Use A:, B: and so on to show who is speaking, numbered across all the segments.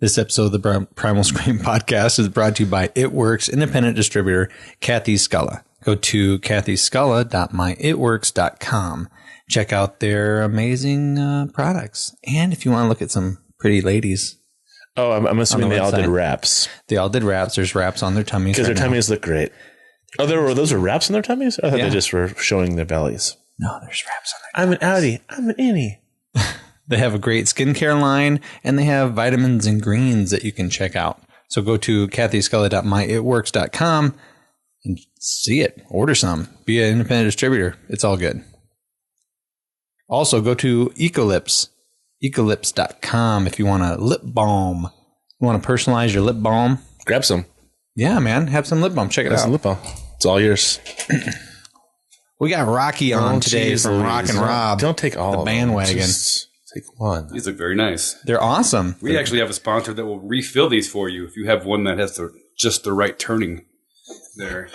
A: This episode of the Primal Scream podcast is brought to you by It Works independent distributor Kathy Sculla. Go to kathysculla.myitworks.com. Check out their amazing products. And if you want to look at some pretty ladies.
B: Oh, I'm assuming they all did wraps.
A: They all did wraps. There's wraps on their tummies.
B: Because their tummies look great. Oh, those were wraps on their tummies? I thought they just were showing their bellies.
A: No, there's wraps on their
B: tummies. I'm an outie. I'm an innie.
A: They have a great skincare line, and they have vitamins and greens that you can check out. So go to kathysculla.myitworks.com and see it. Order some. Be an independent distributor. It's all good. Also, go to ecolips.com if you want a lip balm. You want to personalize your lip balm?
B: Grab some.
A: Yeah, man. Have some lip balm. Check it out.
B: Some lip balm. It's all yours.
A: We got Rocky on today from Rock and Rob.
B: Don't take all
A: the BandWagon.
B: Just take one.
C: These look very nice.
A: They're awesome.
C: We actually have a sponsor that will refill these for you if you have one that has just the right turning there.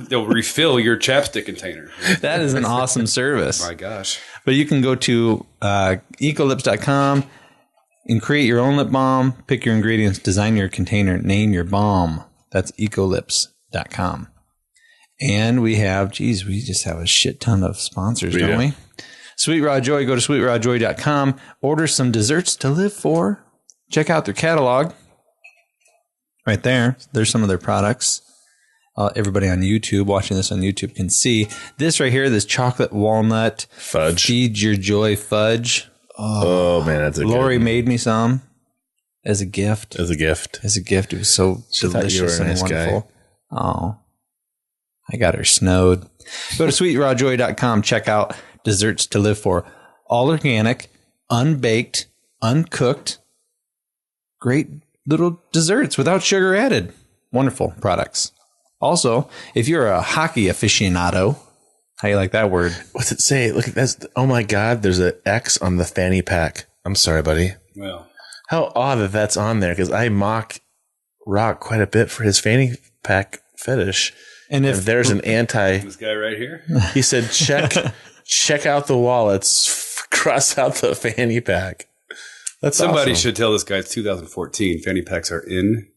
C: They'll refill your chapstick container.
A: That is an awesome service.
C: My gosh.
A: But you can go to ecolips.com and create your own lip balm, pick your ingredients, design your container, name your balm. That's ecolips.com. And we just have a shit ton of sponsors, don't we? Sweet Raw Joy, go to sweetrawjoy.com, order some desserts to live for. Check out their catalog. Right there. There's some of their products. Everybody on YouTube, watching this on YouTube, can see this right here, this chocolate walnut
B: fudge.
A: Feed Your Joy fudge.
B: Oh man, that's a
A: Lori made me some as a gift.
B: As a gift.
A: It was so delicious and wonderful. Guy. Oh, I got her snowed. Go to sweetrawjoy.com. Check out desserts to live for. All organic, unbaked, uncooked. Great little desserts without sugar added. Wonderful products. Also, if you're a hockey aficionado, how you like that word?
B: What's it say? Look at that. Oh my God, there's an X on the fanny pack. I'm sorry, buddy.
C: Well,
B: how odd that that's on there, because I mock Rock quite a bit for his fanny pack fetish. And if there's an
C: this guy right here,
B: he said, check out the wallets, cross out the fanny pack. That's
C: somebody
B: awesome.
C: should tell this guy it's 2014. Fanny packs are in.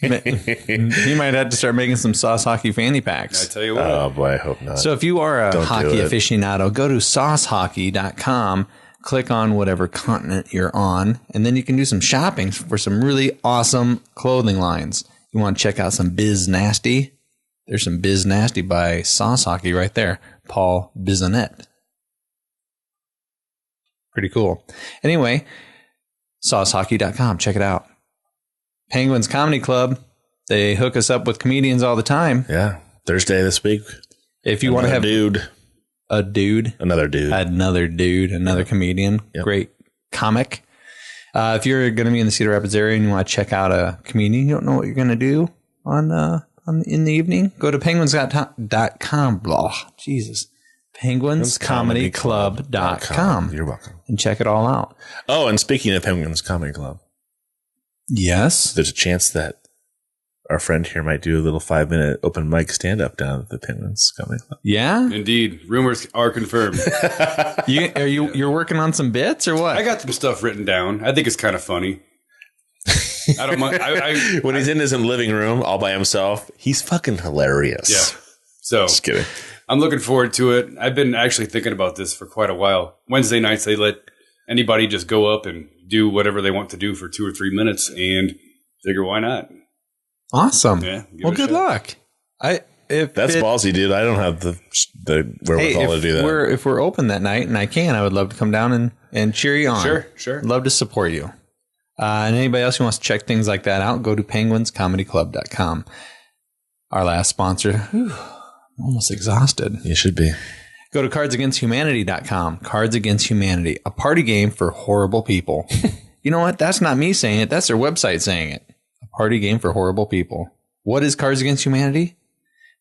A: He might have to start making some sauce hockey fanny packs.
C: I tell you what.
B: Oh boy, I hope not.
A: So if you are a hockey aficionado, go to saucehockey.com, click on whatever continent you're on, and then you can do some shopping for some really awesome clothing lines. You want to check out some Biz Nasty? There's some Biz Nasty by Sauce Hockey right there. Paul Bisonet. Pretty cool. Anyway, saucehockey.com. Check it out. Penguins Comedy Club. They hook us up with comedians all the time.
B: Yeah. Thursday this week.
A: If you want to have another comedian,
B: yep.
A: Great comic. If you're going to be in the Cedar Rapids area and you want to check out a comedian, you don't know what you're going to do in the evening, go to penguins.com. Blah, Jesus. penguinscomedyclub.com.
B: You're welcome.
A: And check it all out.
B: Oh, and speaking of Penguins Comedy Club.
A: Yes.
B: There's a chance that our friend here might do a little 5-minute open mic stand-up down at the Penguins Comedy Club.
A: Yeah?
C: Indeed. Rumors are confirmed.
A: You're working on some bits or what?
C: I got some stuff written down. I think it's kind of funny. I don't mind.
B: When he's in his living room all by himself, he's fucking hilarious.
C: Yeah. So,
B: just kidding.
C: I'm looking forward to it. I've been actually thinking about this for quite a while. Wednesday nights, they let anybody just go up and do whatever they want to do for 2 or 3 minutes, and figure why not.
A: Awesome.
C: Yeah.
A: Well, good luck.
B: That's ballsy, dude. I don't have the wherewithal to do that.
A: If we're open that night, and I would love to come down and cheer you on.
C: Sure.
A: Love to support you. And anybody else who wants to check things like that out, go to penguinscomedyclub.com. Our last sponsor. Whew, I'm almost exhausted.
B: You should be.
A: Go to cardsagainsthumanity.com. Cards Against Humanity, a party game for horrible people. You know what? That's not me saying it. That's their website saying it. A party game for horrible people. What is Cards Against Humanity?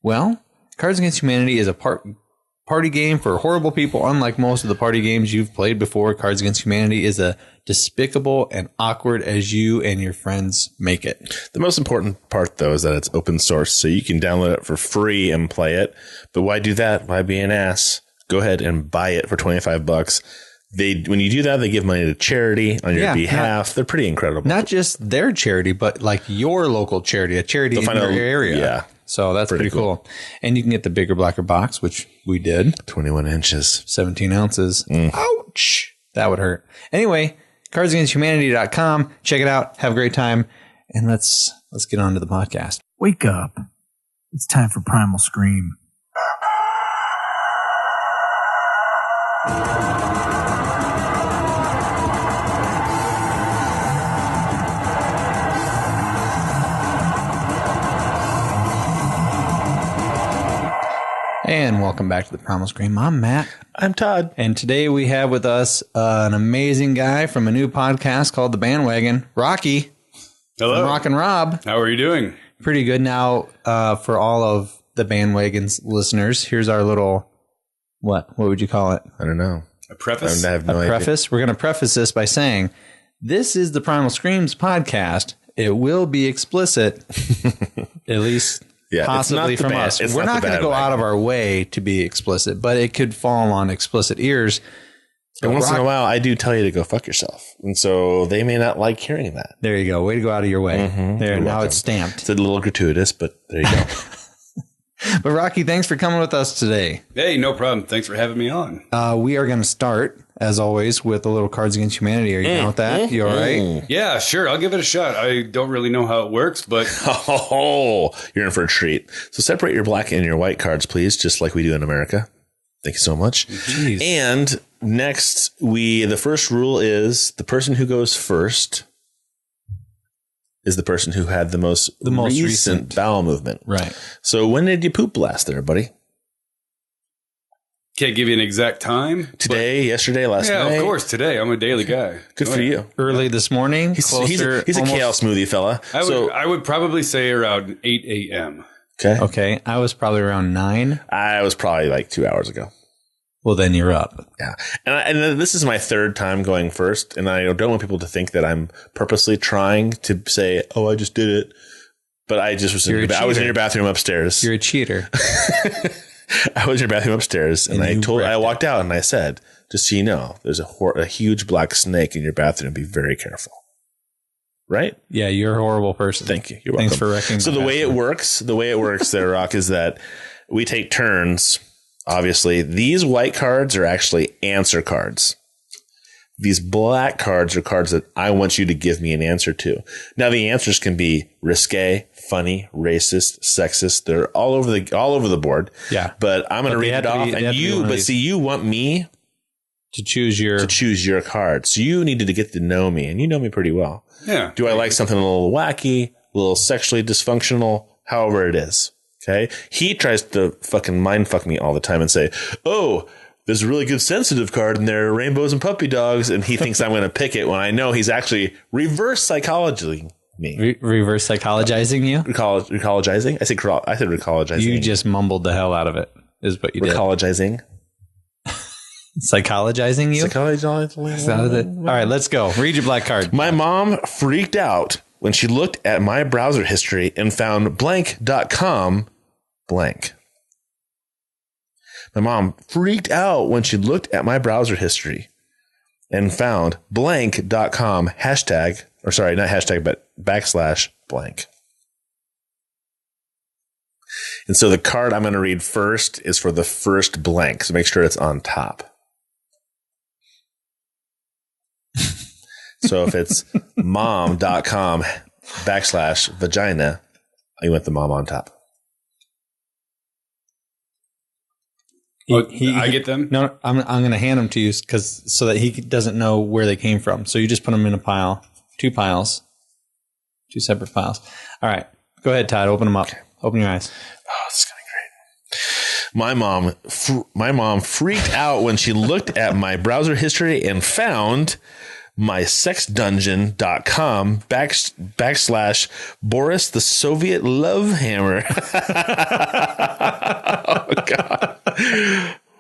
A: Well, Cards Against Humanity is a party game for horrible people. Unlike most of the party games you've played before, Cards Against Humanity is as despicable and awkward as you and your friends make it.
B: The most important part, though, is that it's open source, so you can download it for free and play it. But why do that? Why be an ass? Go ahead and buy it for $25. when you do that, they give money to charity on your behalf. They're pretty incredible.
A: Not just their charity, but like your local charity, a charity in your area.
B: Yeah.
A: So that's pretty cool. And you can get the bigger, blacker box, which we did.
B: 21 inches.
A: 17 ounces. Ouch. That would hurt. Anyway, cardsagainsthumanity.com. Check it out. Have a great time. And let's get on to the podcast.
D: Wake up. It's time for Primal Scream.
A: And welcome back to the Primal Scream. I'm Matt.
B: I'm Todd.
A: And today we have with us an amazing guy from a new podcast called The BandWagon, Rocky.
C: Hello.
A: From Rock and Rob.
C: How are you doing?
A: Pretty good. Now, for all of the BandWagon's listeners, here's our little, what would you call it?
B: I don't know.
C: A preface?
A: I have no idea. Preface? We're going to preface this by saying, this is the Primal Screams podcast. It will be explicit, at least possibly from us. We're not going to go out of our way to be explicit, but it could fall on explicit ears.
B: And once in a while, I do tell you to go fuck yourself. And so they may not like hearing that.
A: There you go. Way to go out of your way. There, now it's stamped.
B: It's a little gratuitous, but there you go.
A: But Rocky, thanks for coming with us today.
C: Hey, no problem. Thanks for having me on.
A: We are going to start, as always, with a little Cards Against Humanity. Are you down with that? You all right?
C: Yeah, sure. I'll give it a shot. I don't really know how it works, but...
B: Oh, you're in for a treat. So separate your black and your white cards, please, just like we do in America. Thank you so much.
A: Jeez.
B: And next, the first rule is the person who goes first is the person who had the most recent bowel movement.
A: Right.
B: So when did you poop last there, buddy?
C: Can't give you an exact time.
B: Today, yesterday, last night?
C: Yeah, of course, today. I'm a daily guy.
B: Good for you.
A: Early this morning.
B: He's a kale smoothie fella.
C: I would probably say around 8 a.m.
B: Okay.
A: I was probably around 9.
B: I was probably like 2 hours ago.
A: Well, then you're up.
B: Yeah. And this is my third time going first. And I don't want people to think that I'm purposely trying to say, oh, I just did it. But I just was I was in your bathroom upstairs.
A: You're a cheater.
B: I was in your bathroom upstairs and I walked out and I said, just so you know, there's a huge black snake in your bathroom. Be very careful. Right?
A: Yeah, you're a horrible person.
B: Thank you. You're welcome.
A: Thanks for wrecking.
B: So the way it works there, Rock, is that we take turns. Obviously, these white cards are actually answer cards. These black cards are cards that I want you to give me an answer to. Now, the answers can be risque, funny, racist, sexist. They're all over the board.
A: Yeah.
B: But I'm going to read it off, and you want me
A: to choose
B: your card. So you needed to get to know me, and you know me pretty well.
C: Yeah.
B: Do I like something a little wacky, a little sexually dysfunctional, however it is? Okay. He tries to fucking mind fuck me all the time and say, oh, there's a really good sensitive card in there, rainbows and puppy dogs. And he thinks I'm going to pick it when I know he's actually reverse psychologizing me.
A: Reverse psychologizing you?
B: Recologizing? I said recologizing.
A: You just mumbled the hell out of it, is what you did.
B: Recologizing.
A: Psychologizing you?
B: Psychologizing.
A: All right, let's go. Read your black card.
B: My mom freaked out when she looked at my browser history and found blank.com blank. My mom freaked out when she looked at my browser history and found blank.com hashtag, or sorry, not hashtag, but backslash blank. And so the card I'm going to read first is for the first blank. So make sure it's on top. So if it's mom.com backslash vagina, you want the mom on top.
C: I get them?
A: No, I'm going to hand them to you so that he doesn't know where they came from. So you just put them in a pile, 2 piles, 2 separate piles. All right. Go ahead, Todd. Open them up. Okay. Open your eyes.
B: Oh, this is going to be great. My mom freaked out when she looked at my browser history and found my sexdungeon.com backslash Boris the Soviet Love Hammer. Oh, God.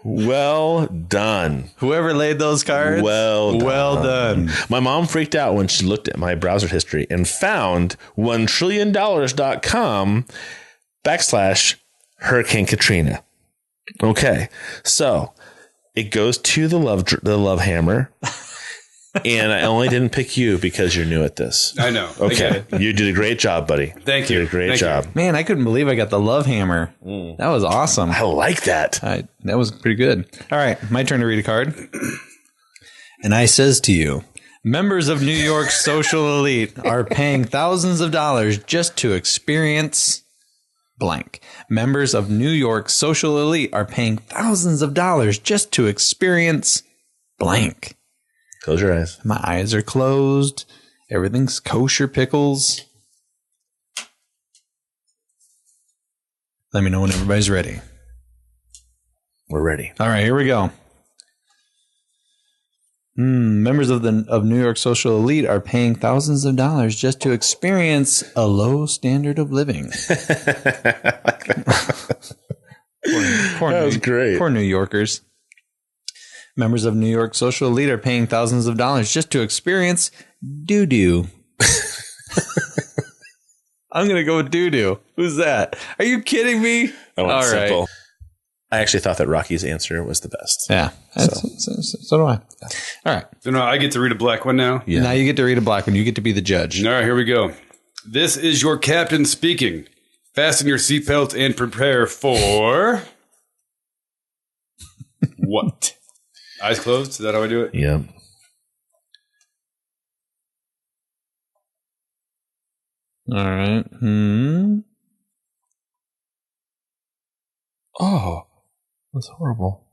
B: Well done.
A: Whoever laid those cards.
B: Well
A: done.
B: My mom freaked out when she looked at my browser history and found $1trillion.com backslash Hurricane Katrina. Okay. So It goes to the love hammer. And I only didn't pick you because you're new at this.
C: I know.
B: Okay. You did a great job, buddy.
C: Thank you.
B: Did a great job.
A: Man, I couldn't believe I got the love hammer. That was awesome.
B: I like that.
A: That was pretty good. All right, my turn to read a card. And I says to you, members of New York's social elite are paying thousands of dollars just to experience blank. Members of New York's social elite are paying thousands of dollars just to experience blank.
B: Close your eyes.
A: My eyes are closed. Everything's kosher pickles. Let me know when everybody's ready.
B: We're ready.
A: All right, here we go. Members of New York social elite are paying thousands of dollars just to experience a low standard of living.
B: That was great.
A: Poor New Yorkers. Members of New York social elite are paying thousands of dollars just to experience doo-doo. I'm going to go with doo-doo. Who's that? Are you kidding me?
B: I went
A: All
B: simple.
A: right.
B: I actually thought that Rocky's answer was the best.
A: Yeah. So do I. All right.
C: So now I get to read a black one now?
B: Yeah.
A: Now you get to read a black one. You get to be the judge.
C: All right, here we go. This is your captain speaking. Fasten your seatbelt and prepare for... What? Eyes closed? Is that how I do it?
B: Yeah.
A: All right.
B: Oh, that's horrible.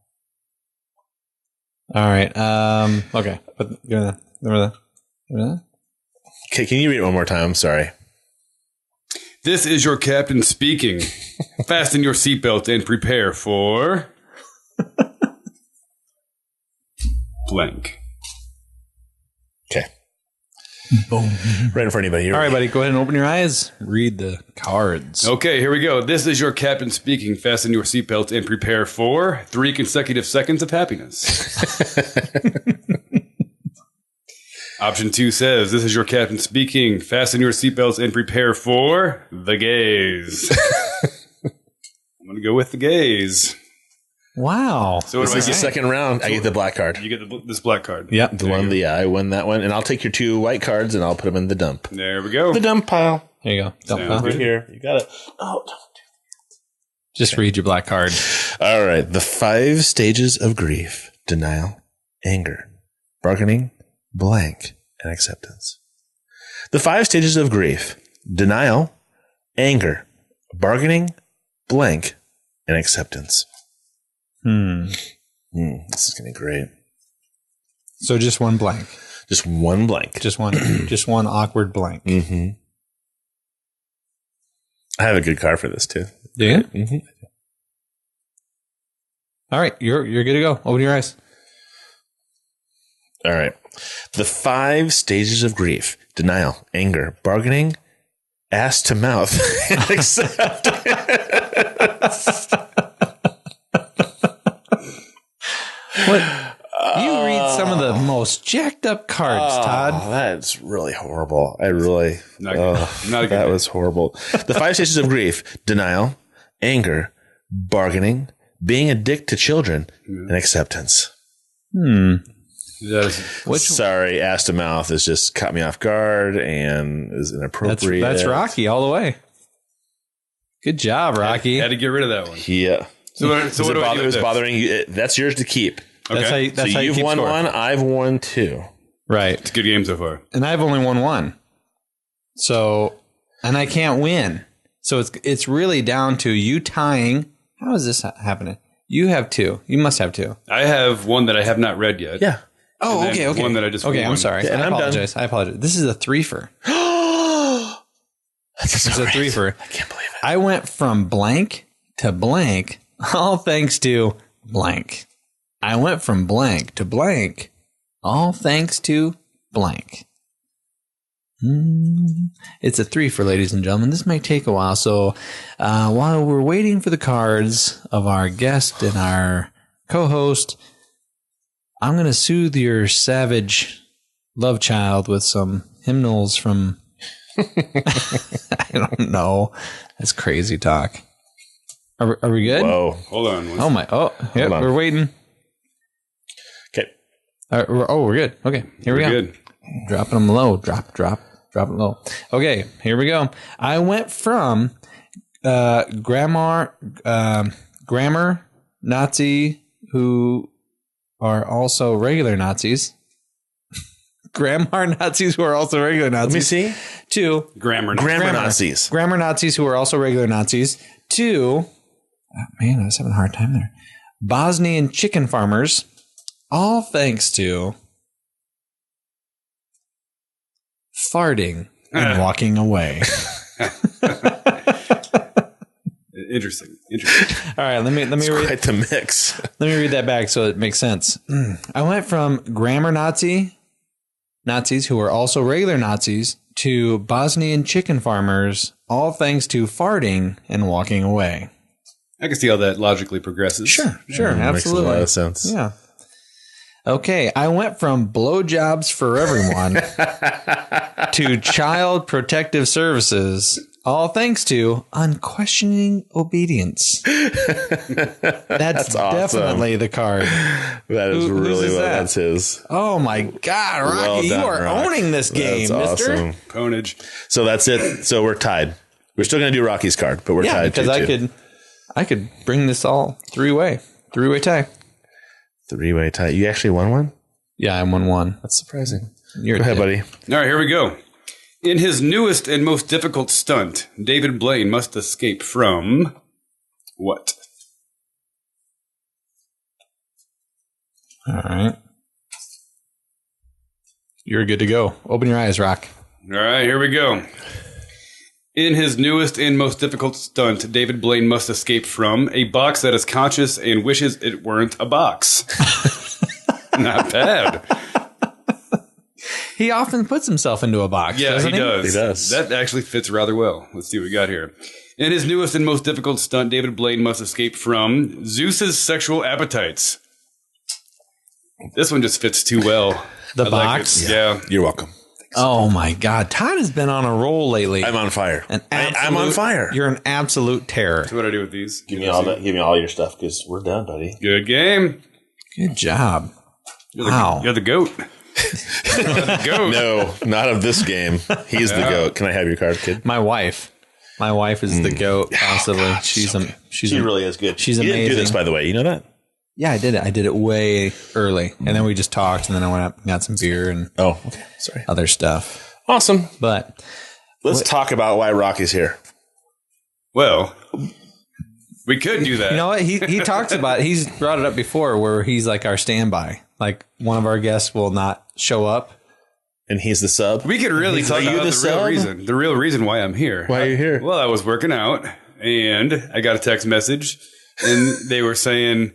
A: All right. Okay. But give me that.
B: Okay, can you read it one more time? I'm sorry.
C: This is your captain speaking. Fasten your seatbelt and prepare for... blank.
B: Okay.
A: Boom.
B: Right in front of anybody.
A: All right, buddy. Go ahead and open your eyes. Read the cards.
C: Okay, here we go. This is your captain speaking. Fasten your seatbelt and prepare for 3 consecutive seconds of happiness. Option 2 says, this is your captain speaking. Fasten your seatbelts and prepare for the gaze. I'm going to go with the gaze.
A: Wow.
C: So what
B: This
C: do I
B: is the
C: get?
B: second round. I get the black card.
C: You get this black card.
A: Yep.
B: The one, I win that one. And I'll take your 2 white cards and I'll put them in the dump.
C: There we go.
B: The dump pile.
A: There you go. Dump
C: Sounds
A: pile.
C: good.
B: Right here. You got it. Oh,
A: Just read your black card.
B: all right. The 5 stages of grief: denial, anger, bargaining, blank, and acceptance. The 5 stages of grief: denial, anger, bargaining, blank, and acceptance. This is going to be great.
A: So just one blank.
B: Just one blank.
A: Just one awkward blank.
B: Mm-hmm. I have a good card for this too.
A: Do you?
B: Mm-hmm.
A: All right. You're good to go. Open your eyes.
B: All right. The 5 stages of grief: denial, anger, bargaining, ass to mouth, and acceptance.
A: What? You read some of the most jacked up cards, Todd.
B: That's really horrible. I really,
C: Not good. Not a good
B: that
C: day.
B: was horrible. The 5 stages of grief: denial, anger, bargaining, being a dick to children, and acceptance. Sorry, ass to mouth has just caught me off guard and is inappropriate.
A: That's Rocky all the way. Good job, Rocky.
C: Had to get rid of that one.
B: Yeah.
C: So what do I do with
B: It's
C: this?
B: bothering you. That's yours to keep.
C: Okay.
A: That's
B: So
A: how you
B: you've
A: keep
B: won
A: score.
B: one. I've won 2.
A: Right.
C: It's a good game so far.
A: And I've only won one. So, and I can't win. So it's really down to you tying. How is this happening? You have 2. You must have 2.
C: I have one that I have not read yet.
B: Yeah.
A: Oh,
C: And then
A: okay.
C: one that I just
A: Okay,
C: won.
A: I'm sorry.
B: Yeah, and
A: I
B: I'm done.
A: apologize. I apologize. This is a 3-fer.
B: It's
A: It's a 3-fer.
B: I can't believe it.
A: I went from blank to blank, all thanks to blank. I went from blank to blank, all thanks to blank. It's a 3-fer, ladies and gentlemen. This may take a while. So while we're waiting for the cards of our guest and our co-host, I'm going to soothe your savage love child with some hymnals from... I don't know. That's crazy talk. Are we good?
B: Whoa.
C: Hold on.
B: Oh,
A: Yeah,
B: on.
A: we're waiting. We're good. Okay, here we go.
C: Good.
A: Dropping them low. Drop it low. Okay, here we go. I went from grammar Nazi who are also regular Nazis. Grammar Nazis who are also regular Nazis.
B: Let me see.
A: To
B: Grammar Nazis.
A: Grammar Nazis who are also regular Nazis. To, man, I was having a hard time there. Bosnian chicken farmers. All thanks to farting and walking away.
C: Interesting.
A: All right, let me read.
B: Quite the mix.
A: Let me read that back so it makes sense. I went from grammar Nazis who are also regular Nazis to Bosnian chicken farmers, all thanks to farting and walking away.
C: I can see how that logically progresses.
A: Sure, absolutely.
B: Makes a lot of sense.
A: Yeah. Okay, I went from blowjobs for everyone to child protective services, all thanks to unquestioning obedience. That's
B: awesome.
A: Definitely the card.
B: That is really
A: is
B: well.
A: that?
B: That's his.
A: Oh my God, Rocky,
B: Well done,
A: you are
B: Rock.
A: owning this game,
B: That's
A: mister.
B: awesome.
C: Ponage.
B: So that's it. So we're tied. We're still going to do Rocky's card, but we're
A: Yeah,
B: tied.
A: because
B: 2-2.
A: I could bring this all three-way tie.
B: Three-way tie. You actually won one?
A: Yeah, I won one.
B: That's surprising.
A: You're
B: Go ahead,
A: dead.
B: buddy.
C: All right, here we go. In his newest and most difficult stunt, David Blaine must escape from what?
A: All right. You're good to go. Open your eyes, Rock.
C: All right, here we go. In his newest and most difficult stunt, David Blaine must escape from a box that is conscious and wishes it weren't a box. Not bad.
A: He often puts himself into a box.
C: Yeah,
A: doesn't
C: he does.
B: He does.
C: That actually fits rather well. Let's see what we got here. In his newest and most difficult stunt, David Blaine must escape from Zeus's sexual appetites. This one just fits too well.
A: The
C: I like
A: box?
C: it. Yeah.
B: You're welcome.
A: Oh my God, Todd has been on a roll lately.
B: I'm on fire.
A: I'm
B: I'm on fire.
A: You're an absolute terror.
C: So what do I do with these?
B: Give me all your stuff because we're done, buddy.
C: Good game.
A: Good job.
C: You're the,
A: Wow.
C: You're the goat. You're the goat.
B: No, not of this game. He's the goat. Can I have your card, kid?
A: My wife is the goat. Possibly,
B: She really is good.
A: she's
B: you didn't do
A: amazing.
B: this, by the way. You know that?
A: Yeah, I did it. I did it way early, and then we just talked, and then I went up and got some beer and
B: Oh, okay. Sorry.
A: other stuff.
B: Awesome.
A: But
B: Let's talk about why Rocky's here.
C: Well, we could do that.
A: you know what? He talks about. He's brought it up before, where he's like our standby. Like one of our guests will not show up.
B: And he's the sub.
C: We could really talk
B: you
C: about
B: the
C: the real
B: sub?
C: reason. The real reason why I'm here.
B: Why are you here?
C: Well, I was working out, and I got a text message, and they were saying,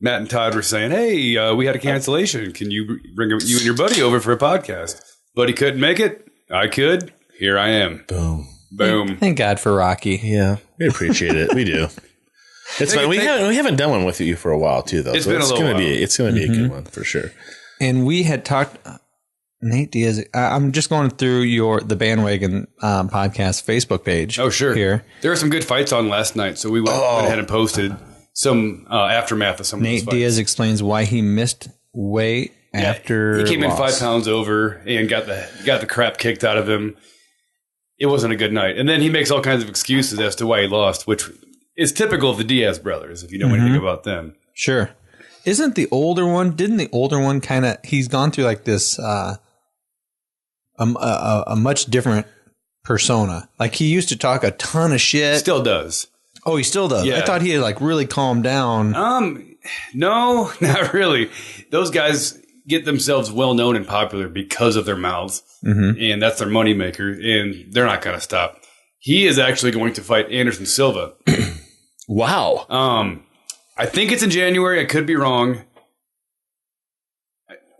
C: Matt and Todd were saying, hey, we had a cancellation. Can you bring you and your buddy over for a podcast? Buddy couldn't make it. I could. Here I am.
B: Boom.
C: Boom.
A: Thank God for Rocky.
B: Yeah, we appreciate it. We do. It's fun. We haven't done one with you for a while too, though.
C: It's been a little while.
B: It's going to be a good one for sure.
A: And we had talked. Nate Diaz. I'm just going through the BandWagon podcast Facebook page.
C: Oh, sure.
A: Here,
C: There were some good fights on last night, so we went ahead and posted some aftermath of some of those
A: Nate
C: fights.
A: Diaz explains why he missed weight after
C: he came in
A: loss.
C: 5 pounds over and got the crap kicked out of him. It wasn't a good night. And then he makes all kinds of excuses as to why he lost, which is typical of the Diaz brothers, if you know anything about them.
A: Sure. Didn't the older one kind of, he's gone through like this, a much different persona. Like he used to talk a ton of shit.
C: Still does.
A: Oh, he still does.
C: Yeah.
A: I thought he had like really calmed down.
C: No, not really. Those guys get themselves well known and popular because of their mouths, and that's their moneymaker, and they're not going to stop. He is actually going to fight Anderson Silva.
B: Wow.
C: I think it's in January. I could be wrong.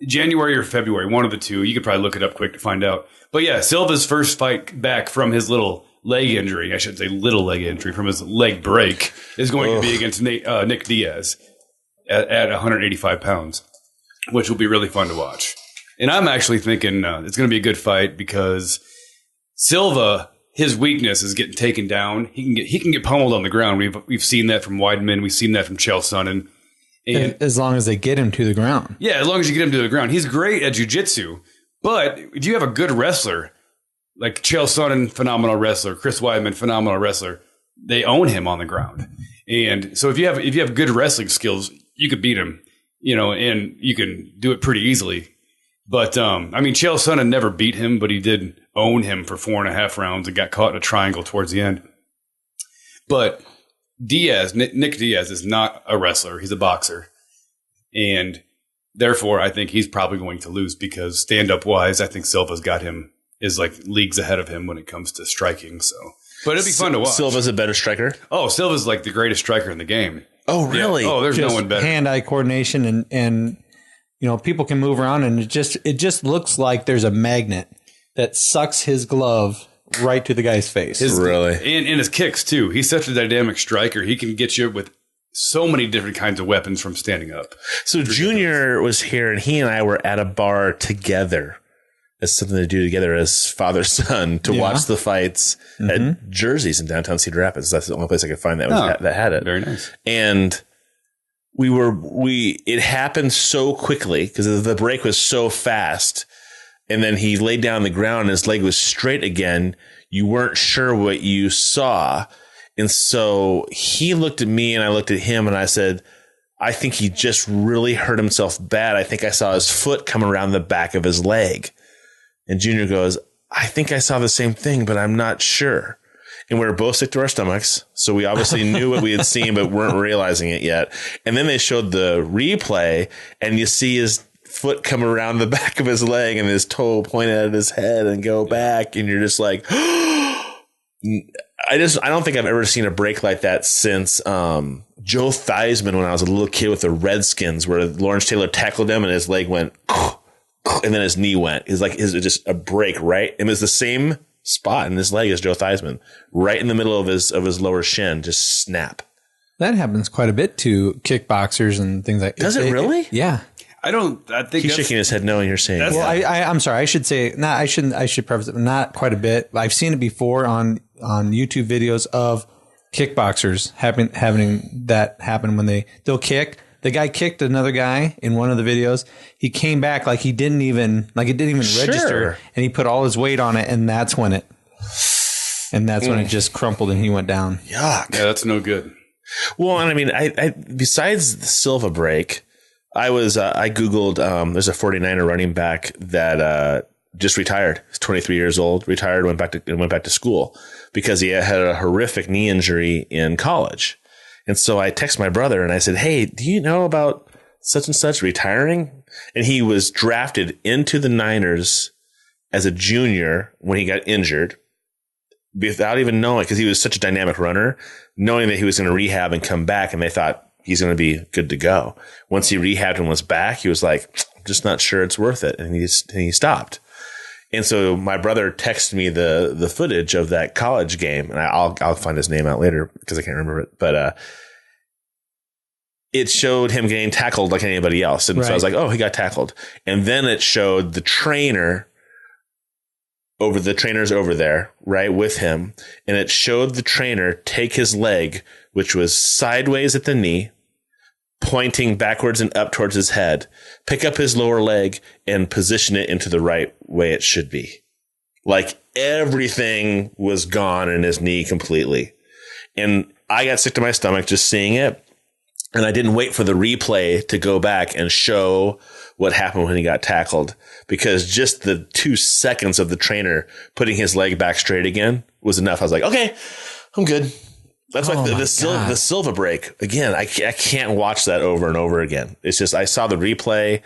C: January or February, one of the two. You could probably look it up quick to find out. But yeah, Silva's first fight back from his little leg injury, I should say little leg injury, from his leg break, is going to be against Nick Diaz at 185 pounds, which will be really fun to watch. And I'm actually thinking it's going to be a good fight because Silva, his weakness is getting taken down. He can get pummeled on the ground. We've seen that from Weidman. We've seen that from Chael Sonnen. And
A: as long as they get him to the ground.
C: yeah, as long as you get him to the ground. He's great at jiu-jitsu. But if you have a good wrestler, like Chael Sonnen, phenomenal wrestler, Chris Weidman, phenomenal wrestler, they own him on the ground. And so if you have good wrestling skills, you could beat him, and you can do it pretty easily. But Chael Sonnen never beat him, but he did own him for 4.5 rounds and got caught in a triangle towards the end. But Nick Diaz is not a wrestler. He's a boxer. And therefore, I think he's probably going to lose because stand-up wise, I think Silva's got him, is like leagues ahead of him when it comes to striking. So, but it'd be fun to watch.
B: Silva's a better striker?
C: Oh, Silva's like the greatest striker in the game.
B: Oh, really?
C: Yeah. Oh, there's
A: Just
C: no one better.
A: hand-eye coordination and people can move around and it just looks like there's a magnet that sucks his glove right to the guy's face.
B: Really?
C: And his kicks too. He's such a dynamic striker. He can get you with so many different kinds of weapons from standing up.
B: So Junior was here and he and I were at a bar together as something to do together as father-son to watch the fights at Jersey's in downtown Cedar Rapids. That's the only place I could find that had it.
C: Very nice.
B: And it happened so quickly because the break was so fast. And then he laid down on the ground and his leg was straight again. You weren't sure what you saw. And so he looked at me and I looked at him and I said, I think he just really hurt himself bad. I think I saw his foot come around the back of his leg. And Junior goes, I think I saw the same thing, but I'm not sure. And we were both sick to our stomachs. So we obviously knew what we had seen, but weren't realizing it yet. And then they showed the replay and you see his foot come around the back of his leg and his toe pointed at his head and go back. And you're just like, I don't think I've ever seen a break like that since Joe Theismann when I was a little kid with the Redskins, where Lawrence Taylor tackled him and his leg went, and then his knee went. It was just a break, right? It was the same spot in his leg as Joe Theismann, right in the middle of his lower shin, just snap.
A: That happens quite a bit to kickboxers and things like that.
B: Does it really?
A: Yeah.
C: I think
B: he's shaking his head no, and you're saying.
A: Well, I'm sorry. I should say, I should preface it, not quite a bit. I've seen it before on YouTube videos of kickboxers having that happen when they'll kick. The guy kicked another guy in one of the videos. He came back like it didn't even register, and he put all his weight on it, and that's when it just crumpled and he went down.
B: Yuck.
C: Yeah, that's no good.
B: Well, and I besides the Silva break, I Googled, there's a 49er running back that just retired. He's 23 years old, retired, went back to school because he had a horrific knee injury in college. And so I texted my brother and I said, hey, do you know about such and such retiring? And he was drafted into the Niners as a junior when he got injured without even knowing, because he was such a dynamic runner, knowing that he was going to rehab and come back. And they thought he's going to be good to go. Once he rehabbed and was back, he was like, I'm just not sure it's worth it. And he stopped. And so my brother texted me the footage of that college game, and I'll find his name out later because I can't remember it. But it showed him getting tackled like anybody else, and so I was like, "Oh, he got tackled." And then it showed the trainers over there, right, with him, and it showed the trainer take his leg, which was sideways at the knee, pointing backwards and up towards his head, pick up his lower leg and position it into the right way it should be. Like everything was gone in his knee completely. And I got sick to my stomach just seeing it. And I didn't wait for the replay to go back and show what happened when he got tackled, because just the 2 seconds of the trainer putting his leg back straight again was enough. I was like, okay, I'm good. That's like the Silva break. Again, I can't watch that over and over again. It's just, I saw the replay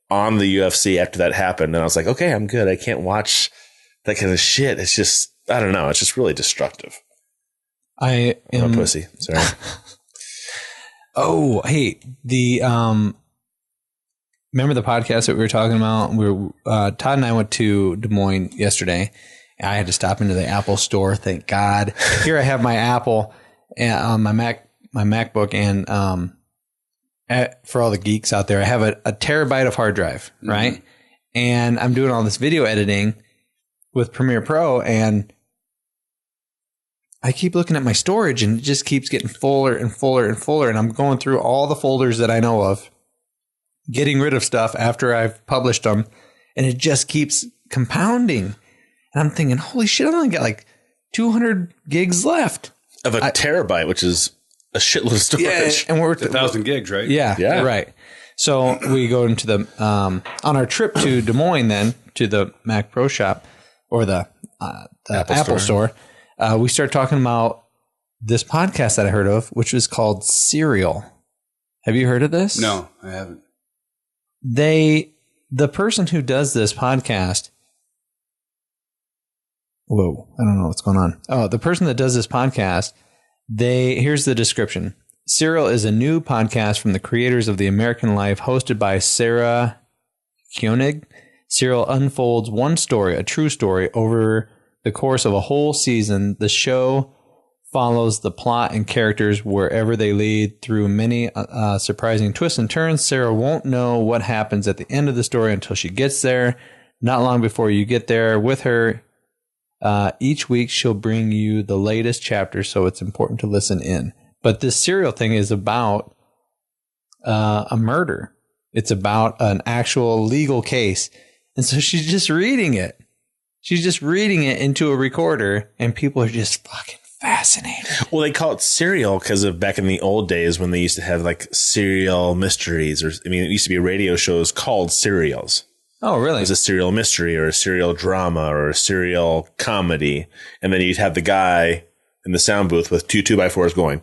B: on the UFC after that happened, and I was like, okay, I'm good. I can't watch that kind of shit. It's just, I don't know. It's just really destructive. I'm a pussy. Sorry.
A: Oh, hey, remember the podcast that we were talking about? Todd and I went to Des Moines yesterday. I had to stop into the Apple store. Thank God. Here I have my Apple and my MacBook, and for all the geeks out there, I have a terabyte of hard drive, right? Mm-hmm. And I'm doing all this video editing with Premiere Pro, and I keep looking at my storage and it just keeps getting fuller and fuller and fuller. And I'm going through all the folders that I know of, getting rid of stuff after I've published them. And it just keeps compounding. And I'm thinking, holy shit, I've only got like 200 gigs left.
B: Of a terabyte, which is a shitload of storage.
A: Yeah, and we're
C: 1,000 gigs, right?
A: Yeah, right. So we go into the, on our trip to Des Moines then, to the Mac Pro shop, or the Apple store. We started talking about this podcast that I heard of, which was called Serial. Have you heard of this?
C: No, I haven't.
A: The person who does this podcast, whoa, I don't know what's going on. Oh, the person that does this podcast, here's the description. Serial is a new podcast from the creators of The American Life, hosted by Sarah Koenig. Serial unfolds one story, a true story, over the course of a whole season. The show follows the plot and characters wherever they lead through many surprising twists and turns. Sarah won't know what happens at the end of the story until she gets there. Not long before you get there with her, each week she'll bring you the latest chapter, so it's important to listen in. But this Serial thing is about a murder. It's about an actual legal case. And so she's just reading it. She's just reading it into a recorder, and people are just fucking fascinated.
B: Well, they call it serial because of back in the old days when they used to have like serial mysteries, or it used to be radio shows called serials.
A: Oh, really?
B: It was a serial mystery or a serial drama or a serial comedy. And then you'd have the guy in the sound booth with two 2x4s going,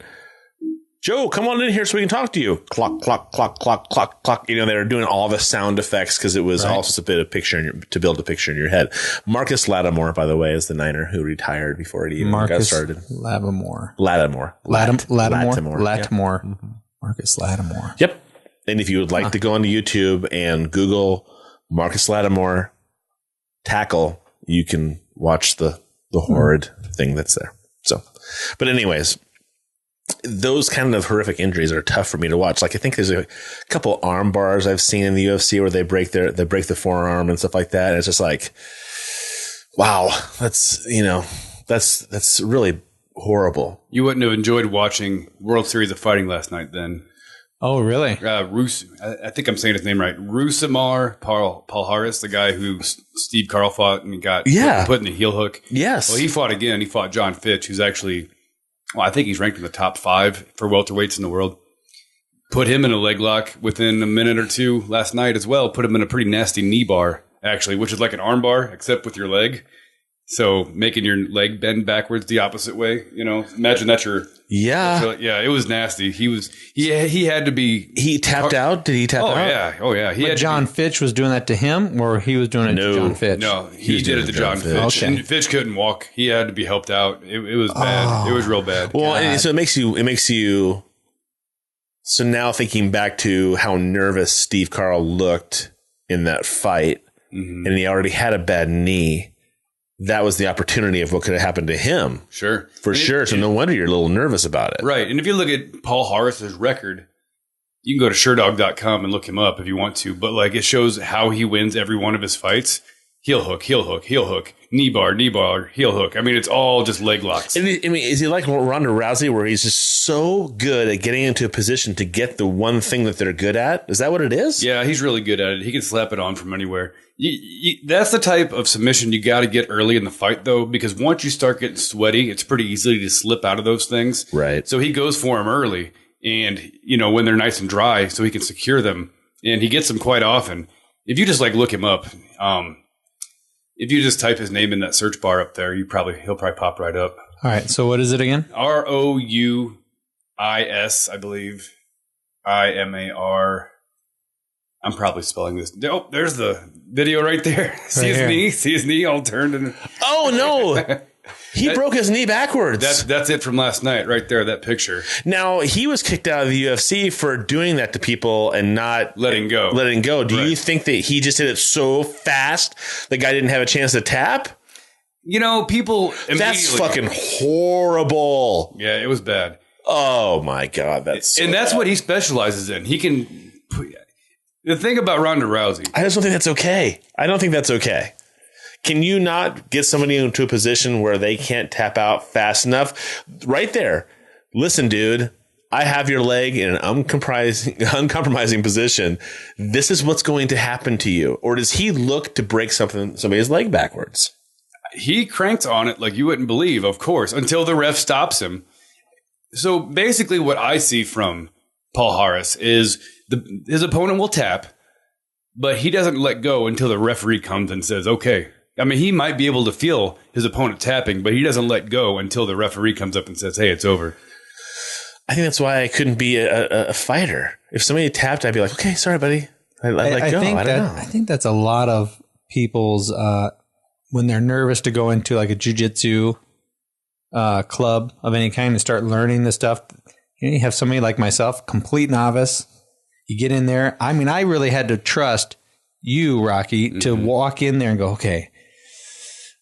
B: Joe, come on in here so we can talk to you. Clock, clock, clock, clock, clock, clock. They were doing all the sound effects because it was also a bit of picture to build a picture in your head. Marcus Lattimore, by the way, is the Niner who retired before he even got started.
A: Lattimore.
B: Lattimore.
A: Mm-hmm. Marcus Lattimore.
B: Yep. And if you would like to go onto YouTube and Google Marcus Lattimore tackle, you can watch the horrid thing that's there. So, but anyways, those kind of horrific injuries are tough for me to watch. Like I think there's a couple arm bars I've seen in the UFC where they break the forearm and stuff like that. And it's just like, wow, that's really horrible.
C: You wouldn't have enjoyed watching World Series of Fighting last night then.
A: Oh, really?
C: I think I'm saying his name right. Rousimar Palhares, the guy who Steve Carl fought and got put in the heel hook.
B: Yes.
C: Well, he fought again. He fought John Fitch, who's actually, I think he's ranked in the top 5 for welterweights in the world. Put him in a leg lock within a minute or two last night as well. Put him in a pretty nasty knee bar, actually, which is like an arm bar, except with your leg. So making your leg bend backwards the opposite way, imagine that's your.
B: Yeah.
C: Yeah, it was nasty. He had to be.
B: He tapped out? Did he tap out?
C: Oh, yeah.
A: But John Fitch was doing that to him, or he was doing it to John Fitch?
C: No, he did it to John Fitch.
A: Okay.
C: And Fitch couldn't walk. He had to be helped out. It was bad. It was real bad.
B: Well, so it makes you. So now thinking back to how nervous Steve Carl looked in that fight, and he already had a bad knee. That was the opportunity of what could have happened to him. Sure. For sure. So no wonder you're a little nervous about it.
C: Right. And if you look at Paul Harris's record, you can go to SureDog.com and look him up if you want to. But it shows how he wins every one of his fights. Heel hook, heel hook, heel hook, knee bar, heel hook. It's all just leg locks.
B: Is he like Ronda Rousey where he's just so good at getting into a position to get the one thing that they're good at? Is that what it is?
C: Yeah, he's really good at it. He can slap it on from anywhere. That's the type of submission you got to get early in the fight, though, because once you start getting sweaty, it's pretty easy to slip out of those things.
B: Right.
C: So he goes for him early, and when they're nice and dry, so he can secure them, and he gets them quite often. If you just look him up, if you just type his name in that search bar up there, he'll probably pop right up.
A: All right. So what is it again?
C: Rouis, I believe. IMAR. I'm probably spelling this. Oh, there's the video right there. See his knee all turned.
B: Oh, no. He broke his knee backwards.
C: That's it from last night right there, that picture.
B: Now, he was kicked out of the UFC for doing that to people and not
C: letting go.
B: Do you think that he just did it so fast the guy didn't have a chance to tap?
C: People...
B: That's fucking horrible.
C: Yeah, it was bad.
B: Oh, my God. That's
C: what he specializes in. He can... The thing about Ronda Rousey...
B: I just don't think that's okay. Can you not get somebody into a position where they can't tap out fast enough? Right there. Listen, dude, I have your leg in an uncompromising position. This is what's going to happen to you. Or does he look to break somebody's leg backwards?
C: He cranks on it like you wouldn't believe, of course, until the ref stops him. So basically what I see from Paul Harris is his opponent will tap, but he doesn't let go until the referee comes and says, okay. I mean, he might be able to feel his opponent tapping, but he doesn't let go until the referee comes up and says, hey, it's over.
B: I think that's why I couldn't be a fighter. If somebody tapped, I'd be like, okay, sorry, buddy. I let go. I don't know.
A: I think that's a lot of people's when they're nervous to go into like a jiu-jitsu club of any kind and start learning this stuff. You have somebody like myself, complete novice. You get in there. I mean, I really had to trust you, Rocky, to walk in there and go, okay,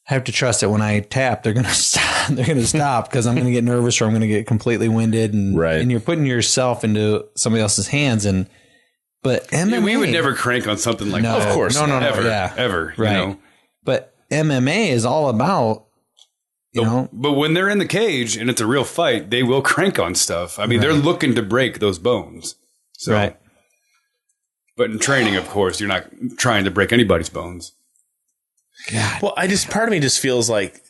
A: I have to trust that when I tap, they're going to stop. They're going to stop because I'm going to get nervous or I'm going to get completely winded. And you're putting yourself into somebody else's hands. But MMA,
C: we would never crank on something like that.
B: Of course,
C: no, ever.
A: Right.
C: You know?
A: But MMA is all about, you know.
C: But when they're in the cage and it's a real fight, they will crank on stuff. I mean, they're looking to break those bones. So,
A: right.
C: But in training, of course, you're not trying to break anybody's bones.
A: God.
B: Well, part of me just feels like,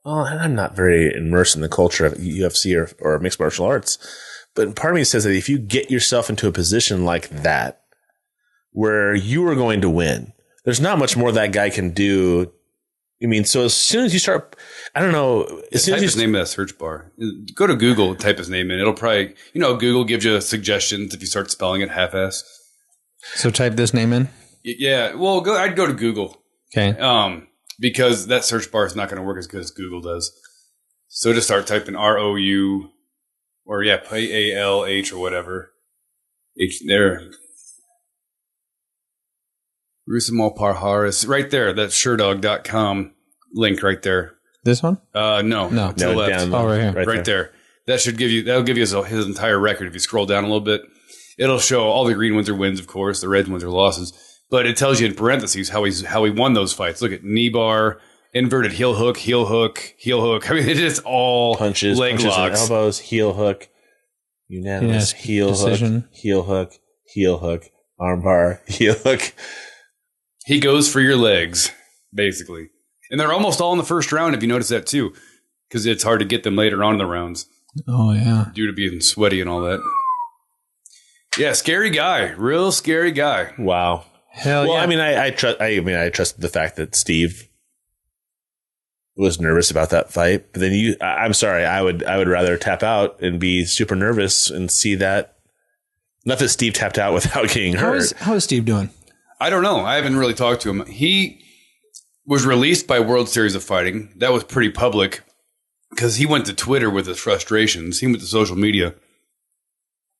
B: well, I'm not very immersed in the culture of UFC or mixed martial arts, but part of me says that if you get yourself into a position like that, where you are going to win, there's not much more that guy can do. I mean, so as soon as you start, I don't know.
C: Type his name in that search bar. Go to Google, type his name in. It'll probably, Google gives you suggestions if you start spelling it half-ass.
A: So type this name in?
C: Yeah. Well, I'd go to Google.
A: Okay.
C: Because that search bar is not going to work as good as Google does. So just start typing ROU or PALH or whatever. H there. Rusamal Parharis. Right there. That's SureDog.com link right there.
A: This one?
C: No. To the left.
B: Down
A: right here.
C: Right there. That'll give you his entire record. If you scroll down a little bit, it'll show all the green ones are wins, of course. The red ones are losses. But it tells you in parentheses how he won those fights. Look at knee bar, inverted heel hook, heel hook, heel hook. I mean, it's just all
B: punches,
C: leg locks,
B: and elbows, heel hook, unanimous heel
A: decision.
B: Hook, heel hook, armbar, heel hook.
C: He goes for your legs, basically. And they're almost all in the first round, if you notice that too, because it's hard to get them later on in the rounds.
A: Oh, yeah.
C: Due to being sweaty and all that. Yeah, scary guy. Real scary guy.
B: Wow.
A: Hell yeah.
B: I mean, I trusted the fact that Steve was nervous about that fight. But then I'm sorry, I would rather tap out and be super nervous and see that. Not that Steve tapped out without getting hurt.
A: How is Steve doing?
C: I don't know. I haven't really talked to him. He was released by World Series of Fighting. That was pretty public because he went to Twitter with his frustrations. He went to social media,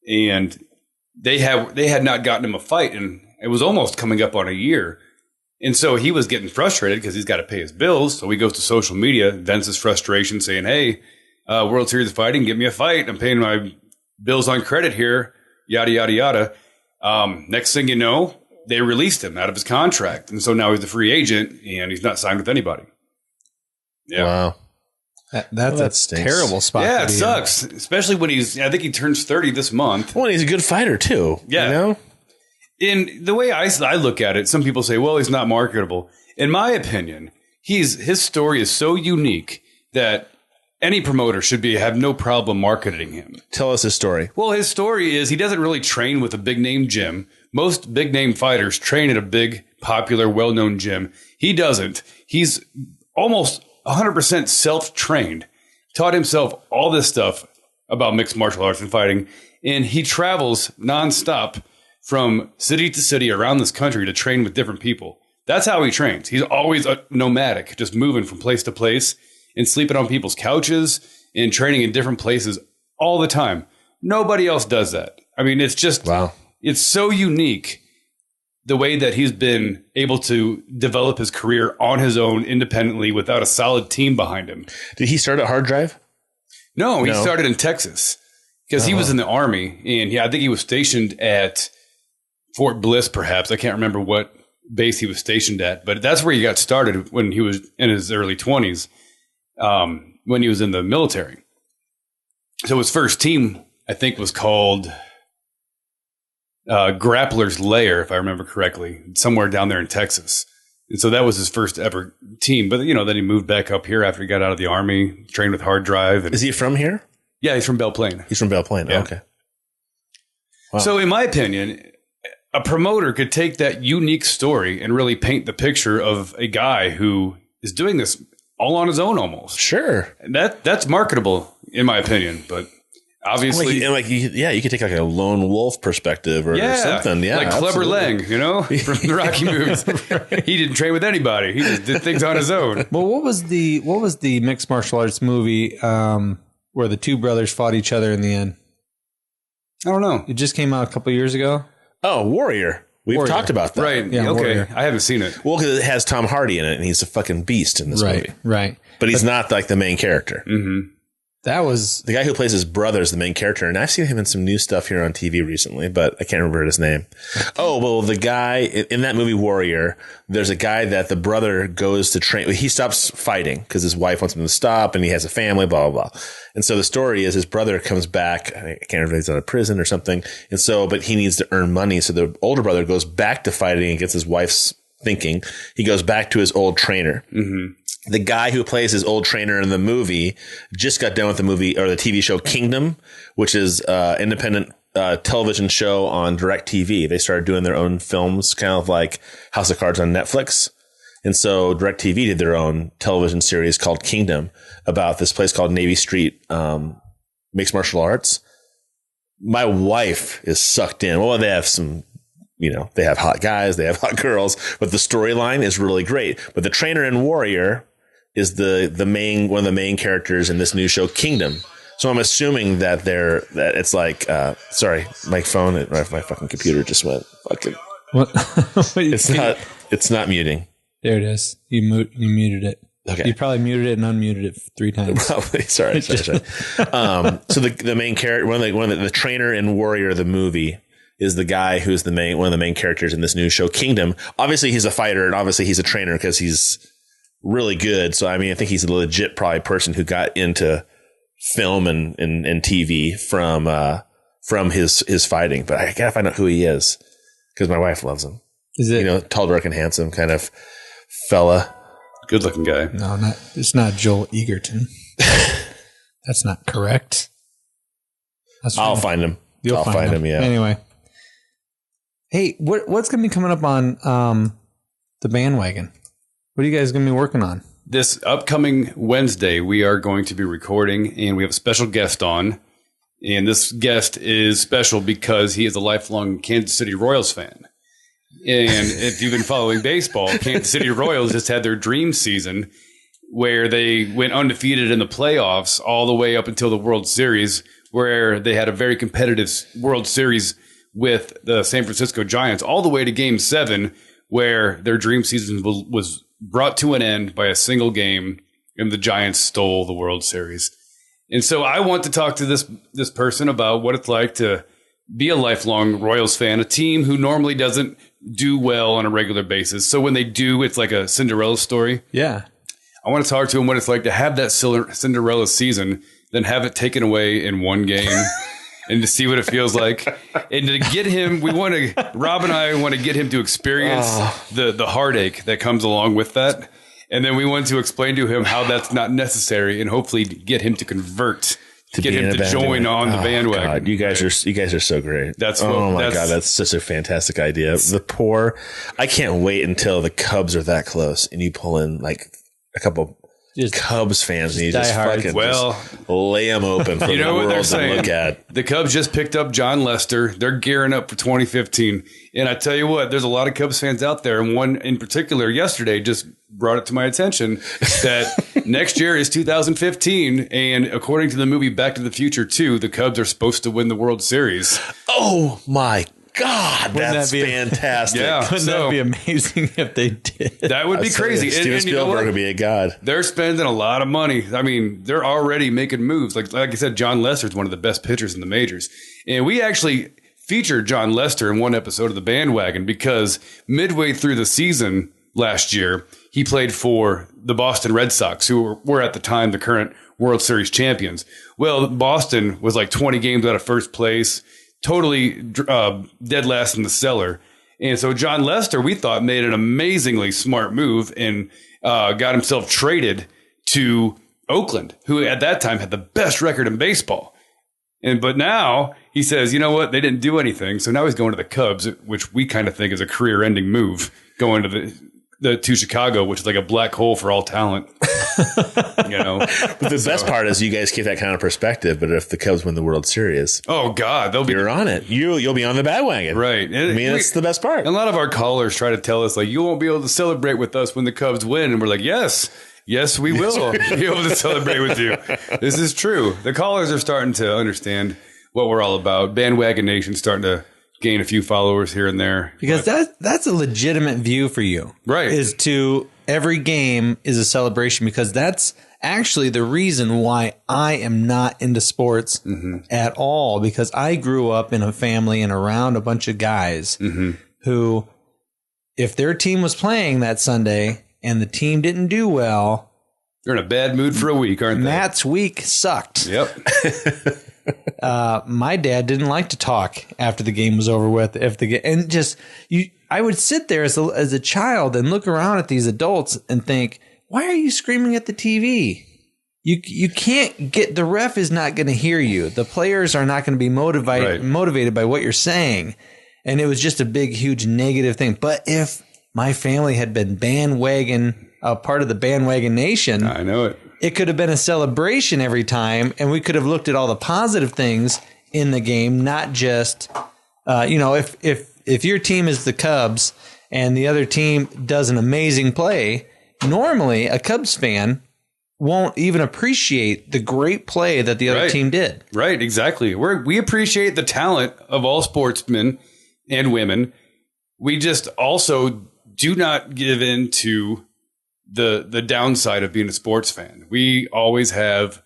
C: and they had not gotten him a fight, and it was almost coming up on a year. And so he was getting frustrated because he's got to pay his bills. So he goes to social media, vents his frustration, saying, hey, World Series of Fighting, give me a fight. I'm paying my bills on credit here, yada, yada, yada. Next thing you know, they released him out of his contract. And so now he's a free agent, and he's not signed with anybody. Yeah.
B: Wow.
A: That's a terrible spot.
C: Yeah, it sucks. Especially when I think he turns 30 this month.
B: Well, he's a good fighter, too.
C: Yeah.
B: You know?
C: In the way I look at it, some people say, well, he's not marketable. In my opinion, his story is so unique that any promoter should have no problem marketing him.
B: Tell us his story.
C: Well, his story is he doesn't really train with a big name gym. Most big name fighters train at a big, popular, well-known gym. He doesn't. He's almost 100% self-trained, taught himself all this stuff about mixed martial arts and fighting, and he travels nonstop from city to city around this country to train with different people. That's how he trains. He's always nomadic, just moving from place to place and sleeping on people's couches and training in different places all the time. Nobody else does that. I mean, it's just,
B: wow.
C: It's so unique the way that he's been able to develop his career on his own independently without a solid team behind him.
B: Did he start at Hard Drive?
C: No, he started in Texas because he was in the Army. And I think he was stationed at Fort Bliss, perhaps. I can't remember what base he was stationed at. But that's where he got started when he was in his early 20s, when he was in the military. So his first team, I think, was called Grappler's Lair, if I remember correctly, somewhere down there in Texas. And so that was his first ever team. But, then he moved back up here after he got out of the Army, trained with Hard Drive. And,
B: is he from here?
C: Yeah, he's from Belle Plaine.
B: He's from Belle Plaine.
C: Yeah.
B: Oh, okay. Wow.
C: So in my opinion, a promoter could take that unique story and really paint the picture of a guy who is doing this all on his own almost.
B: Sure.
C: And that's marketable, in my opinion. But obviously,
B: you could take like a lone wolf perspective or something. Yeah,
C: like Clubber Lang, from the Rocky movies. He didn't train with anybody. He just did things on his own.
A: Well, what was the mixed martial arts movie where the two brothers fought each other in the end?
C: I don't know.
A: It just came out a couple years ago.
B: Oh, Warrior. We've talked about that.
C: Right.
A: Yeah,
C: okay.
A: Warrior.
C: I haven't seen it.
B: Well, because it has Tom Hardy in it, and he's a fucking beast in this movie.
A: Right.
B: But he's not like the main character.
C: Mm-hmm.
A: That was
B: the guy who plays his brother is the main character, and I've seen him in some new stuff here on TV recently, but I can't remember his name. Oh, well, the guy in that movie Warrior, there's a guy that the brother goes to train. He stops fighting because his wife wants him to stop, and he has a family, blah, blah, blah. And so the story is his brother comes back. I can't remember if he's out of prison or something. And so, but he needs to earn money. So the older brother goes back to fighting against his wife's thinking. He goes back to his old trainer. Mm-hmm. The guy who plays his old trainer in the movie just got done with the movie or the TV show Kingdom, which is independent television show on DirecTV. They started doing their own films, kind of like House of Cards on Netflix. And so DirecTV did their own television series called Kingdom about this place called Navy Street Mixed Martial Arts. My wife is sucked in. Well, they have some... they have hot guys, they have hot girls, but the storyline is really great. But the trainer in Warrior is one of the main characters in this new show, Kingdom. So I'm assuming that it's like, sorry, my phone, my fucking computer just went fucking.
A: what?
B: It's not muting.
A: There it is. You muted it.
B: Okay.
A: You probably muted it and unmuted it 3 times.
B: Probably. Sorry. So the main character, one of the trainer in Warrior, the movie, is the guy who's one of the main characters in this new show, Kingdom. Obviously, he's a fighter, and obviously he's a trainer because he's really good. So, I mean, I think he's a legit probably person who got into film and TV from his fighting. But I gotta find out who he is because my wife loves him.
A: Is it
B: tall, dark, and handsome kind of fella?
C: Good looking guy.
A: No, it's not Joel Egerton. That's not correct.
B: I'll find him.
A: I'll find him. Yeah. Anyway. Hey, what's going to be coming up on the BandWagon? What are you guys going to be working on?
C: This upcoming Wednesday, we are going to be recording, and we have a special guest on. And this guest is special because he is a lifelong Kansas City Royals fan. And if you've been following baseball, Kansas City Royals just had their dream season where they went undefeated in the playoffs all the way up until the World Series, where they had a very competitive World Series with the San Francisco Giants all the way to Game 7, where their dream season was brought to an end by a single game, and the Giants stole the World Series. And so I want to talk to this person about what it's like to be a lifelong Royals fan, a team who normally doesn't do well on a regular basis. So when they do, it's like a Cinderella story.
A: Yeah.
C: I want to talk to him what it's like to have that Cinderella season, then have it taken away in one game and to see what it feels like. And to get him, Rob and I want to get him to experience the heartache that comes along with that. And then we want to explain to him how that's not necessary and hopefully get him to convert, to get him to join on the bandwagon.
B: God, you guys are so great. God, that's such a fantastic idea. I can't wait until the Cubs are that close and you pull in like a couple Cubs fans and you just fucking lay them open for the world to look at.
C: The Cubs just picked up John Lester. They're gearing up for 2015. And I tell you what, there's a lot of Cubs fans out there. And one in particular yesterday just brought it to my attention that next year is 2015. And according to the movie Back to the Future 2, the Cubs are supposed to win the World Series.
B: Oh, my God, that's fantastic.
A: Wouldn't that be amazing if they did?
C: That would be crazy.
B: Steven Spielberg would be a god.
C: They're spending a lot of money. I mean, they're already making moves. Like I said, John Lester's one of the best pitchers in the majors. And we actually featured John Lester in one episode of the BandWagon because midway through the season last year, he played for the Boston Red Sox, who were at the time the current World Series champions. Well, Boston was like 20 games out of first place, totally dead last in the cellar. And so John Lester, we thought, made an amazingly smart move and got himself traded to Oakland, who at that time had the best record in baseball. But now he says, you know what? They didn't do anything. So now he's going to the Cubs, which we kind of think is a career-ending move, going to Chicago, which is like a black hole for all talent.
B: But the best part is you guys keep that kind of perspective. But if the Cubs win the World Series,
C: oh God,
B: you're on it. You'll be on the BandWagon,
C: right?
B: That's the best part.
C: A lot of our callers try to tell us like, you won't be able to celebrate with us when the Cubs win, and we're like, yes, we will be able to celebrate with you. This is true. The callers are starting to understand what we're all about. BandWagon Nation's starting to gain a few followers here and there.
A: Because that's a legitimate view for you.
C: Right.
A: Is to every game is a celebration, because that's actually the reason why I am not into sports at all, because I grew up in a family and around a bunch of guys who, if their team was playing that Sunday and the team didn't do well,
C: they're in a bad mood for a week, aren't they?
A: Matt's week sucked.
C: Yep.
A: My dad didn't like to talk after the game was over with. I would sit there as a child and look around at these adults and think, why are you screaming at the TV? You can't get, the ref is not going to hear you. The players are not going to be motivated by what you're saying. And it was just a big, huge negative thing. But if my family had been BandWagon, a part of the BandWagon Nation,
C: I know it.
A: It could have been a celebration every time, and we could have looked at all the positive things in the game, not just, if your team is the Cubs and the other team does an amazing play, normally a Cubs fan won't even appreciate the great play that the other team did.
C: Right, exactly. We appreciate the talent of all sportsmen and women. We just also do not give in to the downside of being a sports fan. We always have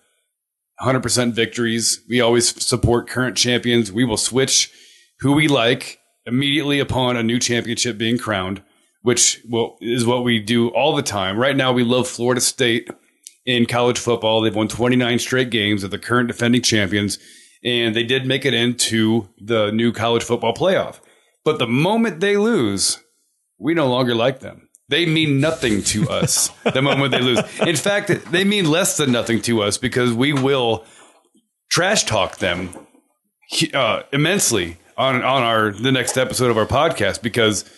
C: 100% victories. We always support current champions. We will switch who we like immediately upon a new championship being crowned, which is what we do all the time. Right now, we love Florida State in college football. They've won 29 straight games. They're the current defending champions, and they did make it into the new college football playoff. But the moment they lose, we no longer like them. They mean nothing to us the moment they lose. In fact, they mean less than nothing to us, because we will trash talk them immensely on the next episode of our podcast, because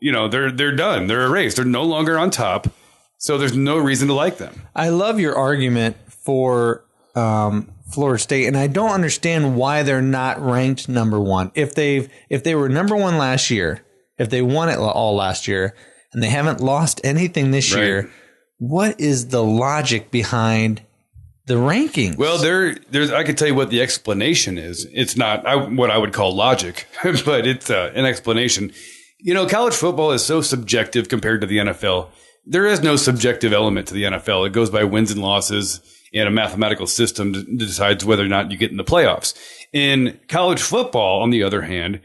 C: they're done. They're erased. They're no longer on top. So there's no reason to like them.
A: I love your argument for Florida State, and I don't understand why they're not ranked number one. If they were number one last year, if they won it all last year, and they haven't lost anything this year, what is the logic behind the rankings?
C: Well, I can tell you what the explanation is. It's not what I would call logic, but it's an explanation. College football is so subjective compared to the NFL. There is no subjective element to the NFL. It goes by wins and losses and a mathematical system that decides whether or not you get in the playoffs. In college football, on the other hand,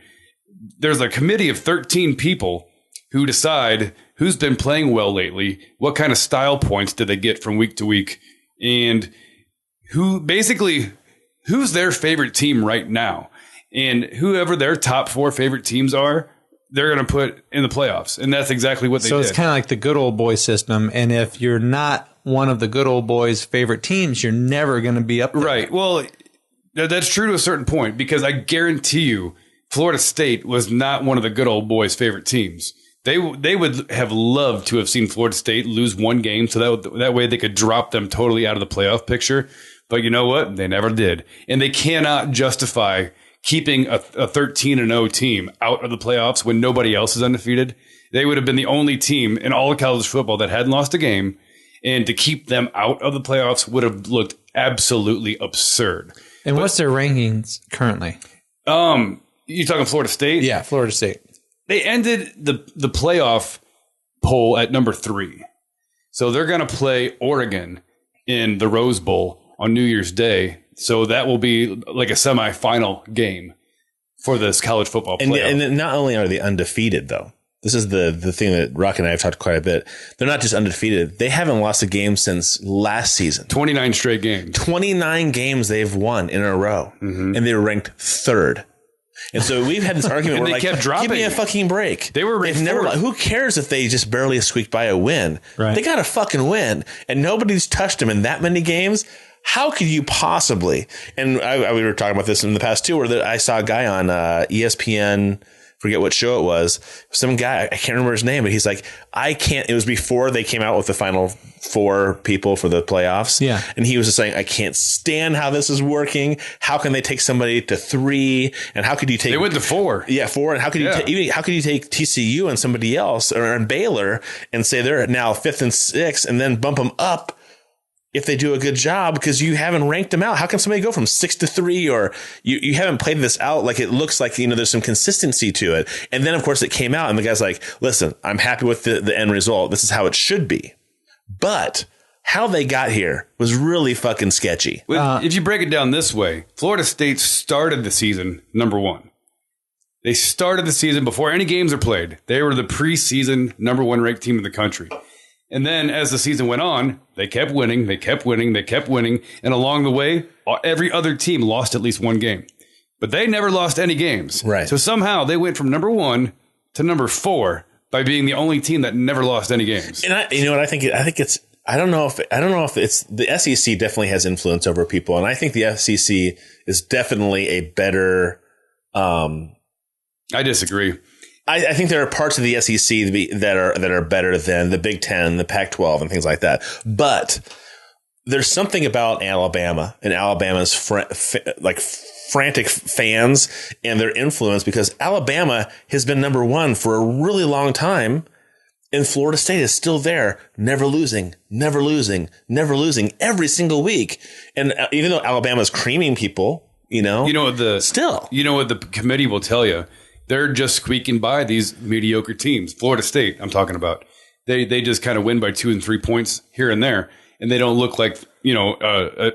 C: there's a committee of 13 people who decide who's been playing well lately, what kind of style points do they get from week to week, and who's their favorite team right now. And whoever their top 4 favorite teams are, they're going to put in the playoffs. And that's exactly what they did.
A: So it's kind of like the good old boy system. And if you're not one of the good old boys' favorite teams, you're never going to be up there.
C: Right. Well, that's true to a certain point, because I guarantee you Florida State was not one of the good old boys' favorite teams. They would have loved to have seen Florida State lose one game, so that way they could drop them totally out of the playoff picture. But you know what? They never did. And they cannot justify keeping a 13-0 team out of the playoffs when nobody else is undefeated. They would have been the only team in all of college football that hadn't lost a game, and to keep them out of the playoffs would have looked absolutely absurd.
A: And what's their rankings currently?
C: You talking Florida State?
A: Yeah, Florida State.
C: They ended the playoff poll at number 3. So they're going to play Oregon in the Rose Bowl on New Year's Day. So that will be like a semifinal game. for this college football
B: And,
C: playoff.
B: and then not only are they undefeated, though, this is the thing that Rock and I have talked quite a bit. They're not just undefeated. They haven't lost a game since last season.
C: 29 straight games.
B: 29 games they've won in a row, and they were ranked third. And so we've had this argument where
C: they
B: like,
C: kept dropping.
B: give me a fucking break.
C: They were ranked fourth.
B: Who cares if they just barely squeaked by a win?
A: Right.
B: They got to fucking win, and nobody's touched them in that many games. How could you possibly? And we were talking about this in the past too, where I saw a guy on ESPN. Forget what show it was. Some guy, I can't remember his name, but he's like, I can't. It was before they came out with the final 4 people for the playoffs.
A: Yeah.
B: And he was just saying, I can't stand how this is working. How can they take somebody to 3? And how could you take?
C: They went to 4.
B: Yeah, 4. And how could how could you take TCU and somebody else or and Baylor and say they're now 5th and 6th and then bump them up if they do a good job because you haven't ranked them out? How can somebody go from 6 to 3 or you haven't played this out? Like it looks like, there's some consistency to it. And then of course it came out and the guy's like, listen, I'm happy with the end result. This is how it should be. But how they got here was really fucking sketchy.
C: If you break it down this way, Florida State started the season number 1. They started the season before any games are played. They were the preseason number 1 ranked team in the country. And then as the season went on, they kept winning, they kept winning, they kept winning. And along the way, every other team lost at least one game. But they never lost any games.
B: Right.
C: So somehow they went from number 1 to number 4 by being the only team that never lost any games.
B: And I think it's, I don't know if it's the SEC definitely has influence over people. And I think the SEC is definitely a better,
C: I disagree.
B: I think there are parts of the SEC that are better than the Big Ten, the Pac-12, and things like that. But there's something about Alabama and Alabama's frantic fans and their influence because Alabama has been number 1 for a really long time, and Florida State is still there, never losing every single week. And even though Alabama's creaming people, you know what the
C: committee will tell you. They're just squeaking by these mediocre teams. Florida State, I'm talking about. They just kind of win by 2 and 3 points here and there, and they don't look like a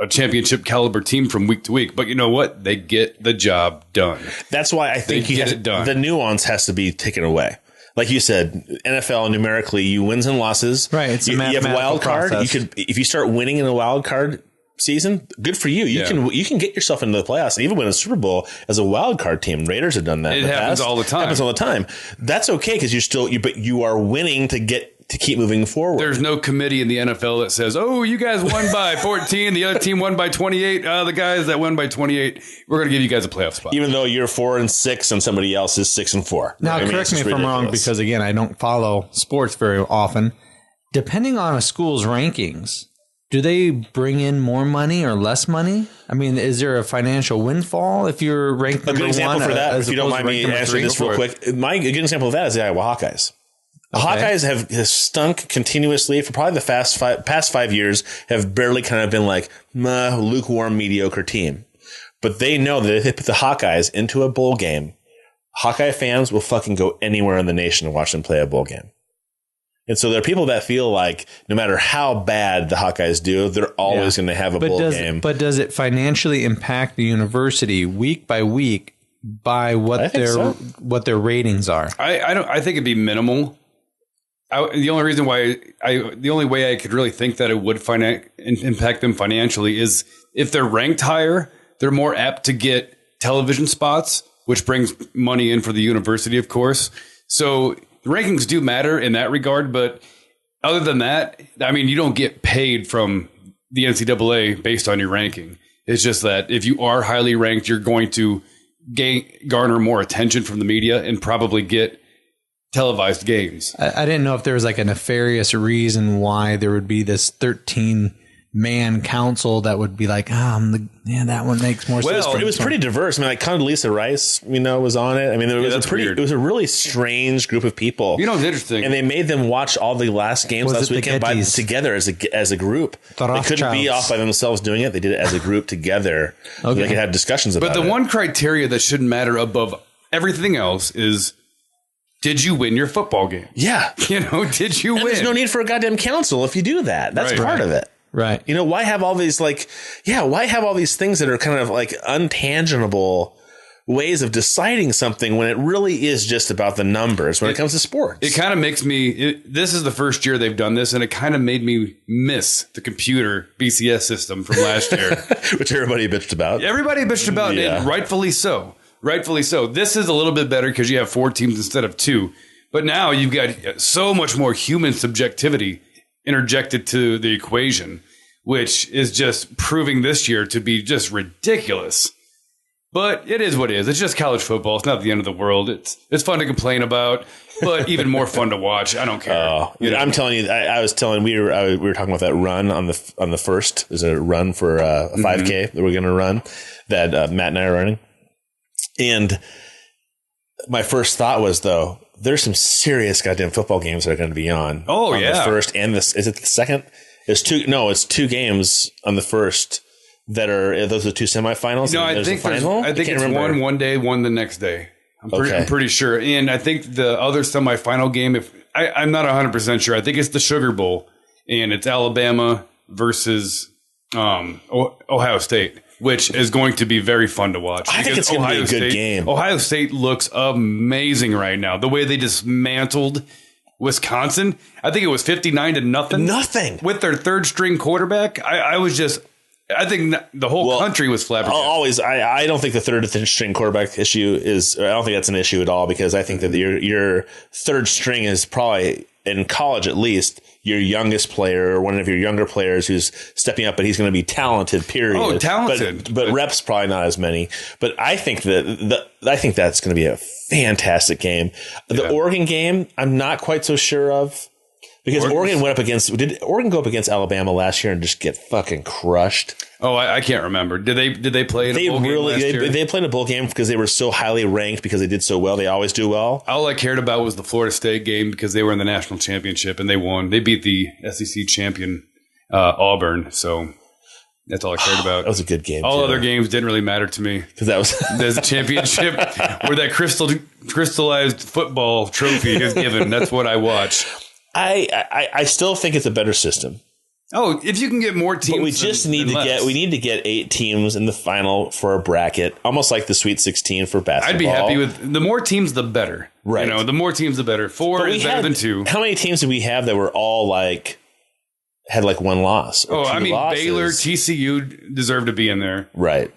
C: championship caliber team from week to week. But you know what? They get the job done.
B: That's why I think the nuance has to be taken away. Like you said, NFL numerically, you wins and losses.
A: Right. It's
B: you have a wild card.
A: Process.
B: If you start winning in a wild card season, good for you. You can get yourself into the playoffs and even win a Super Bowl as a wild card team. Raiders have done that.
C: It happens all the time.
B: Happens all the time. That's okay because but you are winning to keep moving forward.
C: There's no committee in the NFL that says, "Oh, you guys won by 14, the other team won by 28. The guys that won by 28, we're going to give you guys a playoff spot."
B: Even though you're 4 and 6 and somebody else is 6 and 4.
A: Now, correct me if I'm wrong, because again, I don't follow sports very often. Depending on a school's rankings, do they bring in more money or less money? I mean, is there a financial windfall if you're ranked number 1?
B: A good example for that, if you don't mind me answering this real quick, a good example of that is the Iowa Hawkeyes. The Hawkeyes have stunk continuously for probably the past 5 years, have barely kind of been like lukewarm, mediocre team. But they know that if they put the Hawkeyes into a bowl game, Hawkeye fans will fucking go anywhere in the nation to watch them play a bowl game. And so there are people that feel like no matter how bad the Hawkeyes do, they're always going to have a bowl game.
A: But does it financially impact the university week by week by what their ratings are?
C: I think it'd be minimal. The only way I could really think that it would impact them financially is if they're ranked higher, they're more apt to get television spots, which brings money in for the university, of course. So the rankings do matter in that regard, but other than that, I mean, you don't get paid from the NCAA based on your ranking. It's just that if you are highly ranked, you're going to garner more attention from the media and probably get televised games.
A: I didn't know if there was like a nefarious reason why there would be this 13-man council that would be like, that one makes more sense.
B: It was pretty diverse. I mean, like Condoleezza Rice, was on it. I mean, it was a really strange group of people.
C: You know what's interesting?
B: And they made them watch all the last games last weekend together as a group. They couldn't be off by themselves doing it. They did it as a group together. So they could have discussions about it.
C: But the one criteria that shouldn't matter above everything else is, did you win your football game?
B: Yeah.
C: Did you win?
B: There's no need for a goddamn council if you do that. That's part of it.
A: Right.
B: Why have all these why have all these things that are kind of like untangible ways of deciding something when it really is just about the numbers when it comes to sports.
C: It kind of makes me, this is the first year they've done this, and it kind of made me miss the computer BCS system from last year.
B: Which everybody bitched about.
C: Everybody bitched about it,
B: Yeah.
C: and rightfully so. Rightfully so. This is a little bit better because you have 4 teams instead of 2. But now you've got so much more human subjectivity interjected to the equation, which is just proving this year to be just ridiculous. But it is what it is. It's just college football. It's not the end of the world. It's fun to complain about, but even more fun to watch. I don't care.
B: I'm telling you, I was telling we were talking about that run on the first. There's a run for a 5K that we're going to run that Matt and I are running. And my first thought was, though, there's some serious goddamn football games that are going to be on.
C: Oh,
B: on
C: yeah.
B: the first and this. Is it the second? It's 2 games on the first. That are those are 2 semifinals?
C: No,
B: I think
C: it's one day, one the next day. I'm pretty sure. And I think the other semifinal game, I'm not 100% sure. I think it's the Sugar Bowl, and it's Alabama versus Ohio State, which is going to be very fun to watch.
B: I think it's going to be a good game.
C: Ohio State looks amazing right now. The way they dismantled Wisconsin, I think it was 59-0.
B: Nothing.
C: With their third string quarterback. I think the whole country was flabbergasted.
B: I don't think the third string quarterback issue is. I don't think that's an issue at all because I think that your third string is probably in college at least your youngest player or one of your younger players who's stepping up, but he's going to be talented. Period.
C: Oh, talented,
B: but reps probably not as many. But I think that's going to be a fantastic game. The Oregon game, I'm not quite so sure of. Because did Oregon go up against Alabama last year and just get fucking crushed?
C: Oh, I can't remember. Did they play in a bowl game last year?
B: They played a bowl game because they were so highly ranked because they did so well. They always do well.
C: All I cared about was the Florida State game because they were in the national championship and they won. They beat the SEC champion Auburn. So that's all I cared about.
B: That was a good game.
C: All other games didn't really matter to me
B: because that was
C: there's a championship where that crystallized football trophy is given. That's what I watch.
B: I still think it's a better system.
C: Oh, if you can get more teams,
B: but we just need to get 8 teams in the final for a bracket, almost like the Sweet 16 for basketball.
C: I'd be happy with the more teams, the better.
B: Right?
C: The more teams, the better. 4 is better than 2.
B: How many teams did we have that were all had 1 loss? Or 2 losses?
C: Baylor, TCU deserve to be in there.
B: Right.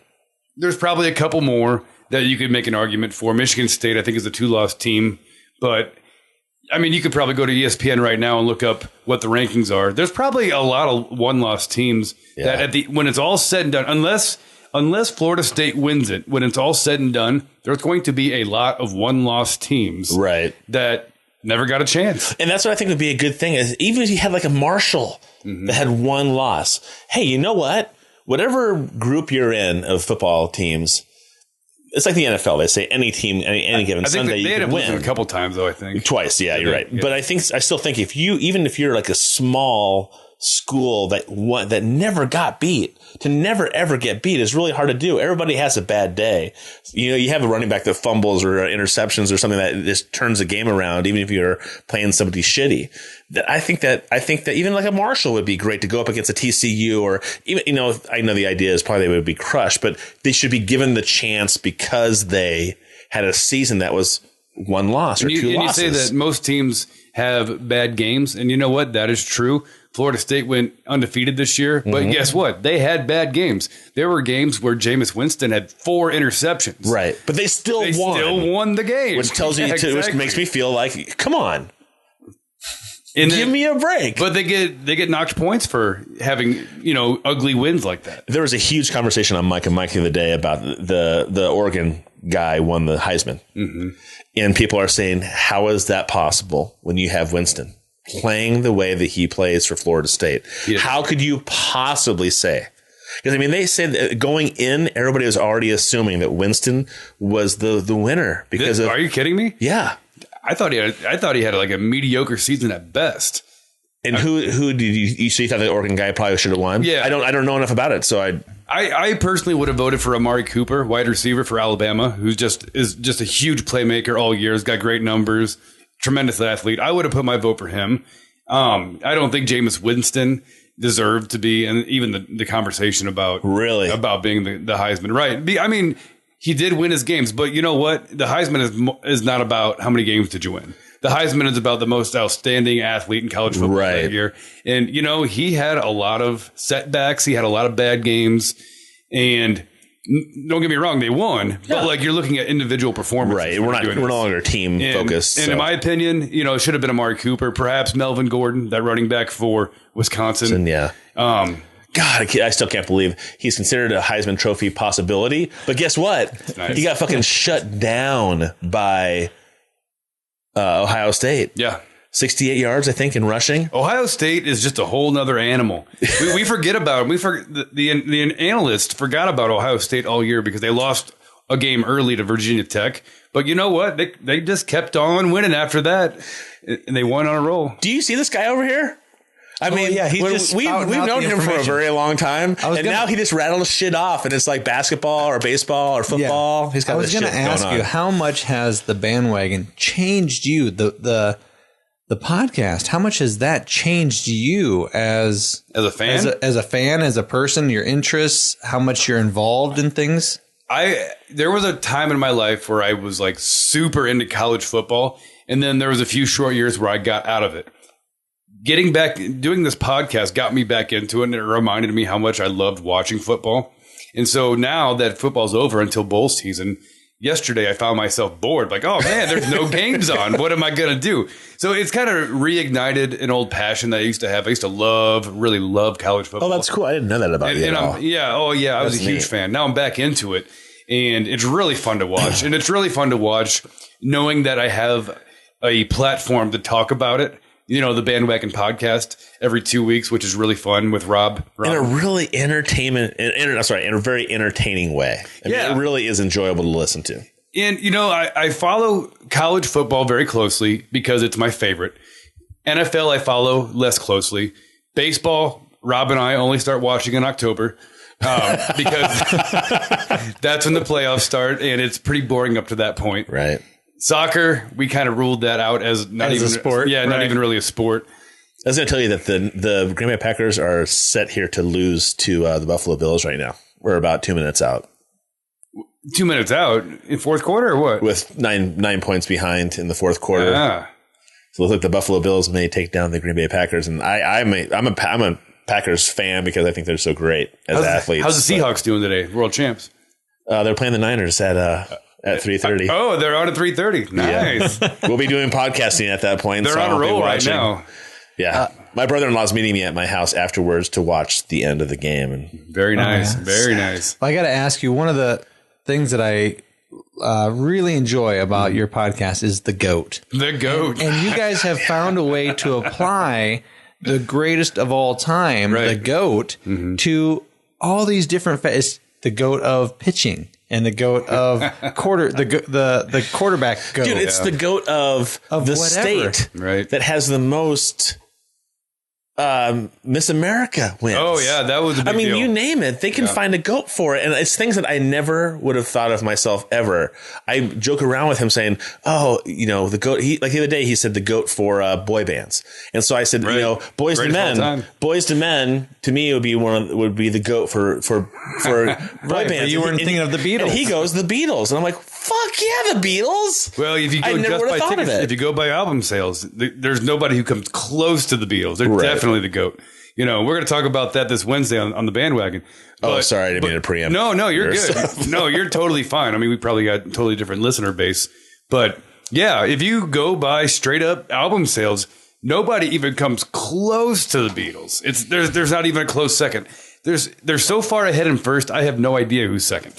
C: There's probably a couple more that you could make an argument for. Michigan State, I think, is a 2-loss team, but. I mean, you could probably go to ESPN right now and look up what the rankings are. There's probably a lot of 1-loss teams that when it's all said and done, unless Florida State wins it, when it's all said and done, there's going to be a lot of 1-loss teams that never got a chance.
B: And that's what I think would be a good thing is even if you had a Marshall that had 1 loss. Hey, you know what? Whatever group you're in of football teams, it's like the NFL. They say any team, any given Sunday, you can win.
C: A couple times, though. I think
B: twice. Yeah, you're right. Yeah. But I still think even if you're a small school that never got beat, to never ever get beat is really hard to do. Everybody has a bad day. You have a running back that fumbles or interceptions or something that just turns the game around, even if you're playing somebody shitty. I think that even a Marshall would be great to go up against a TCU or even, I know the idea is probably they would be crushed, but they should be given the chance because they had a season that was 1 loss or 2 losses. And
C: you say that most teams have bad games, and you know what? That is true. Florida State went undefeated this year, but guess what? They had bad games. There were games where Jameis Winston had 4 interceptions.
B: Right, but they still won.
C: Still won the game.
B: Which tells you, which makes me feel like, come on. Give me a break.
C: But they get knocked points for having, ugly wins like that.
B: There was a huge conversation on Mike and Mike the other day about the Oregon guy won the Heisman. Mm-hmm. And people are saying, how is that possible when you have Winston playing the way that he plays for Florida State? Yeah. How could you possibly say? Because, they said that going in, everybody was already assuming that Winston was the winner.
C: Are you kidding me?
B: Yeah.
C: I thought he had a mediocre season at best.
B: And who did you thought the Oregon guy probably should have won?
C: Yeah.
B: I don't know enough about it, so
C: I personally would have voted for Amari Cooper, wide receiver for Alabama, who's just a huge playmaker all year, has got great numbers, tremendous athlete. I would have put my vote for him. I don't think Jameis Winston deserved to be in even the conversation about being the Heisman. Right. He did win his games, but you know what? The Heisman is not about how many games did you win. The Heisman is about the most outstanding athlete in college football that year. And, you know, he had a lot of setbacks. He had a lot of bad games. And don't get me wrong, they won. But, like, you're looking at individual performances.
B: Right. We're no longer team focused.
C: And in my opinion, you know, it should have been Amari Cooper, perhaps Melvin Gordon, that running back for Wisconsin.
B: Yeah. God, I still can't believe he's considered a Heisman Trophy possibility. But guess what? Nice. He got fucking shut down by Ohio State.
C: Yeah.
B: 68 yards, I think, in rushing.
C: Ohio State is just a whole nother animal. we forget about them. The analysts forgot about Ohio State all year because they lost a game early to Virginia Tech. But you know what? They just kept on winning after that, and they won on a roll.
B: Do you see this guy over here? I mean,
A: yeah,
B: we've known him for a very long time, and now he just rattles shit off, and it's like basketball or baseball or football. Yeah. He's got this shit going on. I was going to ask you,
A: how much has the bandwagon changed you? The podcast, how much has that changed you as
C: a fan,
A: as a fan, as a person, your interests, how much you're involved in things?
C: There was a time in my life where I was like super into college football, and then there was a few short years where I got out of it. Getting back, doing this podcast got me back into it, and it reminded me how much I loved watching football. And so now that football's over until bowl season, yesterday I found myself bored. Like, oh man, there's no games on. What am I going to do? So it's kind of reignited an old passion that I used to have. I used to really love college football.
B: Oh, that's cool. I didn't know that about you.
C: I was a huge fan. Now I'm back into it, and it's really fun to watch. And it's really fun to watch knowing that I have a platform to talk about it. You know, the BandWagon podcast every 2 weeks, which is really fun with Rob.
B: In a really in a very entertaining way. I mean, it really is enjoyable to listen to.
C: And, you know, I follow college football very closely because it's my favorite. NFL, I follow less closely. Baseball, Rob and I only start watching in October because that's when the playoffs start, and it's pretty boring up to that point.
B: Right.
C: Soccer, we kind of ruled that out as not even a sport. Yeah, not even really a sport.
B: I was going to tell you that the Green Bay Packers are set here to lose to the Buffalo Bills right now. We're about 2 minutes out.
C: 2 minutes out in fourth quarter or what?
B: With nine points behind in the fourth quarter.
C: Yeah.
B: So it looks like the Buffalo Bills may take down the Green Bay Packers, and I'm a Packers fan because I think they're so great as athletes.
C: How's the Seahawks doing today? World champs.
B: They're playing the Niners at 3:30.
C: Oh, they're on at 3:30. Nice.
B: Yeah. We'll be doing podcasting at that point.
C: They're on a roll right now.
B: Yeah. My brother-in-law's meeting me at my house afterwards to watch the end of the game. And
C: very nice. Very nice.
A: Well, I got to ask you, one of the things that I really enjoy about your podcast is the GOAT.
C: The GOAT.
A: And you guys have found a way to apply the greatest of all time, the GOAT, to all these different the GOAT of pitching. And the GOAT of the quarterback GOAT.
B: Dude, it's the GOAT of the
A: whatever.
B: state that has the most Miss America wins.
C: Oh, yeah, that was a big deal.
B: You name it, they can find a GOAT for it. And it's things that I never would have thought of myself ever. I joke around with him saying, oh, you know, the GOAT, like the other day, he said the GOAT for boy bands. And so I said, you know, Boys to Men, to me, would be the GOAT for boy bands.
A: You weren't thinking of the Beatles.
B: And he goes, the Beatles. And I'm like, fuck yeah, the Beatles.
C: Well, if you go just by tickets, if you go by album sales, there's nobody who comes close to the Beatles. They're definitely the GOAT. You know, we're going to talk about that this Wednesday on the bandwagon.
B: But, sorry, I didn't mean to preempt.
C: No, you're good. No, you're totally fine. I mean, we probably got a totally different listener base. But yeah, if you go by straight up album sales, nobody even comes close to the Beatles. There's not even a close second. They're so far ahead in first, I have no idea who's second.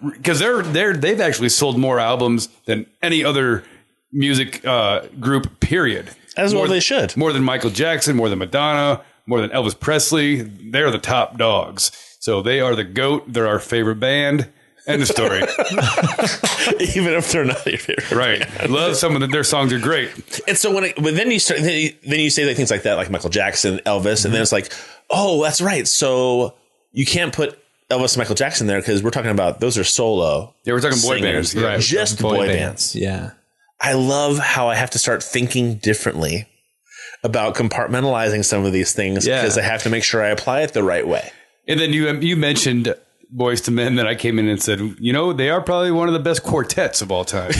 C: Because they've actually sold more albums than any other music group, period.
B: As well they should.
C: More than Michael Jackson, more than Madonna, more than Elvis Presley. They're the top dogs. So they are the GOAT. They're our favorite band. End of story.
B: Even if they're not your favorite.
C: Right. I love some of their songs are great.
B: And so then you say like things like that, like Michael Jackson, Elvis, and then it's like, oh, that's right. So you can't put Elvis and Michael Jackson there because we're talking about those are solo.
C: Yeah, we're talking boy bands.
B: Right. Just boy bands.
A: Yeah.
B: I love how I have to start thinking differently about compartmentalizing some of these things because I have to make sure I apply it the right way.
C: And then you mentioned Boys to Men, then I came in and said, they are probably one of the best quartets of all time.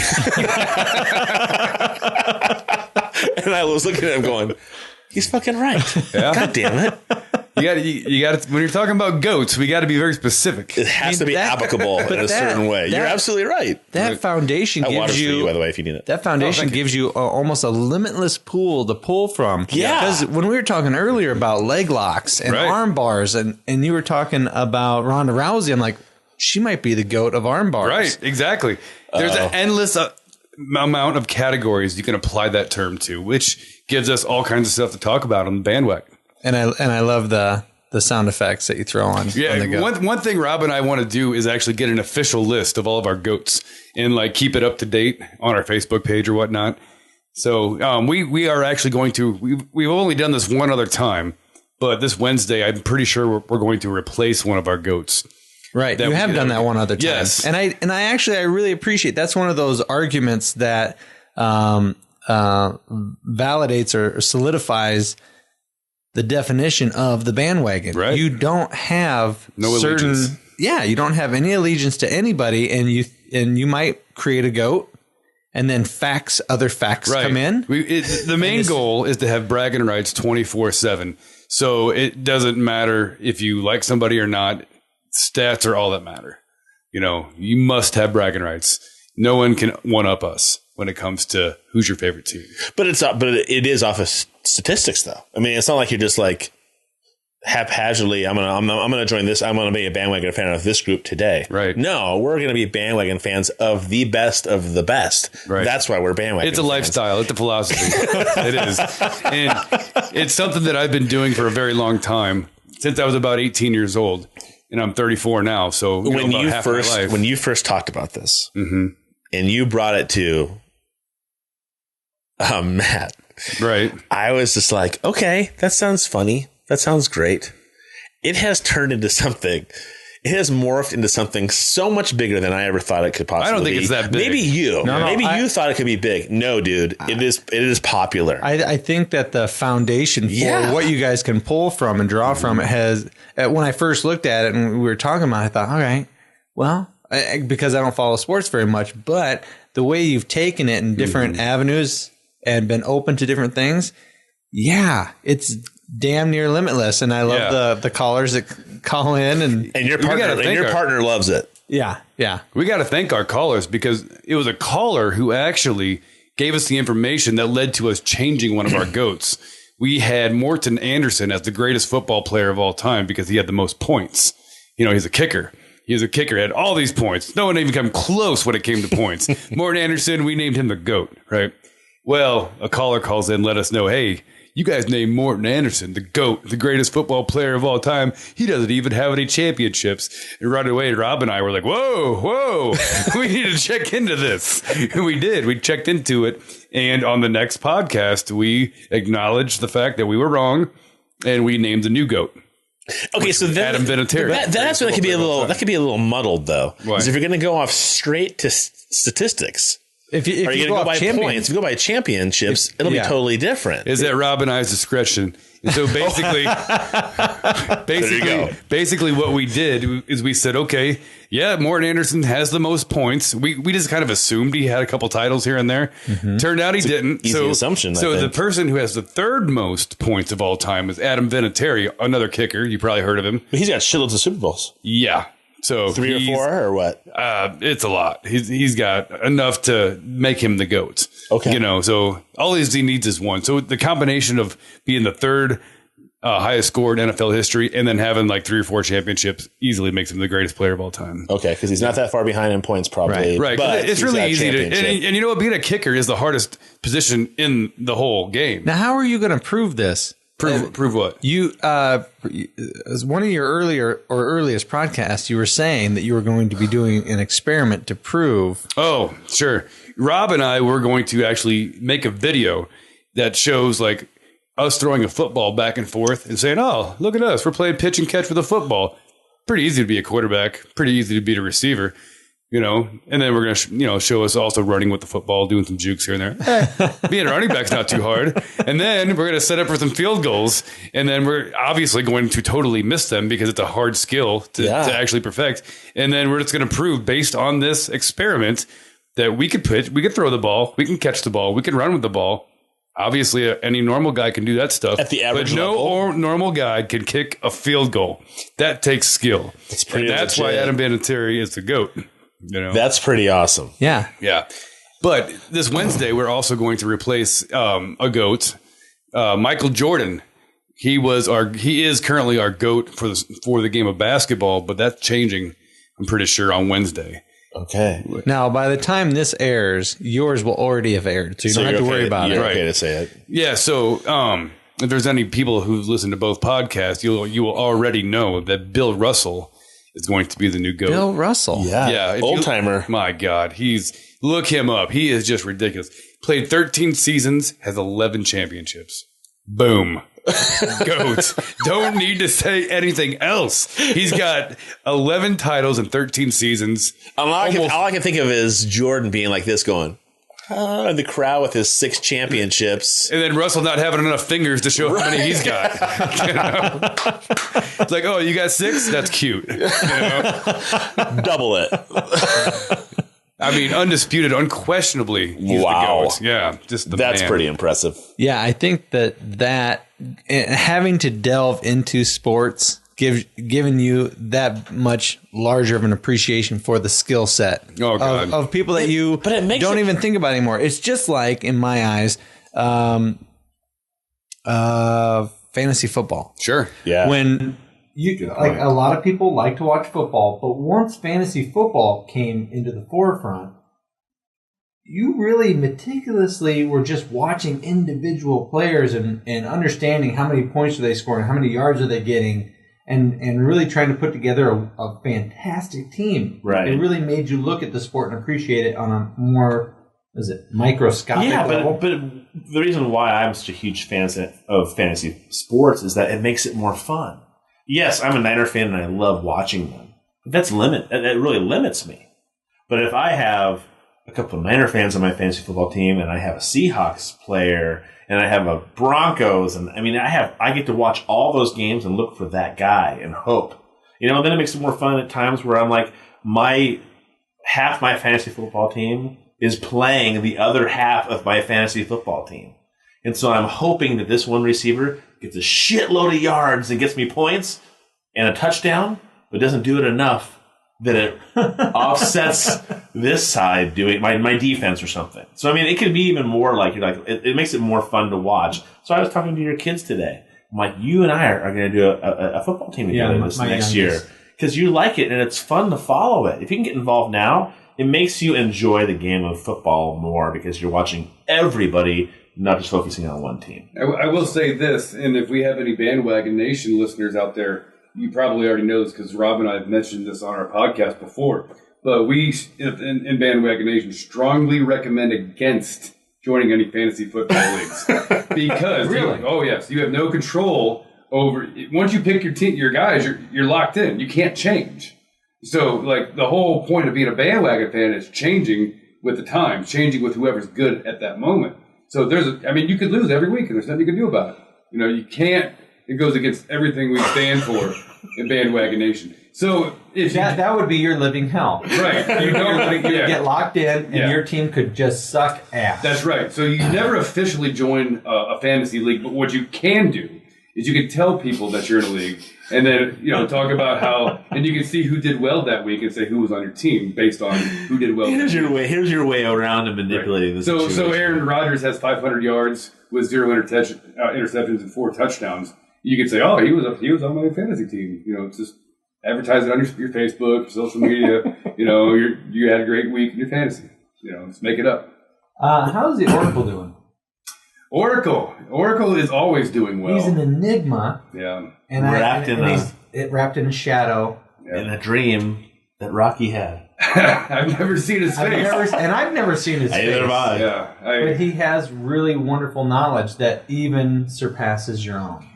B: And I was looking at him going, he's fucking right.
C: Yeah.
B: God damn it.
C: You got to, when you're talking about goats, we got to be very specific.
B: It has to be applicable in a certain way. You're absolutely right.
A: That foundation gives you,
B: by the way, if you need it.
A: That foundation gives you almost a limitless pool to pull from.
B: Yeah.
A: Because when we were talking earlier about leg locks and arm bars, and you were talking about Ronda Rousey, I'm like, she might be the goat of arm bars.
C: Right, exactly. There's an endless amount of categories you can apply that term to, which gives us all kinds of stuff to talk about on the bandwagon.
A: And I love the sound effects that you throw on.
C: Yeah,
A: on the goat.
C: one thing Rob and I want to do is actually get an official list of all of our goats and like keep it up to date on our Facebook page or whatnot. So we are actually going to we've only done this one other time, but this Wednesday I'm pretty sure we're going to replace one of our goats.
A: Right, you have done that one other time.
C: Yes,
A: and I really appreciate that's one of those arguments that validates or solidifies the definition of the bandwagon.
C: Right.
A: You don't have
C: allegiance.
A: Yeah, you don't have any allegiance to anybody, and you might create a goat, and then other facts come in.
C: The main goal is to have bragging rights 24/7. So it doesn't matter if you like somebody or not. Stats are all that matter. You must have bragging rights. No one can one up us when it comes to who's your favorite team.
B: But it is off of statistics, though. I mean, it's not like you're just like haphazardly. I'm gonna join this. I'm gonna be a bandwagon fan of this group today.
C: Right?
B: No, we're gonna be bandwagon fans of the best of the best.
C: Right.
B: That's why we're bandwagon.
C: It's a
B: fans.
C: lifestyle. It's a philosophy. It is, and it's something that I've been doing for a very long time since I was about 18 years old. And I'm 34 now, so
B: when you first talked about this, and you brought it to Matt,
C: right?
B: I was just like, okay, that sounds funny. That sounds great. It has turned into something. It has morphed into something so much bigger than I ever thought it could possibly be.
C: I don't think it's that big.
B: Maybe you. You thought it could be big. No, dude. It is popular.
A: I think that the foundation for what you guys can pull from and draw from it has, when I first looked at it and we were talking about it, I thought, all right, well, because I don't follow sports very much, but the way you've taken it in different avenues and been open to different things, it's damn near limitless. And I love the callers that call in and
B: your partner loves it.
A: Yeah.
C: We got to thank our callers because it was a caller who actually gave us the information that led to us changing one of our goats. We had Morton Anderson as the greatest football player of all time because he had the most points. He's a kicker. He was a kicker, had all these points. No one even come close when it came to points. Morton Anderson, we named him the GOAT, right? Well, a caller calls in, let us know, hey, you guys named Morton Anderson the GOAT, the greatest football player of all time. He doesn't even have any championships. And right away, Rob and I were like, whoa, we need to check into this. And we did. We checked into it. And on the next podcast, we acknowledged the fact that we were wrong, and we named the new GOAT.
B: Okay, so then
C: Adam Vinatieri.
B: That could be a little muddled though. Because if you're going to go off straight to statistics,
A: if you
B: go by points, if you go by championships, it'll be totally different.
C: Is at Rob and I's discretion. And so basically, what we did is we said, okay, Morton Anderson has the most points. We just kind of assumed he had a couple titles here and there. Turned out he didn't.
B: Easy assumption.
C: So the person who has the third most points of all time is Adam Vinatieri, another kicker. You probably heard of him.
B: But he's got shitloads of Super Bowls.
C: Yeah. So
B: 3 or 4 or what?
C: It's a lot. He's got enough to make him the GOAT.
B: Okay.
C: So all he needs is one. So the combination of being the third highest scored in NFL history and then having like 3 or 4 championships easily makes him the greatest player of all time.
B: Okay, because he's not that far behind in points probably.
C: Right. But it's really easy to. And you know what? Being a kicker is the hardest position in the whole game.
A: Now, how are you going to prove this?
C: Prove what?
A: You, as one of your earliest podcasts, you were saying that you were going to be doing an experiment to prove.
C: Oh, sure. Rob and I were going to actually make a video that shows like us throwing a football back and forth and saying, oh, look at us. We're playing pitch and catch with a football. Pretty easy to be a quarterback. Pretty easy to be a receiver. and then we're going to, show us also running with the football, doing some jukes here and there. Being a running back's not too hard. And then we're going to set up for some field goals. And then we're obviously going to totally miss them because it's a hard skill to actually perfect. And then we're just going to prove based on this experiment that we could pitch, we could throw the ball, we can catch the ball, we can run with the ball. Obviously, any normal guy can do that stuff.
B: At the average
C: but no
B: level.
C: normal guy can kick a field goal. That takes skill. That's why Adam Vinatieri is the GOAT.
B: That's pretty awesome.
A: Yeah.
C: Yeah. But this Wednesday, we're also going to replace a GOAT, Michael Jordan. He is currently our GOAT for the game of basketball, but that's changing, I'm pretty sure, on Wednesday.
B: Okay.
A: Now, by the time this airs, yours will already have aired, so you don't have to worry about it.
B: You're okay to say it.
C: Yeah. So if there's any people who listen to both podcasts, you will already know that Bill Russell is going to be the new GOAT.
A: Bill Russell.
C: Yeah.
B: Old timer.
C: My God. Look him up. He is just ridiculous. Played 13 seasons, has 11 championships. Boom. GOAT. Don't need to say anything else. He's got 11 titles in 13 seasons.
B: All I can think of is Jordan being like this going, in the crowd with his 6 championships.
C: And then Russell not having enough fingers to show how many he's got. It's like, oh, you got 6? That's cute.
B: Double it.
C: I mean, undisputed, unquestionably, he's the GOAT. Yeah, just
B: That's
C: man.
B: pretty impressive.
A: Yeah, I think that having to delve into sports giving you that much larger of an appreciation for the skill set of people that you don't even think about anymore. It's just like, in my eyes, fantasy football.
C: Sure.
B: Yeah.
A: When a lot of people like to watch football, but once fantasy football came into the forefront, you really meticulously were just watching individual players and understanding how many points are they scoring, how many yards are they getting, and really trying to put together a fantastic team.
E: Right.
A: It really made you look at the sport and appreciate it on a more, microscopic level.
E: But the reason why I'm such a huge fan of fantasy sports is that it makes it more fun. Yes, I'm a Niner fan and I love watching them. But that really limits me. But if I have a couple of Niner fans on my fantasy football team and I have a Seahawks player and I have a Broncos, and I get to watch all those games and look for that guy and hope. Then it makes it more fun at times where I'm like, half my fantasy football team is playing the other half of my fantasy football team. And so I'm hoping that this one receiver gets a shitload of yards and gets me points and a touchdown, but doesn't do it enough that it offsets this side doing my defense or something. So, it could be even more like, it makes it more fun to watch. So I was talking to your kids today. I'm like, you and I are going to do a football team together this next year because you like it and it's fun to follow it. If you can get involved now, it makes you enjoy the game of football more because you're watching everybody, not just focusing on one team.
C: I will say this, and if we have any BandWagon Nation listeners out there, you probably already know this because Rob and I have mentioned this on our podcast before. But we, in BandWagon Nation, strongly recommend against joining any fantasy football leagues. Because, you have no control over, once you pick your guys, you're locked in. You can't change. So, the whole point of being a bandwagon fan is changing with the times, changing with whoever's good at that moment. So you could lose every week and there's nothing you can do about it. You can't, it goes against everything we stand for in BandWagon Nation. So if
A: that would be your living hell.
C: Right.
A: You get locked in and your team could just suck ass.
C: That's right. So you never officially join a fantasy league, but what you can do is you can tell people that you're in a league and then, talk about how, and you can see who did well that week and say who was on your team based on who did well.
E: Here's your way around to manipulating this situation.
C: So Aaron Rodgers has 500 yards with 0 interceptions and 4 touchdowns. You could say, oh, he was on my fantasy team. Just advertise it on your Facebook, social media. You had a great week in your fantasy. Just make it up.
A: How's the Oracle doing?
C: Oracle is always doing well.
A: He's an enigma.
C: Yeah.
A: And he's wrapped in a shadow.
E: Yeah. In a dream that Rocky had.
C: I've never seen his face.
A: I've never seen his face.
E: Neither have I.
C: Yeah.
A: But he has really wonderful knowledge that even surpasses your own.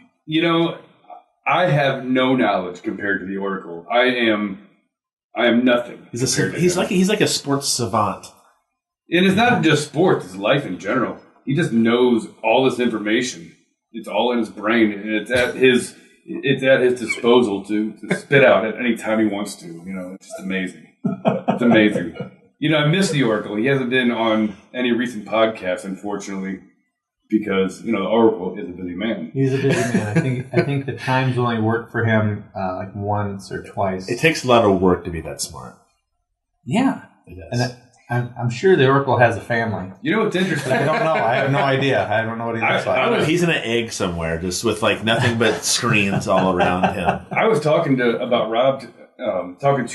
C: I have no knowledge compared to the Oracle. I am nothing.
E: He's like a sports savant.
C: And it's not just sports; it's life in general. He just knows all this information. It's all in his brain, and it's at his disposal to spit out at any time he wants to. It's just amazing. It's amazing. I miss the Oracle. He hasn't been on any recent podcasts, unfortunately, because the Oracle is a busy man.
A: He's a busy man. I think the times only work for him like once or twice.
E: It takes a lot of work to be that smart.
A: Yeah,
E: it does.
A: And I'm sure the Oracle has a family.
C: What's interesting?
A: I don't know. I have no idea. I don't know what he looks like.
E: I don't know. He's in an egg somewhere, just with nothing but screens all around him.
C: I was talking to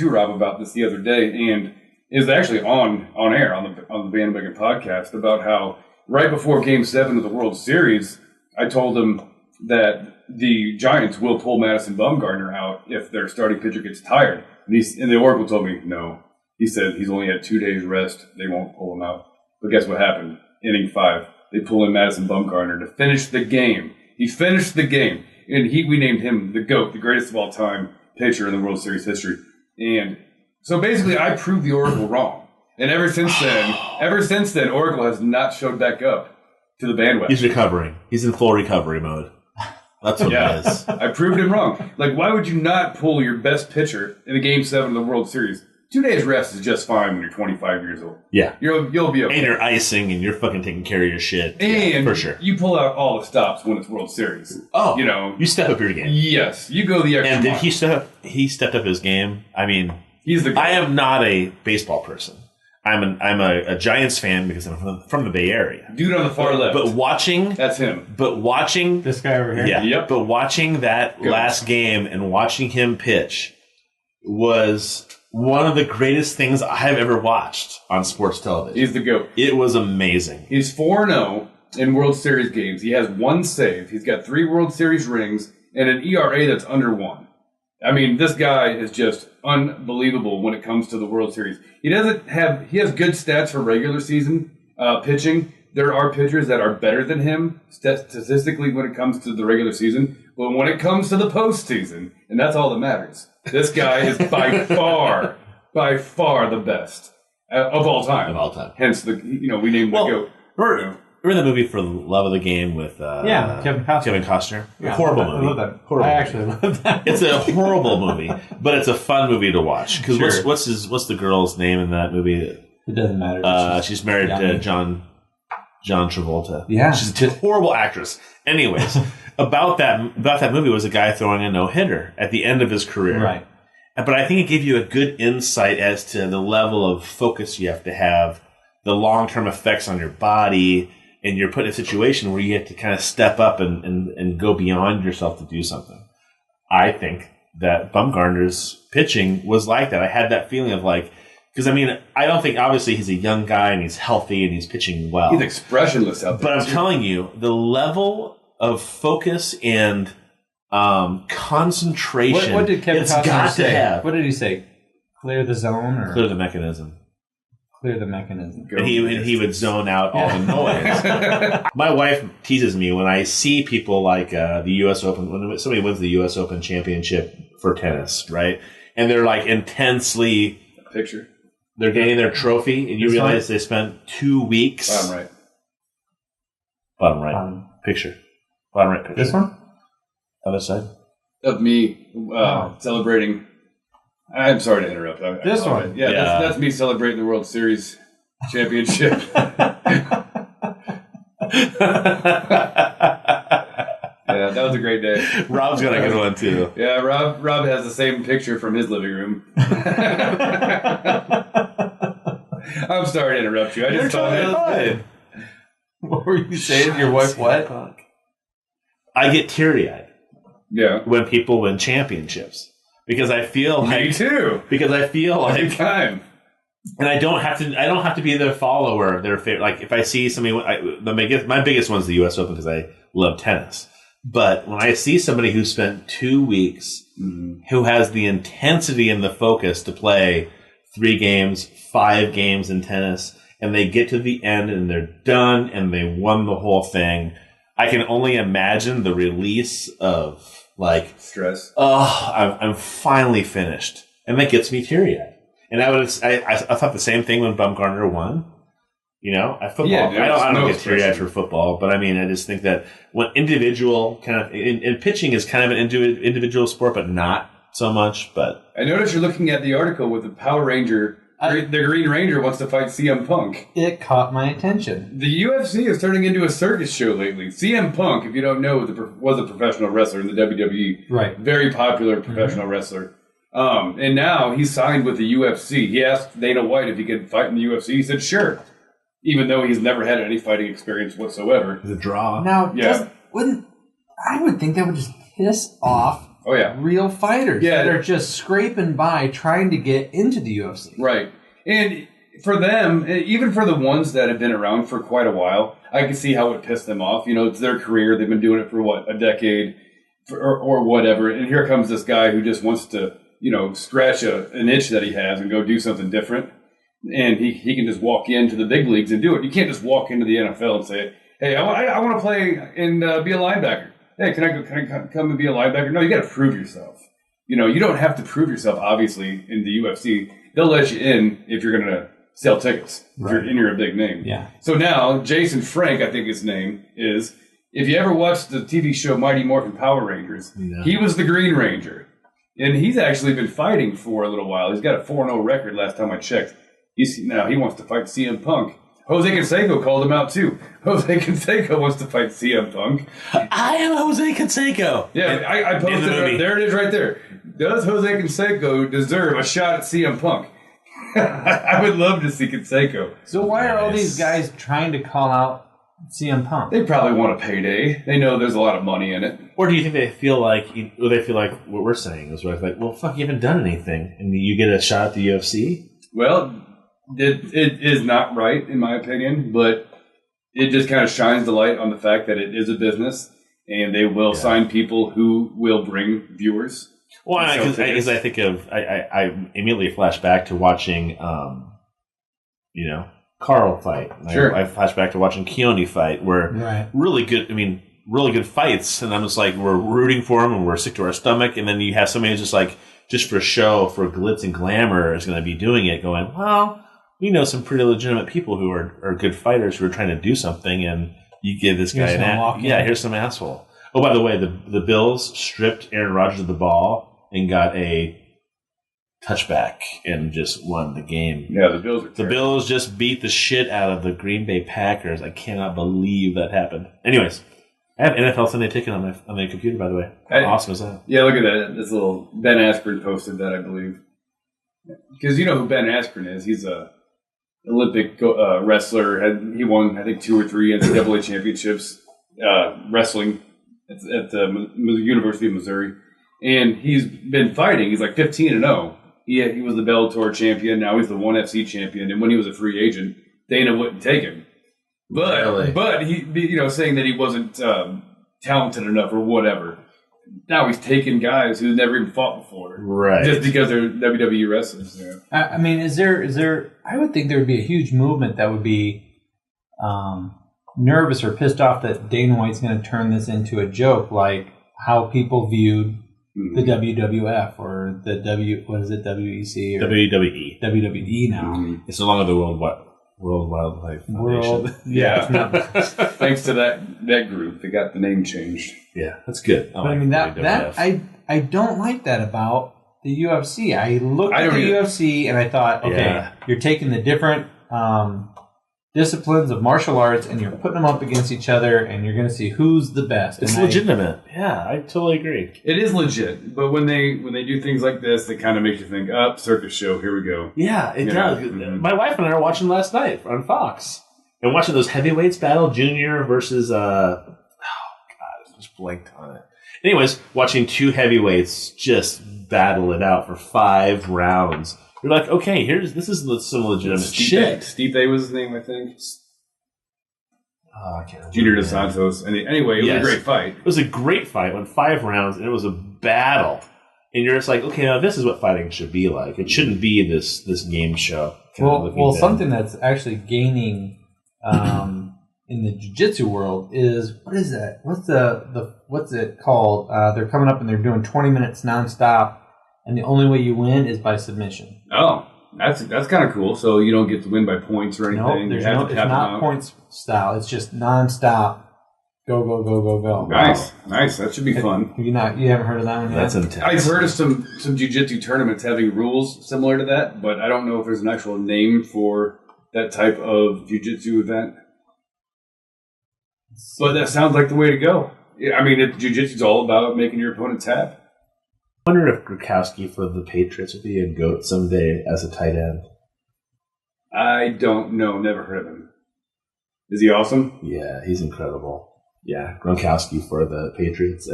C: Rob about this the other day, and is actually on air on the BandWagon podcast about how right before Game 7 of the World Series, I told him that the Giants will pull Madison Bumgarner out if their starting pitcher gets tired, and the Oracle told me no. He said he's only had 2 days rest. They won't pull him out. But guess what happened? Inning 5, they pull in Madison Bumgarner to finish the game. He finished the game, and we named him the GOAT, the greatest of all time pitcher in the World Series history. And so basically, I proved the Oracle wrong. And ever since then, Oracle has not showed back up to the bandwagon.
E: He's recovering. He's in full recovery mode. That's what it is.
C: I proved him wrong. Why would you not pull your best pitcher in a Game 7 of the World Series? 2 days rest is just fine when you're 25 years old.
E: Yeah.
C: You'll be okay.
E: And you're icing and you're fucking taking care of your shit.
C: And
E: for sure.
C: You pull out all the stops when it's World Series.
E: Oh. You step up your game.
C: Yes. You go the extra
E: mile. And
C: did
E: he stepped up his game? I mean,
C: he's the guy.
E: I am not a baseball person. I'm a Giants fan because I'm from the Bay Area.
C: Dude on the far left.
E: But watching...
C: That's him.
E: But watching...
A: This guy over here?
E: Yeah.
C: Yep.
E: But watching that last game and watching him pitch was... one of the greatest things I've ever watched on sports television.
C: He's the GOAT.
E: It was amazing.
C: He's 4-0 in World Series games. He has 1 save. He's got 3 World Series rings and an ERA that's under 1. I mean, this guy is just unbelievable when it comes to the World Series. He has good stats for regular season pitching. There are pitchers that are better than him statistically when it comes to the regular season. But when it comes to the postseason, and that's all that matters, this guy is by far the best of all time.
E: Of all time.
C: Hence, we named him the GOAT.
E: Remember the movie For the Love of the Game with
A: Kevin Costner?
E: Yeah, horrible movie.
A: I love that.
E: Horrible
A: I actually love that.
E: It's a horrible movie, but it's a fun movie to watch. Because
A: Sure.
E: what's the girl's name in that movie?
A: It doesn't matter.
E: She's married to John Travolta.
A: Yeah.
E: She's a horrible actress. Anyways, about that movie was a guy throwing a no-hitter at the end of his career.
A: Right.
E: But I think it gave you a good insight as to the level of focus you have to have, the long-term effects on your body, and you're put in a situation where you have to kind of step up and go beyond yourself to do something. I think that Bumgarner's pitching was like that. I had that feeling of because I don't think, obviously he's a young guy and he's healthy and he's pitching well.
C: He's expressionless out there.
E: But I'm telling you, the level of focus and concentration.
A: What did Kevin Costner say?
E: Have.
A: What did he say? Clear the zone or
E: clear the mechanism?
A: Clear the mechanism.
E: And he would zone out all the noise. My wife teases me when I see people like the U.S. Open, when somebody wins the U.S. Open championship for tennis, right? And they're intensely...
C: Picture.
E: They're getting their trophy, and you realize they spent 2 weeks... Bottom right. Picture. Bottom right picture.
A: This one?
E: Other side.
C: Of me celebrating... I'm sorry to interrupt.
A: This one?
C: Yeah, that's me celebrating the World Series championship. Yeah, that was a great day.
E: Rob's got a good one, too.
C: Yeah, Rob has the same picture from his living room. I'm sorry to interrupt you. I just thought it.
A: What were you saying? Your wife what?
E: I get teary-eyed.
C: Yeah.
E: When people win championships. Because I feel like...
C: Me too.
E: Because I feel
C: Every
E: like...
C: time.
E: And I don't have to be their follower, their favorite. Like, if I see somebody... my biggest one's the U.S. Open because I love tennis. But when I see somebody who spent 2 weeks, who has the intensity and the focus to play 3 games, 5 games in tennis, and they get to the end and they're done and they won the whole thing, I can only imagine the release of,
C: stress.
E: Oh, I'm finally finished. and that gets me teary-eyed. And I thought the same thing when Bumgarner won. You know, at football, I don't get teary-eyed for football, but I mean, I just think that when individual kind of, and pitching is kind of an individual sport, but not so much. But
C: I noticed you're looking at the article with the Power Ranger. The Green Ranger wants to fight CM Punk.
A: It caught my attention.
C: The UFC is turning into a circus show lately. CM Punk, if you don't know, was a professional wrestler in the WWE.
A: Right.
C: Very popular professional wrestler. And now he's signed with the UFC. He asked Dana White if he could fight in the UFC. He said, sure. Even though he's never had any fighting experience whatsoever.
E: the draw.
A: Now, I would think that would just piss off real fighters that are just scraping by trying to get into the UFC.
C: Right. And for them, even for the ones that have been around for quite a while, I can see how it would piss them off. You know, it's their career. They've been doing it for, a decade or whatever. And here comes this guy who just wants to, scratch an itch that he has and go do something different. And he can just walk into the big leagues and do it. You can't just walk into the NFL and say, hey, I want to play and be a linebacker. Hey, can I come and be a linebacker? No, you got to prove yourself. You don't have to prove yourself, obviously, in the UFC. They'll let you in if you're going to sell tickets. Right. If you're a big name.
A: Yeah.
C: So now, Jason Frank, I think his name is, if you ever watched the TV show Mighty Morphin Power Rangers, he was the Green Ranger. And he's actually been fighting for a little while. He's got a 4-0 record last time I checked. Now he wants to fight CM Punk. Jose Canseco called him out too. Jose Canseco wants to fight CM Punk.
E: I am Jose Canseco.
C: Yeah, I posted it. There it is right there. Does Jose Canseco deserve a shot at CM Punk? I would love to see Canseco.
A: So why are all these guys trying to call out CM Punk?
C: They probably want a payday. They know there's a lot of money in it.
E: Or do you think they feel like what we're saying is like, well, fuck, you haven't done anything, and you get a shot at the UFC?
C: Well, it is not right, in my opinion, but it just kind of shines the light on the fact that it is a business, and they will sign people who will bring viewers.
E: Well, because I think of, I immediately flash back to watching, Carl fight.
C: Sure.
E: I flash back to watching Keone fight, where really good fights, and I'm just like, we're rooting for him, and we're sick to our stomach, and then you have somebody who's just like, just for show, for glitz and glamour, is going to be doing it, going, well, we know some pretty legitimate people who are good fighters who are trying to do something, and you give this guy here's some asshole. Oh, by the way, the Bills stripped Aaron Rodgers of the ball and got a touchback and just won the game.
C: Yeah, the Bills are terrible.
E: The Bills just beat the shit out of the Green Bay Packers. I cannot believe that happened. Anyways, I have NFL Sunday Ticket on my computer, by the way. How awesome is that?
C: Yeah, look at that. This little Ben Askren posted that, I believe. Because you know who Ben Askren is. He's a Olympic wrestler. He won, I think, 2 or 3 NCAA championships wrestling at the University of Missouri. And he's been fighting. He's like 15-0. He was the Bellator champion. Now he's the ONE FC champion. And when he was a free agent, Dana wouldn't take him. But he, saying that he wasn't talented enough or whatever. Now he's taking guys who never even fought before,
E: right?
C: Just because they're WWE wrestlers. Yeah.
A: I mean, is there? I would think there would be a huge movement that would be nervous or pissed off that Dana White's going to turn this into a joke, like how people viewed the WWF or the WEC or WWE now.
E: Mm-hmm. It's no longer the World Wildlife Foundation.
C: Thanks to that group, they got the name changed.
E: Yeah, that's good.
A: I mean I don't like that about the UFC. I looked at the UFC and I thought, okay, you're taking the different disciplines of martial arts and you're putting them up against each other and you're going to see who's the best.
E: It's legitimate. Yeah, I totally agree.
C: It is legit, but when they do things like this, it kind of makes you think, circus show, here we go.
E: Yeah, it does. Mm-hmm. My wife and I were watching last night on Fox and watching those heavyweights battle, Junior versus I just blanked on it. Anyways, watching 2 heavyweights just battle it out for 5 rounds. You're like, okay, this is some legitimate shit.
C: Stipe was his name, I think.
E: I can't remember.
C: Junior Dos Santos. Anyway, it was a great fight.
E: It was a great fight. Went 5 rounds, and it was a battle. And you're just like, okay, now this is what fighting should be like. It shouldn't be this game show.
A: Well, something that's actually gaining in the jiu-jitsu world is, what is that? What's it called? They're coming up and they're doing 20 minutes nonstop. and the only way you win is by submission.
C: Oh, that's kind of cool. So you don't get to win by points or anything.
A: No,
C: You have to
A: it's
C: tap them
A: not
C: out.
A: points style. It's just nonstop. Go, go, go, go, go.
C: Nice. That should be fun.
A: You haven't heard of that one yet?
B: That's intense.
C: I've heard of some jiu-jitsu tournaments having rules similar to that, but I don't know if there's an actual name for that type of jiu-jitsu event. But that sounds like the way to go. Yeah, I mean, jiu-jitsu is all about making your opponent tap.
E: I wonder if Gronkowski for the Patriots would be a GOAT someday as a tight end.
C: I don't know. Never heard of him. Is he awesome?
E: Yeah, he's incredible. Yeah, Gronkowski for the Patriots.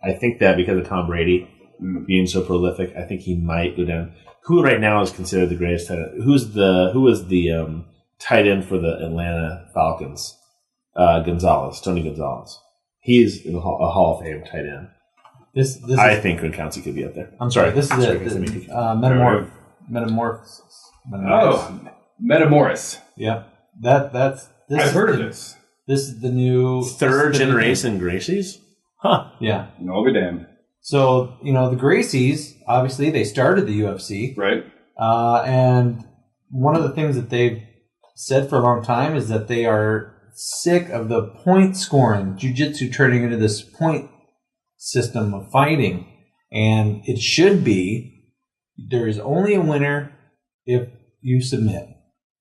E: I think that because of Tom Brady being so prolific, I think he might go down. Who right now is considered the greatest tight end? Who was the tight end for the Atlanta Falcons? Tony Gonzalez. He's in a Hall of Fame tight end. I think Gronkowski could be up there.
A: I'm sorry. This is Metamoris.
C: Oh, Metamoris.
A: Yep. This
C: I've heard of this.
A: This is the new
E: Third generation Gracies? Huh.
A: Yeah.
C: No, be damned.
A: So, the Gracies, obviously, they started the UFC.
C: Right.
A: And one of the things that they've said for a long time is that they are sick of the point scoring, jiu-jitsu turning into this point system of fighting. And it should be, there is only a winner if you submit.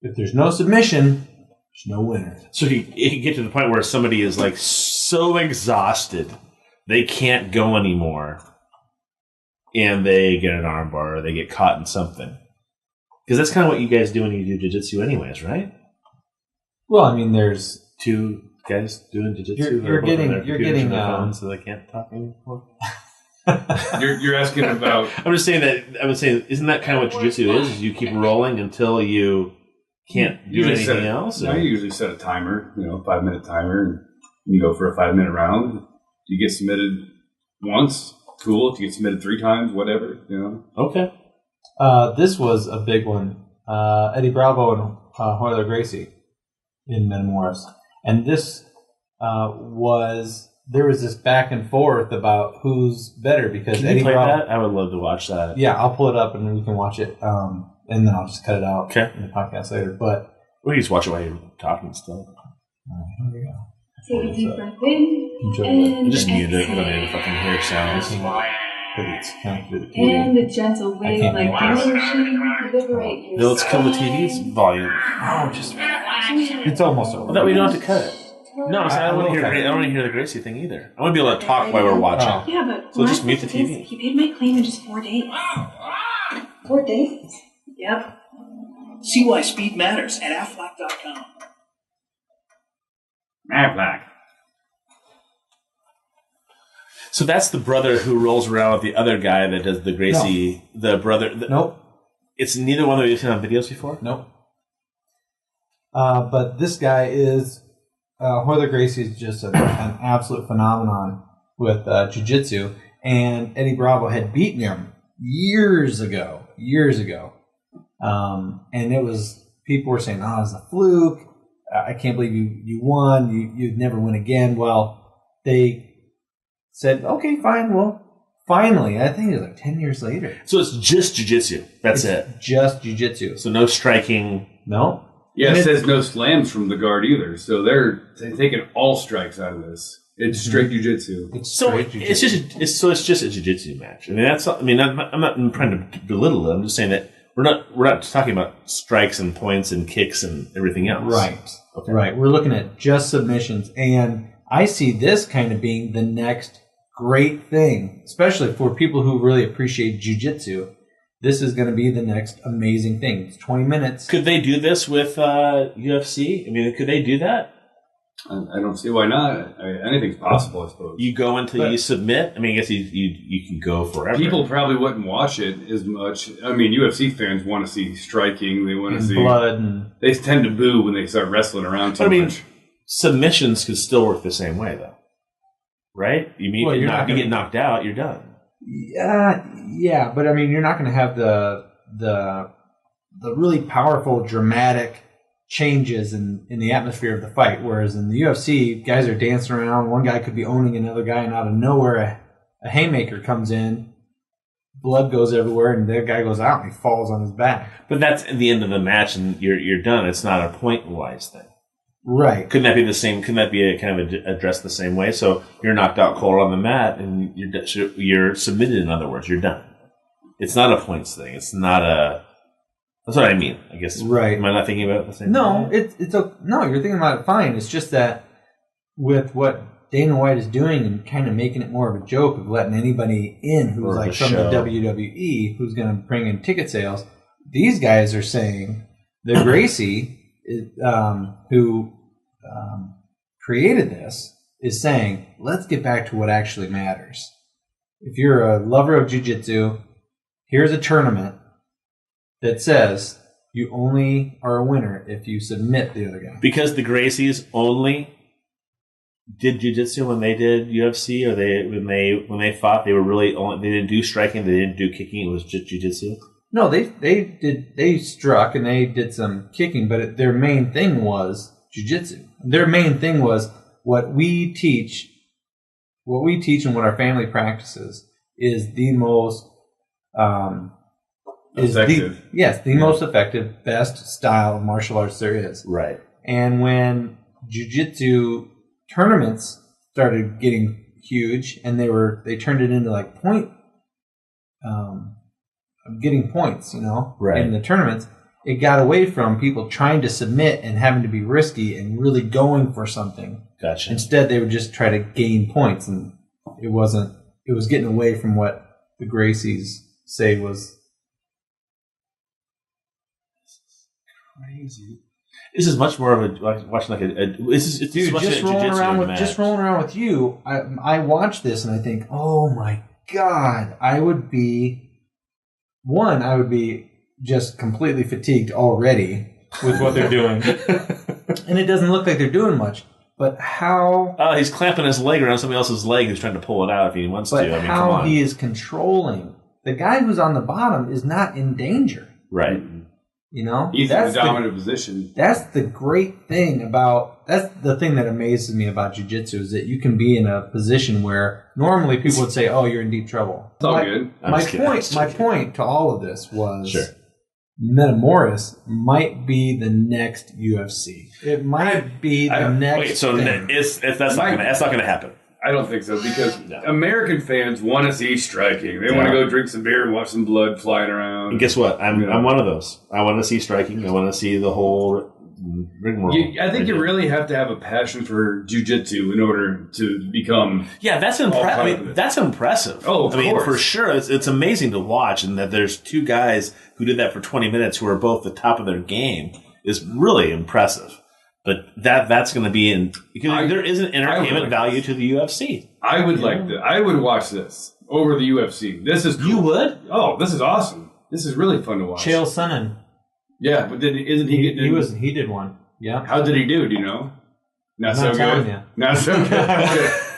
A: If there's no submission, there's no winner.
E: So you can get to the point where somebody is like so exhausted they can't go anymore, and they get an armbar or they get caught in something. Because that's kind of what you guys do when you do jiu-jitsu anyways, right?
A: Well, I mean, there's
E: two guys doing jiu-jitsu.
A: You're getting
E: phones so they can't talk anymore.
C: You're asking about.
E: I'm just saying that. I would say, isn't that kind of what jiu-jitsu is you keep rolling until you can't do anything else?
C: No, you usually set a timer, 5-minute timer, and you go for a 5-minute round. You get submitted once, cool. If you get submitted 3 times, whatever,
E: Okay.
A: This was a big one. Eddie Bravo and Royler Gracie in Metamoris. And this there was this back and forth about who's better because
E: Can
A: Eddie
E: you play
A: Bravo.
E: that? I would love to watch that.
A: Yeah, I'll pull it up and we can watch it. And then I'll just cut it out
E: Okay.
A: in the podcast later. But
E: We can just watch it while you're talking still.
A: here we go.
F: Take a deep breath in.
A: Enjoy
F: And
E: Just mute it. We don't
F: exhale.
E: need to fucking hear sounds.
A: Because it's kind of through the TV.
F: And a gentle wave
A: can't
F: like
A: make this.
F: motion. Liberate your
E: No, let's kill the
F: spine.
E: TV's volume.
A: Oh, it's almost over.
E: Well, that way you don't have to cut it. No, I'm saying I don't want to hear.
A: okay.
E: I don't want to hear the Gracie thing either. I want to be able to talk while we're watching.
A: Oh.
F: Yeah, but
E: So
F: my
E: just mute the
F: question
E: TV.
F: is, he paid my claim in just 4 days. 4 days? Yep.
G: See why speed matters at Aflac.com.
C: Aflac.
E: So that's the brother who rolls around with the other guy that does the Gracie. The brother.
A: Nope.
E: It's neither one that we've seen on videos before.
A: Nope. But this guy is Royler Gracie is just an absolute phenomenon with jiu-jitsu, and Eddie Bravo had beaten him years ago, and it was people were saying, "Oh, it's a fluke. I can't believe you won. You'd never win again." Well, they said, "Okay, fine. Well, finally, I think it was like 10 years later.
E: So it's just jiu-jitsu. That's it.
A: Just jiu-jitsu.
E: So no striking.
A: No."
C: Yeah,
A: And
C: it says no slams from the guard either. So they're taking all strikes out of this. It's straight jujitsu.
A: It's
E: So
A: straight
E: it's
A: jiu-jitsu.
E: just a jiu-jitsu match. I mean that's. I mean I'm not trying to belittle it. I'm just saying that we're not talking about strikes and points and kicks and everything else.
A: Right.
E: Okay.
A: Right. We're looking at just submissions. And I see this kind of being the next great thing, especially for people who really appreciate jiu-jitsu. This is going to be the next amazing thing. It's 20 minutes.
E: Could they do this with UFC? I mean, could they do that?
C: I don't see why not. Anything's possible, I suppose.
E: You go until you submit. I mean, I guess you can go forever.
C: People probably wouldn't watch it as much. I mean, UFC fans want to see striking. They want to
A: And
C: see
A: blood and
C: They tend to boo when they start wrestling around too
E: But I mean,
C: much.
E: submissions could still work the same way, though, right? You mean
A: Well,
E: you
A: you're not gonna-
E: get knocked out, you're done.
A: yeah, but I mean, you're not going to have the really powerful, dramatic changes in the atmosphere of the fight. Whereas in the UFC, guys are dancing around. One guy could be owning another guy, and out of nowhere, a haymaker comes in. blood goes everywhere, and the guy goes out and he falls on his back.
E: But that's the end of the match, and you're done. It's not a point-wise thing.
A: Right.
E: Couldn't that be the same? Couldn't that be kind of addressed the same way? So you're knocked out cold on the mat, and you're submitted. In other words, you're done. It's not a points thing. It's not a. That's what I mean. I guess.
A: Right.
E: Am I not thinking about it the same?
A: No,
E: way?
A: no. You're thinking about it fine. It's just that with what Dana White is doing and kind of making it more of a joke of letting anybody in who's
E: Or
A: like
E: the
A: from
E: show.
A: the WWE who's going to bring in ticket sales. These guys are saying that Gracie, who created this, is saying, let's get back to what actually matters. If you're a lover of jiu-jitsu, here's a tournament that says you only are a winner if you submit the other guy.
E: Because the Gracies only did jiu-jitsu when they did UFC, or when they fought, they were really only, they didn't do striking, they didn't do kicking. It was just jiu-jitsu.
A: No, they struck and they did some kicking, but their main thing was jiu-jitsu. Their main thing was what we teach and what our family practices is the most
C: effective.
A: The most effective, best style of martial arts there is.
E: Right.
A: And when jiu-jitsu tournaments started getting huge, and they turned it into like getting points,
E: Right.
A: in the tournaments, it got away from people trying to submit and having to be risky and really going for something.
E: Gotcha.
A: Instead, they would just try to gain points, and it was getting away from what the Gracies say was
E: Crazy. This is much more of a watching like a it's
A: dude.
E: much
A: Just
E: a
A: rolling
E: jiu-jitsu
A: around with
E: match.
A: you, I watch this and I think, oh my god, I would be just completely fatigued already with what they're doing, and it doesn't look like they're doing much. But how?
E: Oh, he's clamping his leg around somebody else's leg who's trying to pull it out if he wants to.
A: But
E: I mean, come
A: how
E: on.
A: he is controlling the guy who's on the bottom is not in danger.
E: Right.
C: He's in the dominant position.
A: That's the great thing that's the thing that amazes me about jiu-jitsu is that you can be in a position where normally people would say, oh, you're in deep trouble.
C: It's all good.
A: My point to all of this was
E: Sure.
A: Metamoris might be the next UFC. It might be the next
E: Wait, so
A: thing.
E: that's not going to happen.
C: I don't think so, because American fans want to see striking. They want to go drink some beer and watch some blood flying around.
E: And guess what? I'm one of those. I want to see striking. I want to see the whole rigmarole.
C: I think you really have to have a passion for jiu-jitsu in order to become...
E: Yeah, that's impressive. I mean, that's impressive.
C: Oh, of course.
E: For sure. It's amazing to watch, and that there's two guys who did that for 20 minutes who are both the top of their game is really impressive. But that's going to be because there is an entertainment value to the UFC.
C: I would like that. I would watch this over the UFC. This is cool.
E: You would?
C: Oh, this is awesome. This is really fun to watch.
A: Chael Sonnen.
C: Yeah, but isn't he?
A: He did one. Yeah.
C: How did he do? Do you know? Not so
A: telling
C: good.
A: you.
C: Not so good.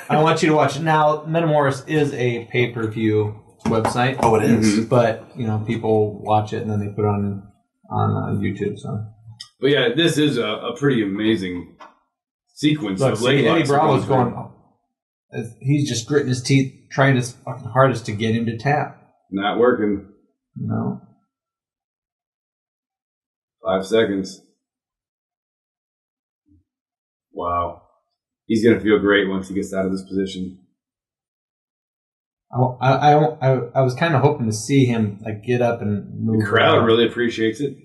A: I want you to watch it. Now, Metamoris is a pay-per-view website.
E: Oh, it is.
A: Mm-hmm. But, people watch it and then they put it on YouTube. So.
C: But yeah, this is a pretty amazing sequence
A: Look,
C: of leg
A: Eddie
C: locks.
A: Bravo's going, he's just gritting his teeth, trying his fucking hardest to get him to tap.
C: Not working.
A: No.
C: 5 seconds. Wow. He's going to feel great once he gets out of this position.
A: I was kind of hoping to see him get up and move.
C: The crowd
A: around.
C: really appreciates it.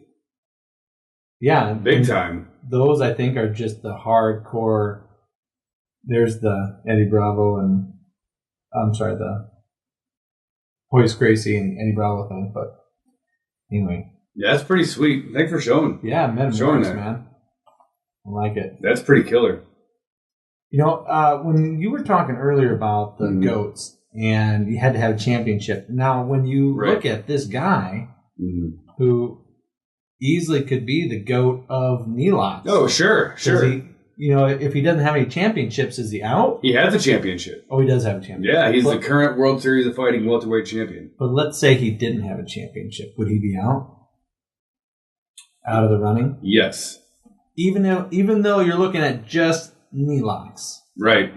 A: Yeah.
C: Big time.
A: Those, I think, are just the hardcore. There's the Eddie Bravo and, the Hoist Gracie and Eddie Bravo thing. But anyway.
C: Yeah, that's pretty sweet. Thanks for showing.
A: Yeah,
C: Showing
A: Metamoris,
C: that.
A: man. I like it.
C: That's pretty killer.
A: When you were talking earlier about the goats and you had to have a championship. Now, when you look at this guy who easily could be the GOAT of knee locks.
C: Oh, sure.
A: If he doesn't have any championships, is he out?
C: He has a championship.
A: Oh, he does have a championship.
C: Yeah, he's the current World Series of Fighting welterweight champion.
A: But let's say he didn't have a championship. Would he be out? Out of the running?
C: Yes.
A: Even though you're looking at just knee locks.
C: Right.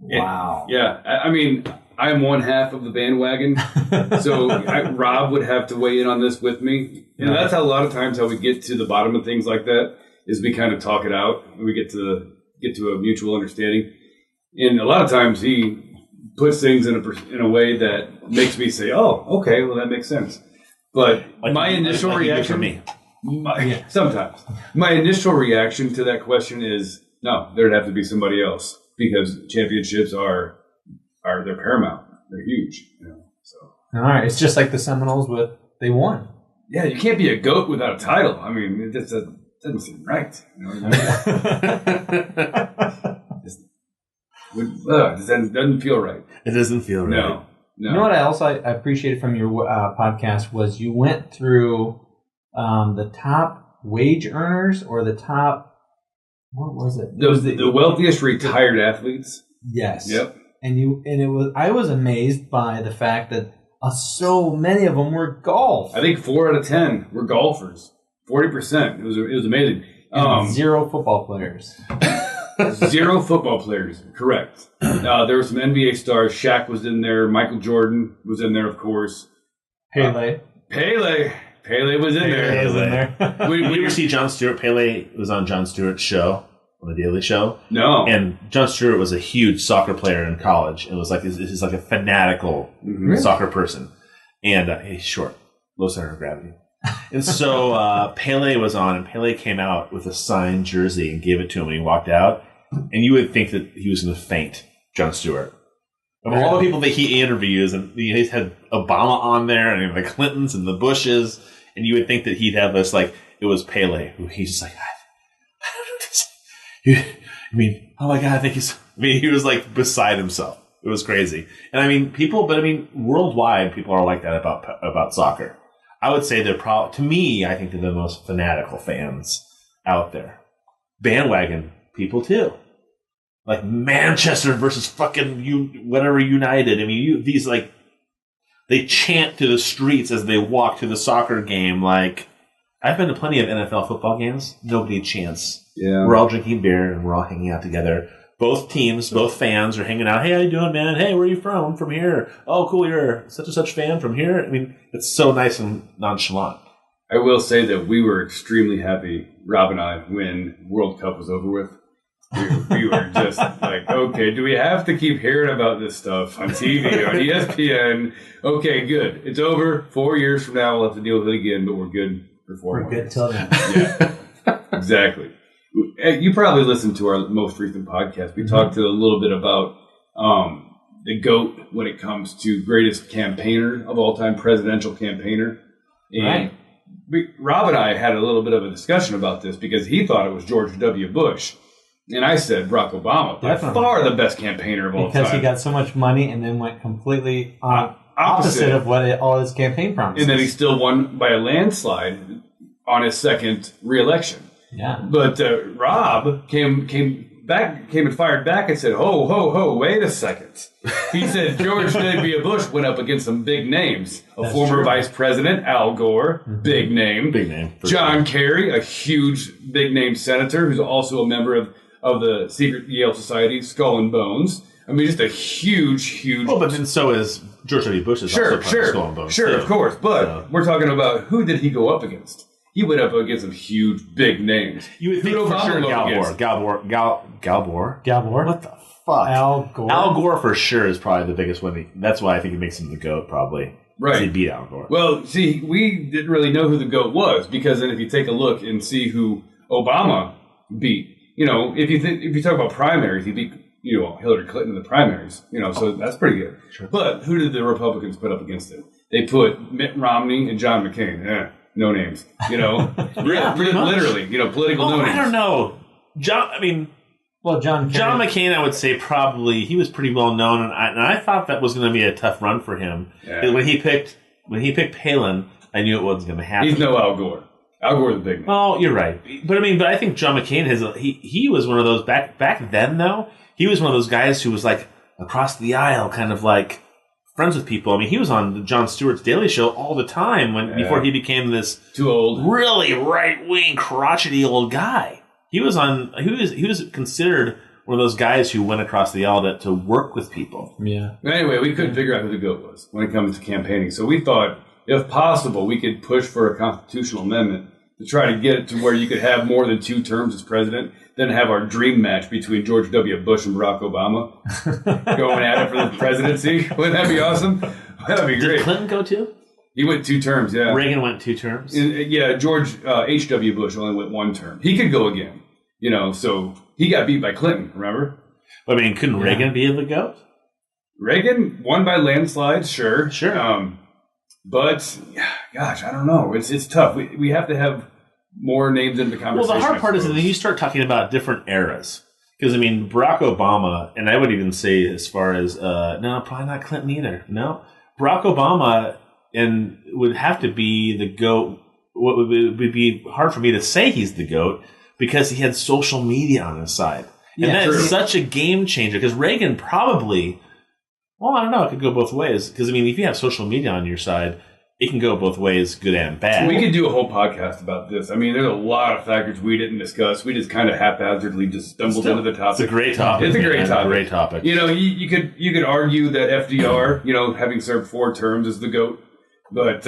A: Wow.
C: Yeah. I mean, I'm one half of the bandwagon, so Rob would have to weigh in on this with me. And that's how a lot of times how we get to the bottom of things like that is we kind of talk it out and we get to a mutual understanding. And a lot of times he puts things in a way that makes me say, "Oh, okay, well that makes sense." But my initial reaction for me, sometimes my initial reaction to that question is, no, there'd have to be somebody else because championships are they're paramount. They're huge. So
A: all right, it's just like the Seminoles they won. Yeah,
C: you can't be a GOAT without a title. I mean, it just doesn't seem right. You know what I mean? It doesn't feel right.
B: It doesn't feel right.
C: No.
A: You know what I appreciated from your podcast was you went through the top wage earners or the top, what was it?
C: The wealthiest retired athletes.
A: Yes.
C: Yep.
A: I was amazed by the fact that so many of them were golf.
C: I think 4 out of 10 were golfers. 40%. It was amazing.
A: And 0 football players.
C: 0 football players, correct. There were some NBA stars. Shaq was in there. Michael Jordan was in there, of course.
A: Pele
C: was in there.
B: Did you ever see Jon Stewart? Pele was on Jon Stewart's show, on The Daily Show.
C: No.
B: And Jon Stewart was a huge soccer player in college. It was like he's like a fanatical soccer person. And he's short, low center of gravity. And so Pele was on, and Pele came out with a signed jersey and gave it to him, and he walked out. And you would think that he was going to faint, Jon Stewart. Of all the people that he interviews, and he's had Obama on there, and the Clintons and the Bushes, and you would think that he'd have this, like, it was Pele, who he's just like, I don't know what to say. I mean, oh my God, I think he was like beside himself. It was crazy. And I mean, worldwide, people are like that about soccer. I would say to me, I think they're the most fanatical fans out there. Bandwagon people too. Like Manchester versus fucking United. I mean, these like, they chant through the streets as they walk to the soccer game. Like, I've been to plenty of NFL football games. Nobody chants.
C: Yeah.
B: We're all drinking beer and we're all hanging out together. Both teams, both fans are hanging out. Hey, how you doing, man? Hey, where are you from? I'm from here. Oh, cool. You're such and such fan from here. I mean, it's so nice and nonchalant.
C: I will say that we were extremely happy, Rob and I, when World Cup was over with. We were just like, okay, do we have to keep hearing about this stuff on TV, on ESPN? Okay, good. It's over. 4 years from now, we'll have to deal with it again, but we're good for 4
A: months. We're good till then.
C: Yeah, exactly. You probably listened to our most recent podcast. We talked a little bit about the GOAT when it comes to greatest campaigner of all time, presidential campaigner. And Rob and I had a little bit of a discussion about this because he thought it was George W. Bush. And I said Barack Obama, by far the best campaigner of all time.
A: Because he got so much money and then went completely opposite of what all his campaign promises.
C: And then he still won by a landslide on his second re-election.
A: Yeah.
C: But Rob came and fired back and said, ho, wait a second. He said George W. Bush went up against some big names. A former vice president, Al Gore, big name.
B: Big name.
C: John Kerry, a huge big name senator who's also a member of the secret Yale Society, Skull and Bones. I mean, just a huge...
B: Well, but then so is George W. Bush is also part of Skull and Bones.
C: Sure, of course. But we're talking about who did he go up against? He went up against some huge, big names.
B: You would think for sure Galbor. What the fuck?
A: Al Gore.
B: Al Gore for sure is probably the biggest one. That's why I think he makes him the GOAT, probably.
C: Right.
B: He beat Al Gore.
C: Well, see, we didn't really know who the GOAT was because then if you take a look and see who Obama beat, if you talk about primaries, he beat Hillary Clinton in the primaries. So that's pretty good.
B: Sure.
C: But who did the Republicans put up against him? They put Mitt Romney and John McCain. No names, literally, political no names.
B: I don't know. John McCain, I would say probably he was pretty well known, and I thought that was going to be a tough run for him. Yeah. When he picked Palin, I knew it wasn't going to happen.
C: He's no Al Gore. Al Gore's the big man.
B: Oh, you're right, but I think John McCain he was one of those back then though. He was one of those guys who was like across the aisle, kind of like friends with people. I mean, he was on Jon Stewart's Daily Show all the time before he became this
C: too old,
B: really right wing, crotchety old guy. He was considered
E: one of those guys who went across the aisle to work with people.
A: Yeah.
C: Anyway, we couldn't figure out who the GOAT was when it comes to campaigning. So we thought, if possible, we could push for a constitutional amendment to try to get it to where you could have more than 2 terms as president, then have our dream match between George W. Bush and Barack Obama going at it for the presidency. Wouldn't that be awesome? That'd be great.
E: Did Clinton go too?
C: He went 2 terms, yeah.
E: Reagan went 2 terms?
C: Yeah, George H.W. Bush only went 1 term. He could go again, so he got beat by Clinton, remember?
E: I mean, couldn't Reagan be the GOAT?
C: Reagan won by landslides, sure.
E: Sure.
C: But, gosh, I don't know. It's tough. We have to have more names in the conversation.
E: Well, the hard part is that you start talking about different eras. Because, I mean, Barack Obama, and I would even say as far as, no, probably not Clinton either. No. Barack Obama would have to be the GOAT. What would be hard for me to say he's the GOAT because he had social media on his side. And that's such a game changer. Because Reagan probably, well, I don't know, it could go both ways. Because, I mean, if you have social media on your side, it can go both ways, good and bad.
C: We could do a whole podcast about this. I mean, there's a lot of factors we didn't discuss. We just kind of haphazardly just stumbled into the topic.
E: It's a great topic.
C: It's a great topic.
E: Great topic.
C: You could argue that FDR, having served 4 terms, is the GOAT. But,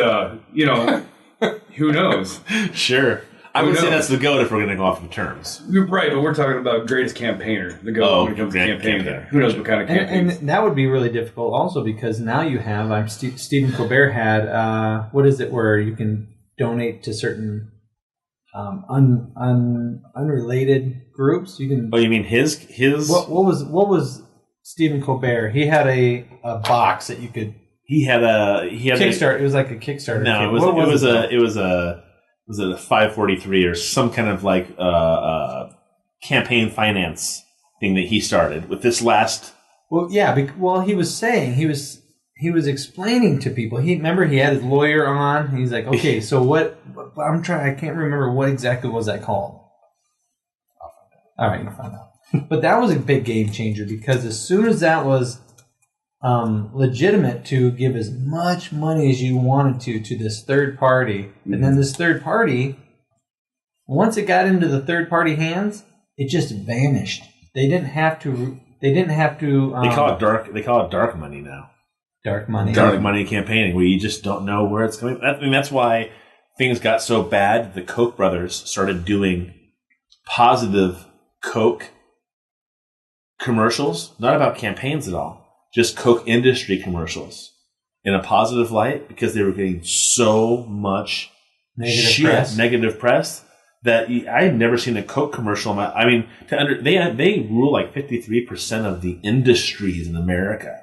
C: who knows?
E: Sure. I would say that's the GOAT if we're going to go off of terms.
C: Right, but we're talking about greatest campaigner, the GOAT when it comes to campaigning. Who knows what kind of campaign?
A: And that would be really difficult also because now you have, Stephen Colbert had, what is it where you can donate to certain unrelated groups? You can.
E: Oh, you mean his?
A: What was Stephen Colbert? He had a box that you could.
E: He had
A: Kickstarter. It was like a Kickstarter.
E: No, it was a 543 or some kind of like campaign finance thing that he started with this last.
A: Well, yeah. He was saying he was explaining to people. He had his lawyer on. He's like, okay, so what? I can't remember what exactly was that called. All right, you'll find out. But that was a big game changer because as soon as that was legitimate to give as much money as you wanted to this third party, and then this third party, once it got into the third party hands, it just vanished. They didn't have to. They call it dark money now. Dark money.
E: Dark money campaigning, where you just don't know where it's coming. I mean, that's why things got so bad. The Koch brothers started doing positive Coke commercials, not about campaigns at all. Just Coke industry commercials in a positive light because they were getting so much negative press that I had never seen a Coke commercial. I mean, they rule like 53% of the industries in America,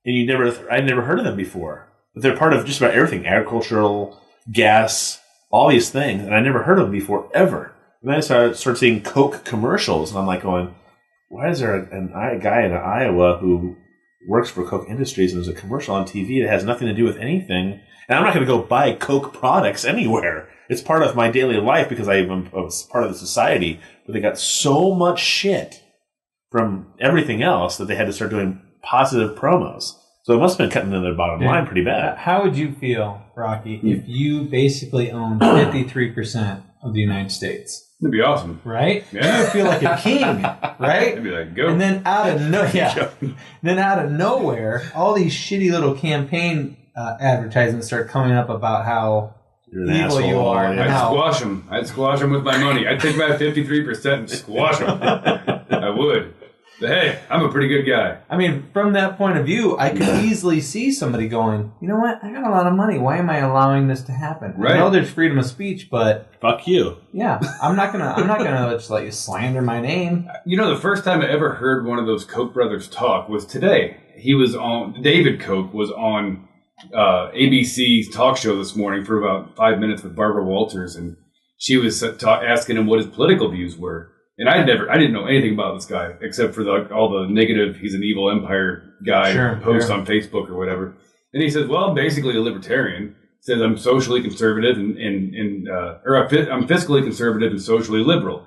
E: and I'd never heard of them before. But they're part of just about everything: agricultural, gas, all these things, and I never heard of them before ever. And then I started seeing Coke commercials, and I'm like going, "Why is there a guy in Iowa who works for Coke Industries and there's a commercial on TV that has nothing to do with anything, and I'm not going to go buy Coke products anywhere. It's part of my daily life because I'm part of the society, but they got so much shit from everything else that they had to start doing positive promos. So it must have been cutting into their bottom line pretty bad.
A: How would you feel, Rocky, if you basically owned 53% of the United States?
C: That'd be awesome.
A: Right?
C: Yeah.
A: You would feel like a king, right?
C: I'd be like, go.
A: And then out of nowhere, all these shitty little campaign advertisements start coming up about how evil you are.
C: I'd squash them with my money. I'd take my 53% and squash them. I would. But hey, I'm a pretty good guy.
A: I mean, from that point of view, I could easily see somebody going, you know what? I got a lot of money. Why am I allowing this to happen?
C: Right.
A: I know there's freedom of speech, but
E: fuck you.
A: Yeah, I'm not gonna just let you slander my name.
C: The first time I ever heard one of those Koch brothers talk was today. David Koch was on ABC's talk show this morning for about 5 minutes with Barbara Walters, and she was asking him what his political views were. And I didn't know anything about this guy except for all the negative, he's an evil empire guy posts on Facebook or whatever. And he says, well, I'm basically a libertarian. He says I'm socially conservative or I'm fiscally conservative and socially liberal.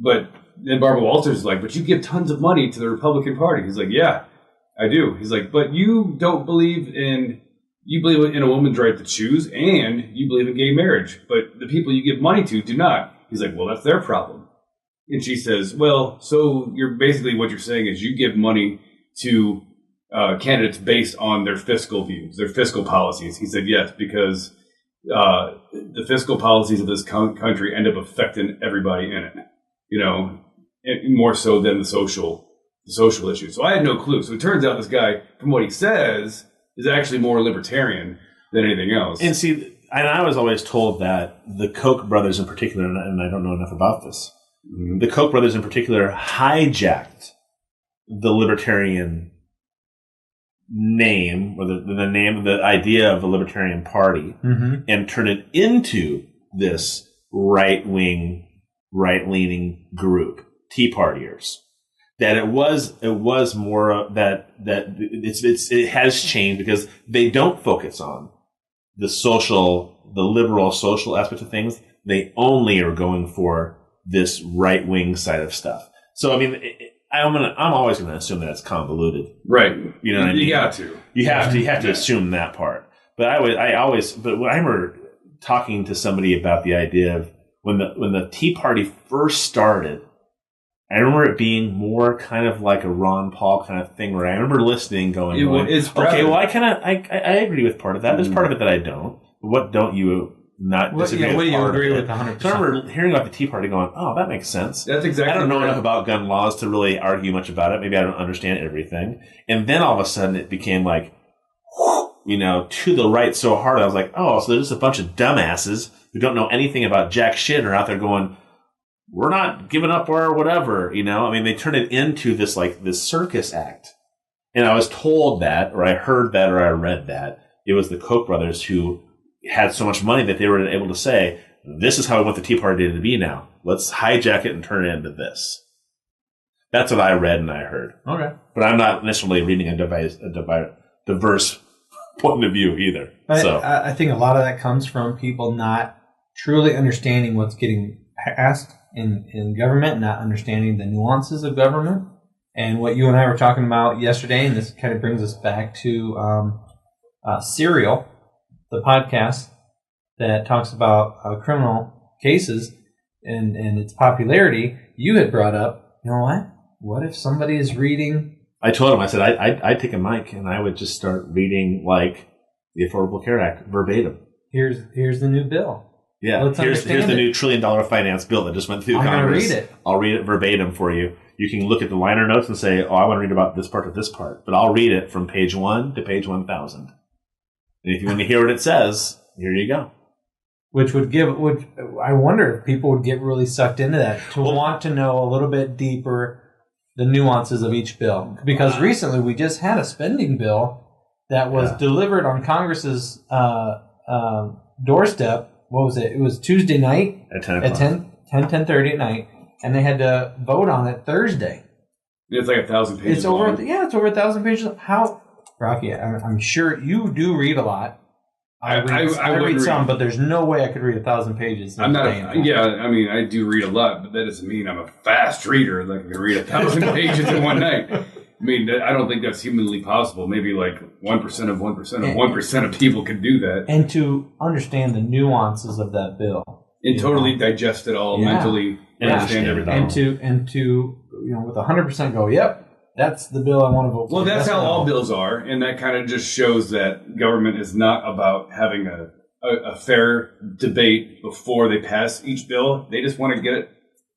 C: But then Barbara Walters is like, but you give tons of money to the Republican Party. He's like, yeah, I do. He's like, but you believe in a woman's right to choose and you believe in gay marriage. But the people you give money to do not. He's like, well, that's their problem. And she says, well, so you're basically what you're saying is you give money to candidates based on their fiscal views, their fiscal policies. He said, yes, because the fiscal policies of this country end up affecting everybody in it, more so than the social issues. So I had no clue. So it turns out this guy, from what he says, is actually more libertarian than anything else.
E: And see, and I was always told that the Koch brothers in particular, and I don't know enough about this, the Koch brothers in particular hijacked the libertarian name, or the name of the idea of the Libertarian Party, and turned it into this right-leaning group, Tea Partiers. That it was more that it has changed because they don't focus on the liberal social aspect of things. They only are going for this right wing side of stuff. So I mean, I'm always going to assume that it's convoluted,
C: right?
E: You know what I mean?
C: You got to.
E: You have to assume that part. But when I remember talking to somebody about the idea of when the Tea Party first started. I remember it being more kind of like a Ron Paul kind of thing where I remember listening going, okay, well, I agree with part of that. There's part of it that I don't. What don't you not disagree with?
A: What do you agree with
E: 100%? So I remember hearing about the Tea Party going, oh, that makes sense.
C: That's exactly
E: I don't know
C: right.
E: enough about gun laws to really argue much about it. Maybe I don't understand everything. And then all of a sudden it became like, to the right so hard. I was like, oh, so there's just a bunch of dumbasses who don't know anything about jack shit and are out there going, we're not giving up our whatever, I mean, they turned it into this circus act. And I was told that, or I heard that, or I read that it was the Koch brothers who had so much money that they were able to say, this is how we want the Tea Party to be now. Let's hijack it and turn it into this. That's what I read and I heard.
A: Okay.
E: But I'm not necessarily reading a diverse point of view either.
A: I think a lot of that comes from people not truly understanding what's getting asked in government, not understanding the nuances of government. And what you and I were talking about yesterday, and this kind of brings us back to Serial, the podcast that talks about criminal cases and its popularity. You had brought up, you know what? What if somebody is reading?
E: I told him, I said, I'd take a mic and I would just start reading like the Affordable Care Act verbatim.
A: Here's the new bill.
E: Yeah, here's the new $1 trillion finance bill that just went through Congress.
A: I'm going to read it.
E: I'll read it verbatim for you. You can look at the liner notes and say, oh, I want to read about this part to this part. But I'll read it from page 1 to page 1,000. And if you want to hear what it says, here you go.
A: Which I wonder if people would get really sucked into that, to want to know a little bit deeper the nuances of each bill. Because recently we just had a spending bill that was delivered on Congress's doorstep. What was it? It was Tuesday night
E: at 10 o'clock.
A: At 10:30 at night, and they had to vote on it Thursday.
C: It's like 1,000 pages.
A: It's over 1,000 pages. How, Rocky? I'm sure you do read a lot. I read some, but there's no way I could read 1,000 pages.
C: I'm not. I do read a lot, but that doesn't mean I'm a fast reader. Like I can read 1,000 pages in one night. I mean, I don't think that's humanly possible. Maybe like 1% of 1% of 1% of people can do that.
A: And to understand the nuances of that bill.
C: And totally digest it all mentally. Understand everything.
A: And to with 100% go, yep, that's the bill I want to vote for.
C: Well, that's how all bills are. And that kind of just shows that government is not about having a fair debate before they pass each bill. They just want to get it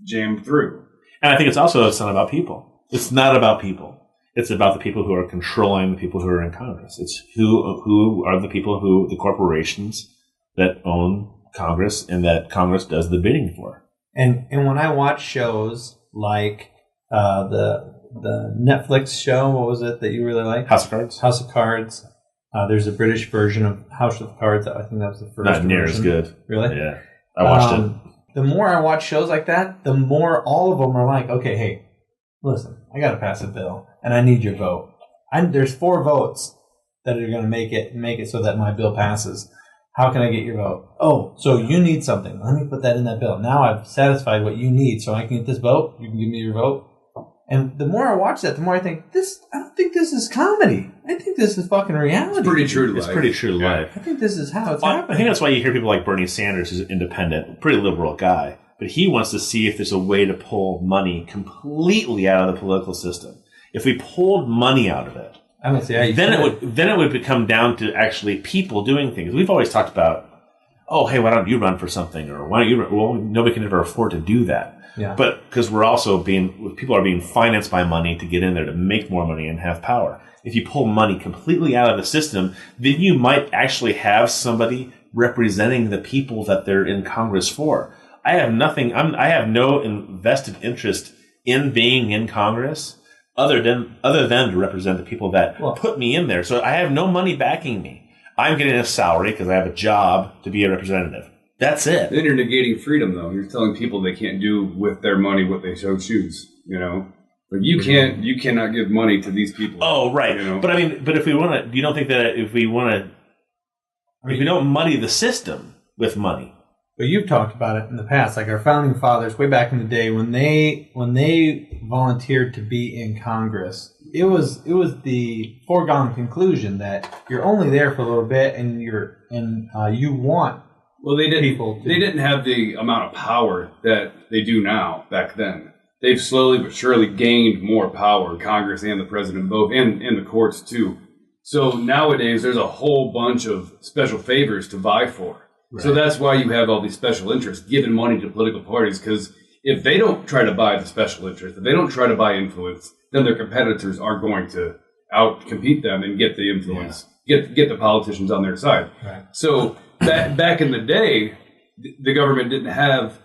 C: jammed through.
E: And I think it's not about people. It's not about people. It's about the people who are controlling the people who are in Congress. It's who are the people the corporations that own Congress and that Congress does the bidding for.
A: And when I watch shows like the Netflix show, what was it that you really liked?
E: House of Cards.
A: House of Cards. There's a British version of House of Cards. I think that was the first
E: Not near
A: version.
E: as good.
A: Really?
E: Yeah. I watched it.
A: The more I watch shows like that, the more all of them are like, okay, hey, listen, I got to pass a bill, and I need your vote. There's 4 votes that are going to make it so that my bill passes. How can I get your vote? Oh, so you need something. Let me put that in that bill. Now I've satisfied what you need, so I can get this vote. You can give me your vote. And the more I watch that, the more I think, I don't think this is comedy. I think this is fucking reality.
C: It's pretty true to life.
E: It's pretty true to life.
A: I think this is how it's happening.
E: I think that's why you hear people like Bernie Sanders, who's an independent, pretty liberal guy. but he wants to see if there's a way to pull money completely out of the political system. If we pulled money out of it,
A: I don't see how you
E: then
A: could.
E: it would become down to actually people doing things. We've always talked about, oh, hey, why don't you run for something, or why don't you? Well, nobody can ever afford to do that.
A: Yeah.
E: But because people are being financed by money to get in there to make more money and have power. If you pull money completely out of the system, then you might actually have somebody representing the people that they're in Congress for. I have no invested interest in being in Congress other than to represent the people that put me in there. So I have no money backing me. I'm getting a salary because I have a job to be a representative. That's it.
C: Then you're negating freedom, though. You're telling people they can't do with their money what they so choose. But you cannot give money to these people.
E: Oh, right. But I mean, if we want to, you don't think that if we don't muddy the system with money.
A: But you've talked about it in the past, like our founding fathers, way back in the day, when they volunteered to be in Congress, it was the foregone conclusion that you're only there for a little bit, and you want.
C: Well, they didn't have the amount of power that they do now back then. They've slowly but surely gained more power, Congress and the president both, and the courts too. So nowadays, there's a whole bunch of special favors to vie for. Right. So that's why you have all these special interests giving money to political parties, because if they don't try to buy the special interest, if they don't try to buy influence, then their competitors are going to out-compete them and get the influence, get the politicians on their side.
A: Right.
C: So back in the day, the government didn't have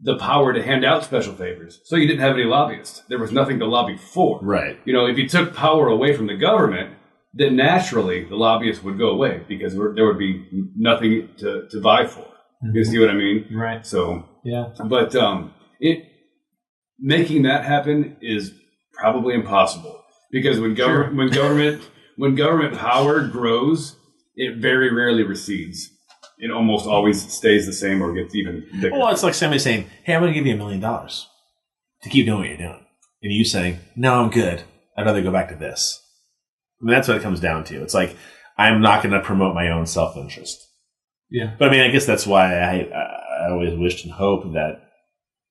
C: the power to hand out special favors. So you didn't have any lobbyists. There was nothing to lobby for.
E: Right.
C: If you took power away from the government, then naturally the lobbyists would go away because there would be nothing to vie for. Mm-hmm. You see what I mean?
A: Right.
C: So,
A: yeah.
C: But making that happen is probably impossible because when government power grows, it very rarely recedes. It almost always stays the same or gets even bigger.
E: Well, it's like somebody saying, hey, I'm going to give you $1 million to keep doing what you're doing. And you saying, no, I'm good. I'd rather go back to this. I mean, that's what it comes down to. It's like, I'm not going to promote my own self-interest.
A: Yeah.
E: But I mean, I guess that's why I always wished and hoped that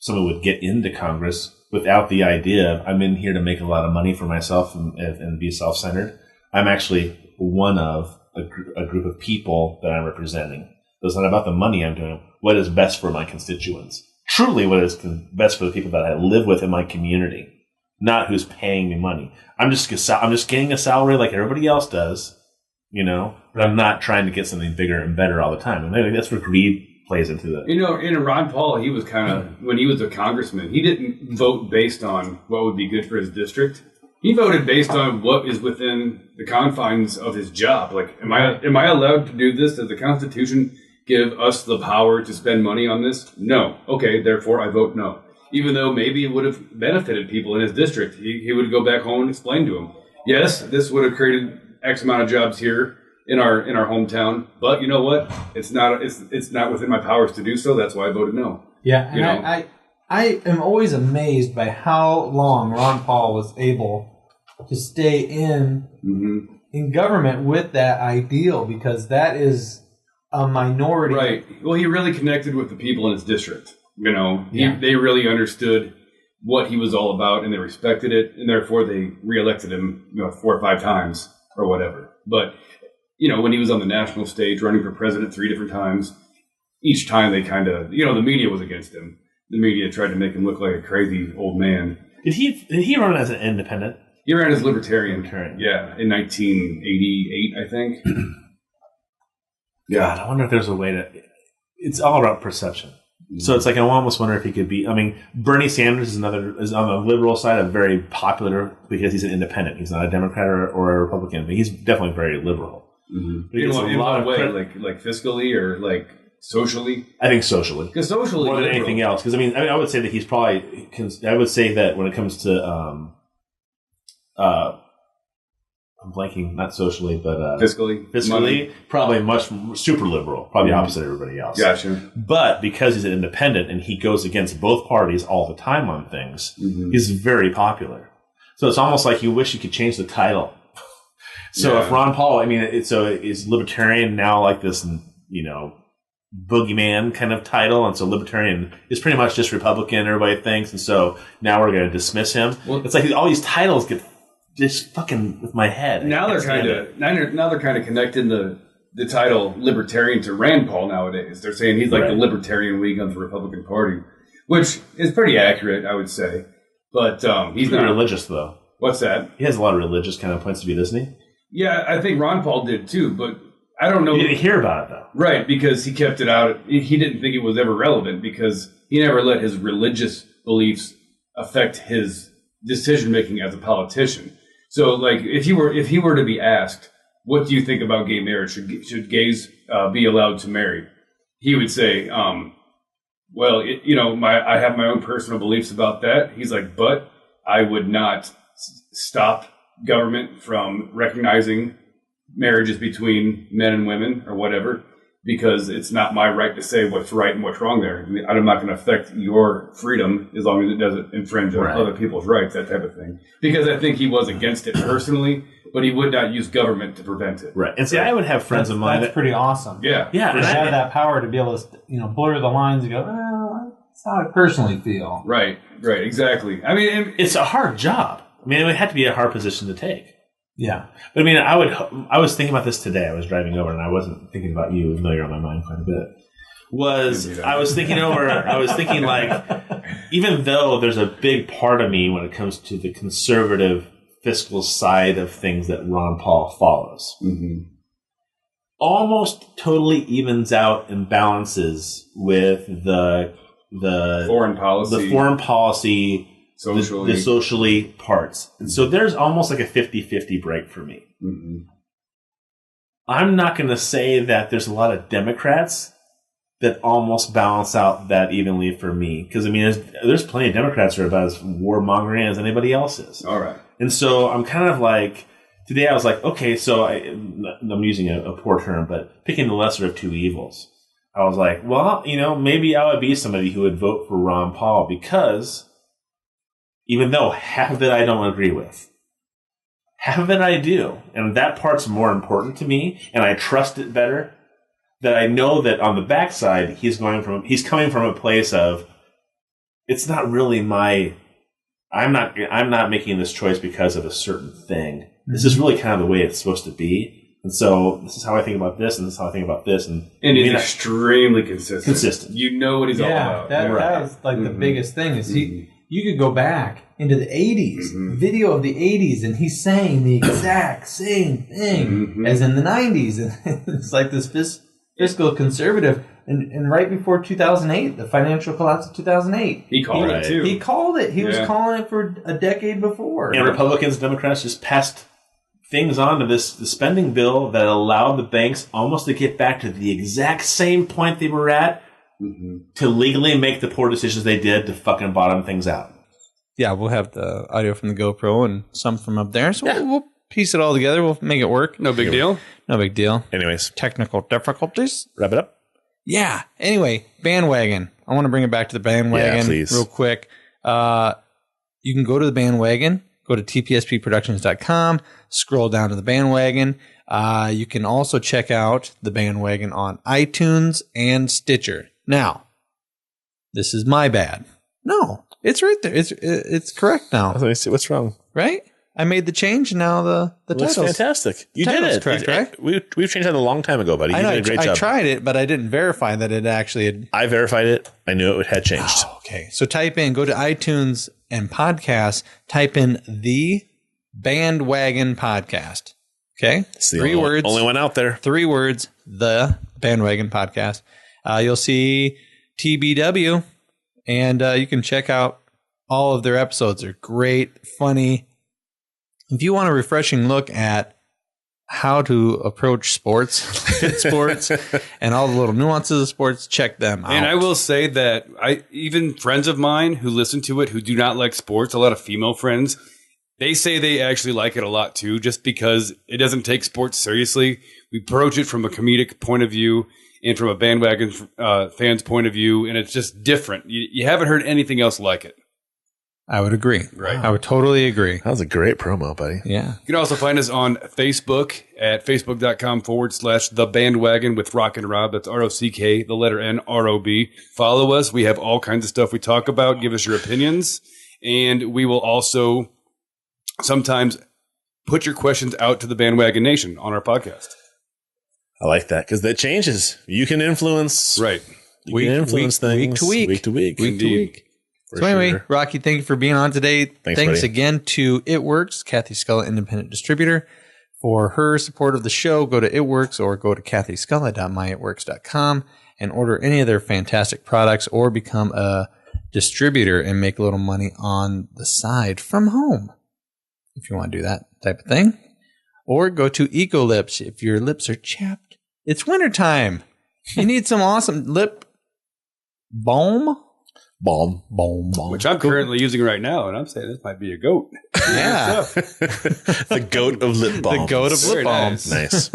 E: someone would get into Congress without the idea of, I'm in here to make a lot of money for myself and be self-centered. I'm actually one of a group of people that I'm representing. So it's not about the money I'm doing. What is best for my constituents? Truly what is best for the people that I live with in my community. Not who's paying me money. I'm just getting a salary like everybody else does, but I'm not trying to get something bigger and better all the time. And I think that's where greed plays into it.
C: In Ron Paul, he was kind of, when he was a congressman, he didn't vote based on what would be good for his district. He voted based on what is within the confines of his job. Like, am I allowed to do this? Does the Constitution give us the power to spend money on this? No. Okay, therefore I vote no. Even though maybe it would have benefited people in his district. He would go back home and explain to them, yes, this would have created X amount of jobs here in our hometown, but you know what? It's not within my powers to do so. That's why I voted no.
A: Yeah, and I am always amazed by how long Ron Paul was able to stay in government with that ideal, because that is a minority.
C: Right. Well, he really connected with the people in his district. They really understood what he was all about, and they respected it, and therefore they reelected him 4 or 5 times or whatever. But when he was on the national stage running for president 3 different times, each time they kind of the media was against him. The media tried to make him look like a crazy old man.
E: Did he run as an independent?
C: He ran as libertarian. Yeah, in 1988, I think.
E: God, I wonder if there's a way to. It's all about perception. So it's like I almost wonder if he could be. I mean, Bernie Sanders is on the liberal side, very popular because he's an independent. He's not a Democrat or a Republican, but he's definitely very liberal.
C: Mm-hmm. But in what way, like fiscally or like socially?
E: I think socially,
C: because socially
E: more than anything else. Because I mean, I would say that he's probably. I would say that when it comes to I'm blanking, not socially, but fiscally, probably much super liberal, probably opposite everybody else.
C: Gotcha.
E: But because he's an independent and he goes against both parties all the time on things, he's very popular. So it's almost like you wish you could change the title. So if Ron Paul, I mean, is libertarian now like this, boogeyman kind of title, and so libertarian is pretty much just Republican, everybody thinks, and so now we're going to dismiss him. Well, it's like all these titles get just fucking with my head.
C: Now they're kind of connecting the title libertarian to Rand Paul nowadays. They're saying he's like the libertarian wing of the Republican Party, which is pretty accurate, I would say. But he's not
E: religious, though.
C: What's that?
E: He has a lot of religious kind of points of view, doesn't he?
C: Yeah, I think Ron Paul did too, but I don't know.
E: You didn't hear about it, though.
C: Right, because he kept it out. He didn't think it was ever relevant because he never let his religious beliefs affect his decision-making as a politician. So, like, if he were to be asked, what do you think about gay marriage? Should gays be allowed to marry? He would say, well, I have my own personal beliefs about that. He's like, but I would not stop government from recognizing marriages between men and women or whatever, because it's not my right to say what's right and what's wrong there. I mean, I'm not going to affect your freedom as long as it doesn't infringe on other people's rights, that type of thing. Because I think he was against it personally, but he would not use government to prevent it.
E: Right. And see, I would have friends of mine.
H: That's pretty awesome.
C: Yeah.
H: Yeah. And have that power to be able to, blur the lines and go, that's how I personally feel.
C: Right. Right. Exactly. I mean,
E: it's a hard job. I mean, it would have to be a hard position to take.
H: Yeah.
E: But I mean, I was thinking about this today. I was driving over and I wasn't thinking about you, even though you're on my mind quite a bit. I was thinking like, even though there's a big part of me when it comes to the conservative fiscal side of things that Ron Paul follows, almost totally evens out and balances with the
C: foreign policy,
E: the socially parts. And so there's almost like a 50-50 break for me. I'm not going to say that there's a lot of Democrats that almost balance out that evenly for me. Because, I mean, there's plenty of Democrats who are about as warmongering as anybody else is.
C: All right.
E: And so I'm kind of like, today I was like, okay, so I'm using a poor term, but picking the lesser of two evils. I was like, well, maybe I would be somebody who would vote for Ron Paul because even though half of it I don't agree with, half of it I do. And that part's more important to me, and I trust it better. That I know that on the backside, he's coming from a place of, it's not really I'm not making this choice because of a certain thing. This is really kind of the way it's supposed to be. And so this is how I think about this, and this is how I think about this. And
C: he's extremely consistent. You know what he's all about.
H: That was like the biggest thing is you could go back into the 80s, video of the 80s, and he's saying the exact same thing as in the 90s. And it's like this fiscal conservative. And right before 2008, the financial collapse of 2008.
C: He called it too.
H: He called it. He was calling it for a decade before.
E: And Republicans and Democrats just passed things on to the spending bill that allowed the banks almost to get back to the exact same point they were at to legally make the poor decisions they did to fucking bottom things out.
A: Yeah, we'll have the audio from the GoPro and some from up there. So we'll piece it all together. We'll make it work.
C: No big deal.
A: No big deal.
B: Anyways.
A: Technical difficulties.
B: Wrap it up.
A: Yeah. Anyway, BandWagon. I want to bring it back to the BandWagon real quick. You can go to the BandWagon. Go to tpspproductions.com. Scroll down to the BandWagon. You can also check out the BandWagon on iTunes and Stitcher. Now, this is my bad. No, it's right there. It's correct now.
B: Let me see what's wrong.
A: Right? I made the change, and now the
B: title's
A: fantastic.
B: You did it.
A: Correct, right?
B: We've changed that a long time ago, buddy. You did a great job.
A: I tried it, but I didn't verify that it actually had.
B: I verified it. I knew it had changed.
A: Oh, okay. So go to iTunes and podcasts, type in the BandWagon podcast. Okay?
B: It's the
A: 3 words.
B: Only one out there.
A: 3 words, the BandWagon podcast. You'll see TBW, and you can check out all of their episodes. They're great, funny. If you want a refreshing look at how to approach sports, and all the little nuances of sports, check them out.
C: And I will say that even friends of mine who listen to it who do not like sports, a lot of female friends, they say they actually like it a lot too, just because it doesn't take sports seriously. We approach it from a comedic point of view and from a BandWagon fan's point of view, and it's just different. You haven't heard anything else like it.
A: I would agree.
C: Right.
A: I would totally agree.
B: That was a great promo, buddy.
A: Yeah.
C: You can also find us on Facebook at facebook.com/The Bandwagon with Rock and Rob. That's ROCK, the letter N, ROB. Follow us. We have all kinds of stuff we talk about. Give us your opinions. And we will also sometimes put your questions out to the Bandwagon Nation on our podcast.
B: I like that because that changes. You can influence.
C: Right.
B: You can influence things
A: week to week.
B: Week to week.
A: Week to
C: Indeed.
A: week. So anyway, Rocky, thank you for being on today. Thanks
B: buddy.
A: again to It Works, Kathy Sculla, independent distributor. For her support of the show, go to It Works or go to kathysculla.myitworks.com and order any of their fantastic products or become a distributor and make a little money on the side from home if you want to do that type of thing. Or go to EcoLips if your lips are chapped. It's wintertime. You need some awesome lip balm.
B: Balm.
C: Which I'm currently using right now, and I'm saying this might be a goat.
A: Yeah.
B: The goat of lip balm.
A: The goat of lip
C: Very
A: balm.
C: nice.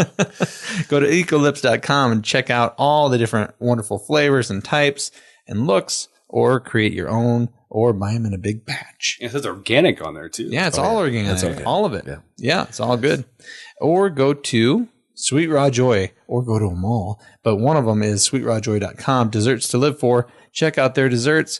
A: Go to ecolips.com and check out all the different wonderful flavors and types and looks, or create your own, or buy them in a big batch.
C: It says organic on there, too.
A: Yeah, it's all organic.
B: That's okay.
A: All of it.
B: Yeah.
A: Yeah, it's all good. Or go to Sweet Raw Joy, or go to them all. But one of them is sweetrawjoy.com, desserts to live for. Check out their desserts.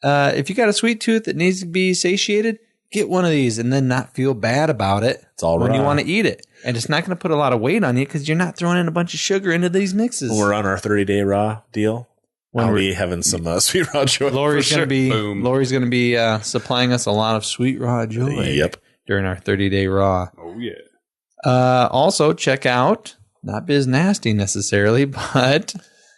A: If you got a sweet tooth that needs to be satiated, get one of these and then not feel bad about it
B: It's all
A: when you
B: raw.
A: want to eat it. And it's not going to put a lot of weight on you because you're not throwing in a bunch of sugar into these mixes.
B: When we're on our 30-day raw deal,
A: When
B: I'll
A: we're-
B: be having some Sweet Raw Joy.
A: Lori's
B: for
A: going to
B: sure.
A: be
C: Boom.
A: Lori's going to be supplying us a lot of Sweet Raw Joy.
B: Yep.
A: During our 30-day raw.
C: Oh, yeah.
A: Also, check out not Biz Nasty necessarily, but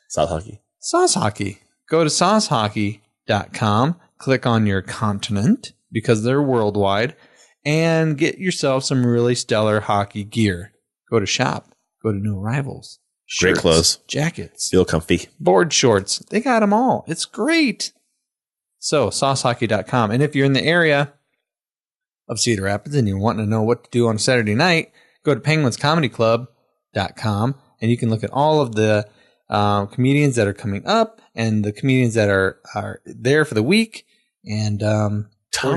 B: South Hockey.
A: Sauce Hockey. Go to saucehockey.com, click on your continent because they're worldwide, and get yourself some really stellar hockey gear. Go to shop. Go to New Arrivals.
B: Great
A: Shirts,
B: clothes.
A: jackets,
B: Feel comfy.
A: board shorts. They got them all. It's great. So, saucehockey.com. And if you're in the area of Cedar Rapids and you're wanting to know what to do on Saturday night, go to penguinscomedyclub.com and you can look at all of the comedians that are coming up and the comedians that are there for the week. And
B: Tom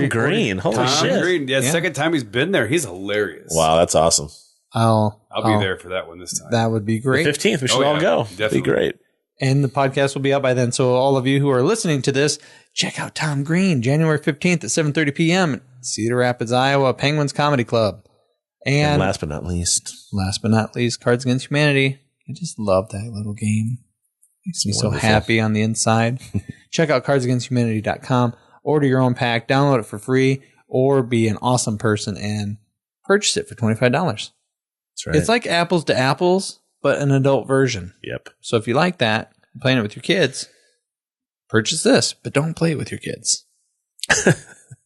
B: Green. Holy
C: Tom
B: shit.
C: Green. Yeah,
A: Yeah.
C: second time he's been there. He's hilarious.
B: Wow, that's awesome.
C: I'll be there for that one this time.
A: That would be great.
B: 15th, we should
C: Oh,
B: all
C: yeah,
B: go.
C: definitely.
B: Be great.
A: And the podcast will be out by then. So all of you who are listening to this, check out Tom Green, January 15th at 7:30 p.m. at Cedar Rapids, Iowa, Penguins Comedy Club.
B: And last but not least,
A: Cards Against Humanity. I just love that little game. Makes me so
B: Wonderful.
A: happy on the inside. Check out cardsagainsthumanity.com. Order your own pack, download it for free, or be an awesome person and purchase it for $25.
B: that's right.
A: It's like apples to apples, but an adult version.
B: Yep.
A: So if you like that, playing it with your kids, purchase this, but don't play it with your kids.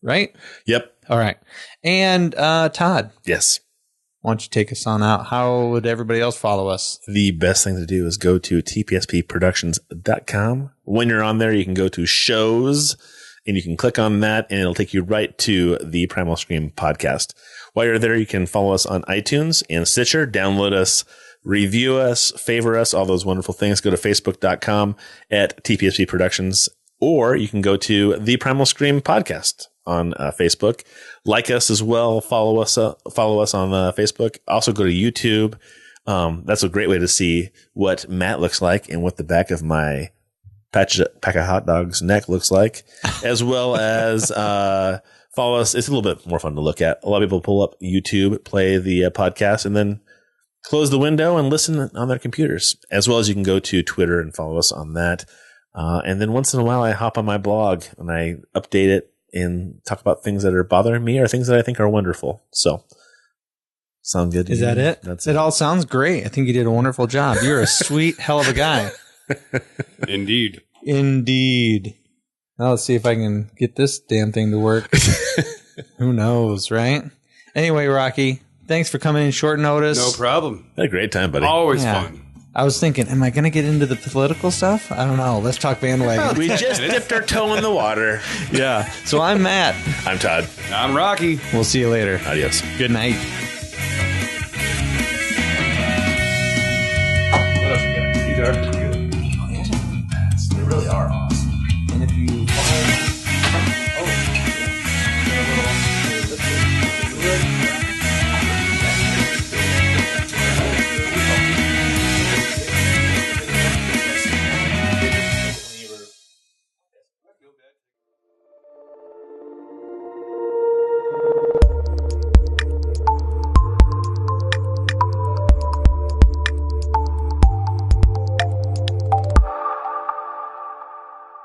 A: Right?
B: Yep.
A: All right. And Todd,
B: Yes.
A: why don't you take us on out? How would everybody else follow us?
B: The best thing to do is go to tpspproductions.com. When you're on there, you can go to shows and you can click on that and it'll take you right to the Primal Scream podcast. While you're there, you can follow us on iTunes and Stitcher, download us, review us, favor us, all those wonderful things. Go to facebook.com at TPSP Productions, or you can go to the Primal Scream podcast on Facebook. Like us as well. Follow us on Facebook. Also go to YouTube. That's a great way to see what Matt looks like and what the back of my pack of hot dogs neck looks like, as well as follow us. It's a little bit more fun to look at. A lot of people pull up YouTube, play the podcast, and then close the window and listen on their computers, as well as you can go to Twitter and follow us on that. And then once in a while, I hop on my blog and I update it and talk about things that are bothering me or things that I think are wonderful. So, sound good to
A: Is
B: you?
A: that it?
B: That's
A: it. All sounds great. I think you did a wonderful job. You're a sweet hell of a guy.
C: Indeed.
A: Indeed. Now let's see if I can get this damn thing to work. Who knows, right? Anyway, Rocky, thanks for coming in short notice.
C: No problem.
B: Had a great time, buddy.
C: Always
A: Yeah.
C: fun.
A: I was thinking, am I going to get into the political stuff? I don't know. Let's talk bandwagon.
B: We just dipped our toe in the water.
A: Yeah. So I'm Matt.
B: I'm Todd.
C: I'm Rocky.
A: We'll see you later.
B: Adios.
A: Good night.